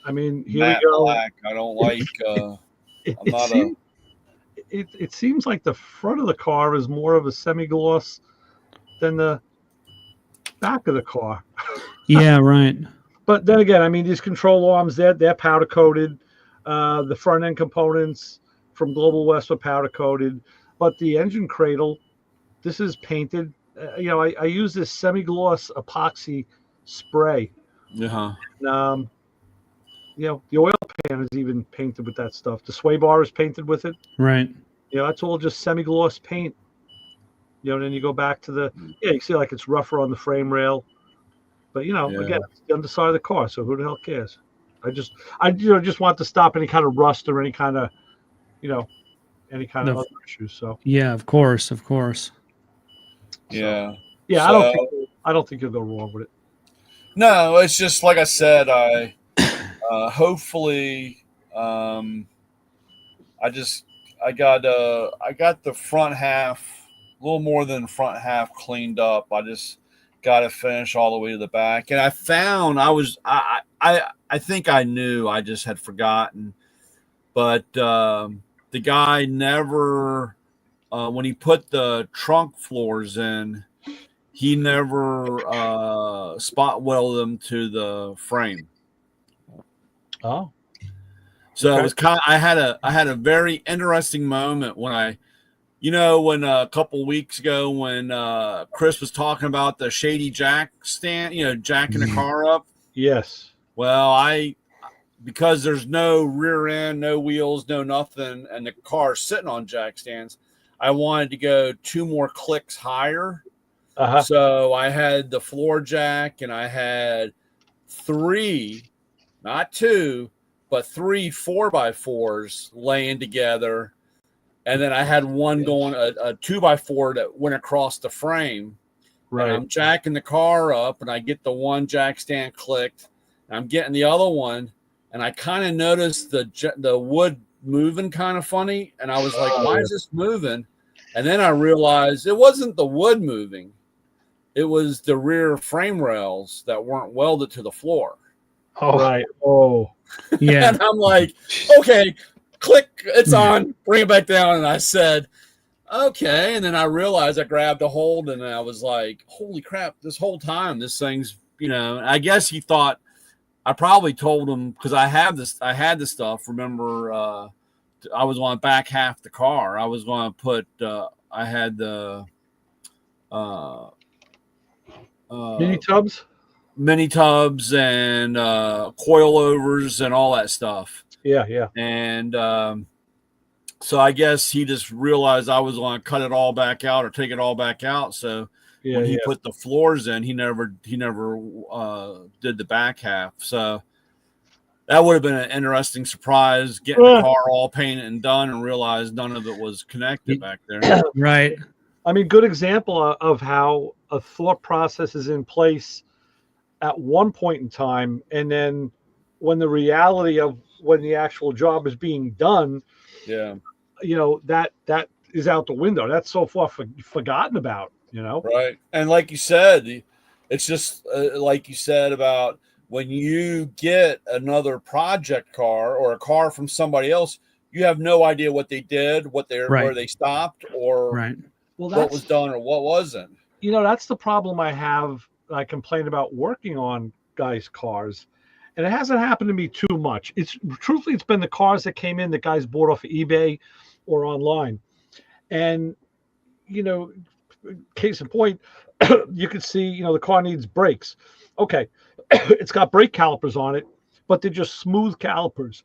I mean, here matte we go. black. I don't like. I'm not it seems like the front of the car is more of a semi-gloss than the back of the car. Yeah. Right. But then again, I mean, these control arms, they're powder coated. The front end components from Global West were powder coated, but the engine cradle, this is painted. You know, I use this semi-gloss epoxy spray. Uh-huh. You know, the oil pan is even painted with that stuff. The sway bar is painted with it. Right. You know, that's all just semi-gloss paint. You know, and then you go back to the, you see like it's rougher on the frame rail. But, you know, again, it's the underside of the car, so who the hell cares? I just want to stop any kind of rust or any kind of, you know, any kind of other issues. So yeah, of course. Yeah. Yeah, So, I don't think you'll go wrong with it. No, it's just like I said. I hopefully I got the front half, a little more than the front half cleaned up. I just got to finish all the way to the back, and I found I think I knew, I just had forgotten, but the guy never when he put the trunk floors in, he never spot welded them to the frame. Oh, so okay. it was kind of, I had a very interesting moment when when a couple weeks ago when Chris was talking about the shady jack stand, jacking the car up. Yes. Well, because there's no rear end, no wheels, no nothing, and the car's sitting on jack stands, I wanted to go 2 more clicks higher. Uh-huh. So I had the floor jack, and I had 3, not 2, but 3 4x4s laying together. And then I had one going, a 2x4 that went across the frame. Right. And I'm jacking the car up, and I get the one jack stand clicked. And I'm getting the other one, and I kind of noticed the wood moving kind of funny. And I was like, why is this moving? And then I realized it wasn't the wood moving. It was the rear frame rails that weren't welded to the floor. Oh, right. Oh, yeah. And I'm like, okay, click, it's on, bring it back down. And I said, okay. And then I realized I grabbed a hold, and I was like, holy crap, this whole time, this thing's, I guess he thought, I probably told him, because I had this stuff. Remember, I was on back half the car. I was going to put, I had the mini tubs and coilovers and all that stuff. Yeah. And so I guess he just realized I was going to cut it all back out or take it all back out. So when he put the floors in, he never did the back half. So that would have been an interesting surprise, getting the car all painted and done, and realize none of it was connected back there. Right. I mean, good example of how a thought process is in place at one point in time, and then when the reality of when the actual job is being done, that is out the window. That's so far forgotten about, Right. And like you said, it's just like you said about when you get another project car or a car from somebody else, you have no idea what they did, where they stopped, or what was done or what wasn't. That's the problem I have. I complain about working on guys' cars, and it hasn't happened to me too much. It's been the cars that came in that guys bought off of eBay or online, and case in point, you can see the car needs brakes. Okay, it's got brake calipers on it, but they're just smooth calipers,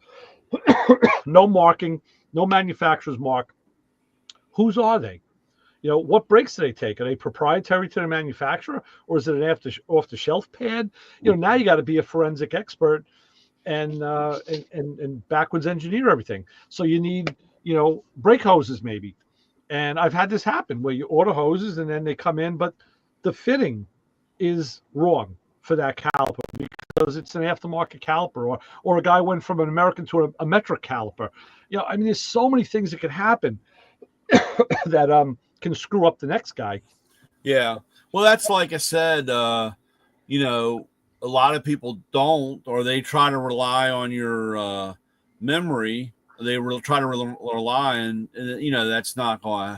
no marking, no manufacturer's mark. Whose are they? You know, what brakes do they take? Are they proprietary to the manufacturer, or is it an off-the-shelf pad? You know, now you got to be a forensic expert and backwards engineer everything. So you need, you know, brake hoses maybe. And I've had this happen where you order hoses and then they come in, but the fitting is wrong for that caliper because it's an aftermarket caliper, or a guy went from an American to a metric caliper. You know, I mean, there's so many things that could happen that can screw up the next guy. Yeah. Well, that's like I said, you know, a lot of people don't, or they try to rely on your memory. They will try to rely, and you know, that's not going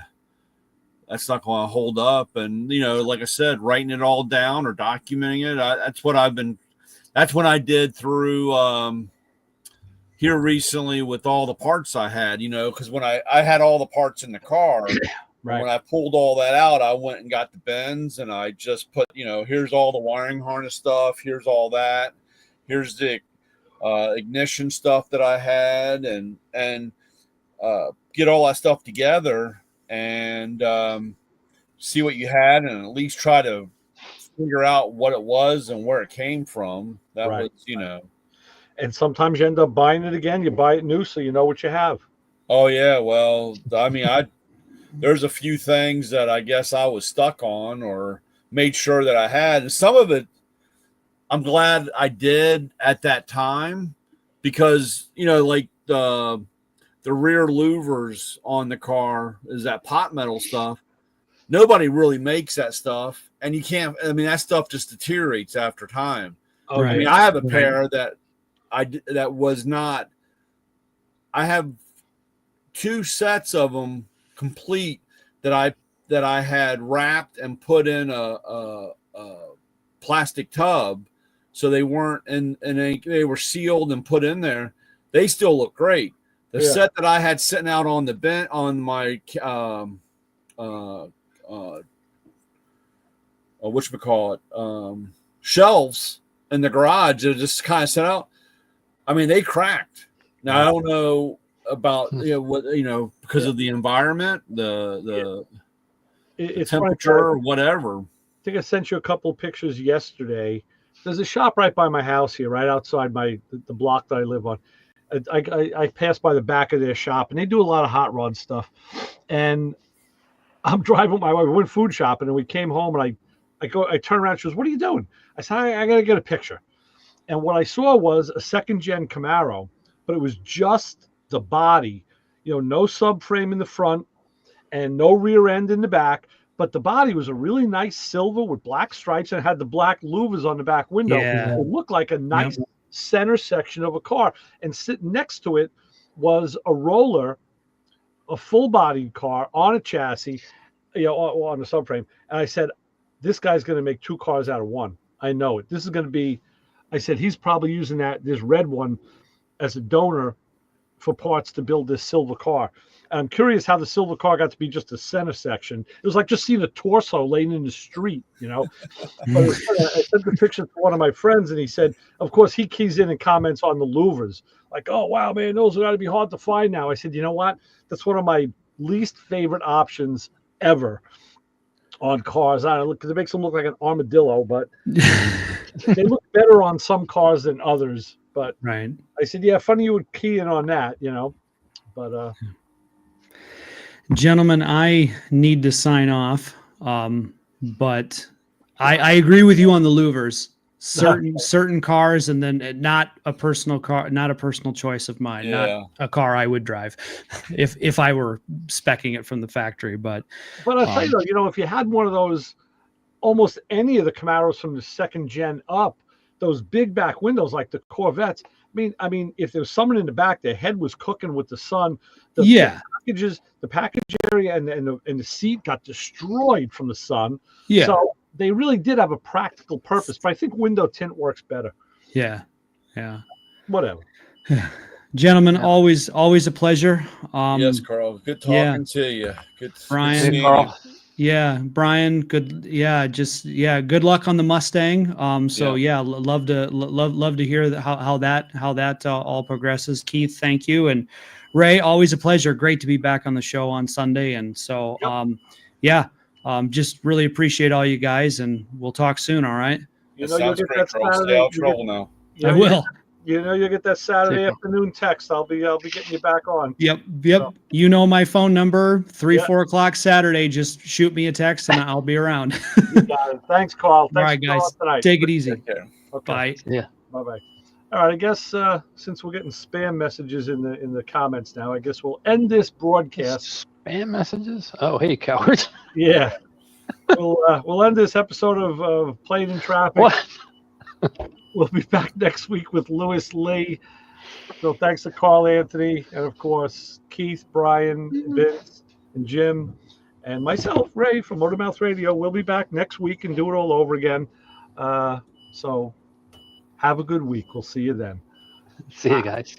to hold up. And, you know, like I said, writing it all down or documenting it. That's what I did through here recently with all the parts I had, you know, because when I had all the parts in the car, right. When I pulled all that out, I went and got the bins and I just put, you know, here's all the wiring harness stuff. Here's all that. Here's the ignition stuff that I had and get all that stuff together and see what you had and at least try to figure out what it was and where it came from. That right. was, you know. And sometimes you end up buying it again. You buy it new so you know what you have. Oh, yeah. Well, I mean, there's a few things that I guess I was stuck on or made sure that I had. And some of it, I'm glad I did at that time because, you know, like the rear louvers on the car is that pot metal stuff. Nobody really makes that stuff. And you can't, I mean, that stuff just deteriorates after time. Okay. I mean, I have a pair that I have 2 sets of them complete that I had wrapped and put in a plastic tub, so they weren't and they were sealed and put in there. They still look great. The set that I had sitting out on the bench on my shelves in the garage, they're just kind of set out. I mean, they cracked. Now I don't know about because of the environment, the temperature or whatever. I think I sent you a couple of pictures yesterday. There's a shop right by my house here, right outside the block that I live on. I pass by the back of their shop, and they do a lot of hot rod stuff. And I'm driving with my wife. We went food shopping, and we came home, and I turn around. She goes, "What are you doing?" I said, "I got to get a picture." And what I saw was a second-gen Camaro, but it was just the body, you know, no subframe in the front and no rear end in the back. But the body was a really nice silver with black stripes and it had the black louvers on the back window. Yeah. It looked like a nice center section of a car. And sitting next to it was a roller, a full-bodied car on a chassis, you know, on a subframe. And I said, this guy's going to make 2 cars out of one. I know it. This is going to be, I said, he's probably using this red one as a donor for parts to build this silver car. And I'm curious how the silver car got to be just a center section. It was like just seeing a torso laying in the street, you know. But I sent the picture to one of my friends, and he said, of course, he keys in and comments on the louvers. Like, oh, wow, man, those are going to be hard to find now. I said, you know what? That's one of my least favorite options ever on cars. I don't know, because it makes them look like an armadillo, but they look better on some cars than others. But right. I said, yeah, funny you would key in on that, you know. But gentlemen, I need to sign off. But I agree with you on the louvers. Certain cars, and then not a personal choice of mine, not a car I would drive if I were speccing it from the factory. But I'll tell you though, you know, if you had one of those, almost any of the Camaros from the second gen up, those big back windows like the Corvettes. I mean, if there was someone in the back, their head was cooking with the sun. The package area and the seat got destroyed from the sun. Yeah. So they really did have a practical purpose, but I think window tint works better. Yeah. Whatever. Gentlemen, always a pleasure. Yes, Carl. Good talking to you. Good, Brian. Good Carl. Yeah, Brian. Good. Yeah, good luck on the Mustang. Love to hear how that all progresses. Keith, thank you, and Ray, always a pleasure. Great to be back on the show on Sunday, and so yeah, just really appreciate all you guys, and we'll talk soon. All right. You That know, you'll sounds get great, that Troll. Stay Saturday. out of trouble now. I will. You know, you'll get that Saturday Super. afternoon text. I'll be getting you back on. Yep. So, You know my phone number. 3, Yeah. 4 o'clock Saturday. Just shoot me a text, and I'll be around. you got it. Thanks, Carl. Thanks All right, for guys. calling tonight. Take it easy. Take care. Okay. Bye. Yeah. Bye-bye. All right, I guess since we're getting spam messages in the comments now, I guess we'll end this broadcast. Spam messages? Oh, hey, cowards. Yeah. We'll end this episode of Playing in Traffic. What? We'll be back next week with Lewis Lee. So thanks to Carl Anthony and, of course, Keith, Brian, Vince, and Jim, and myself, Ray, from Motormouth Radio. We'll be back next week and do it all over again. So have a good week. We'll see you then. See you guys.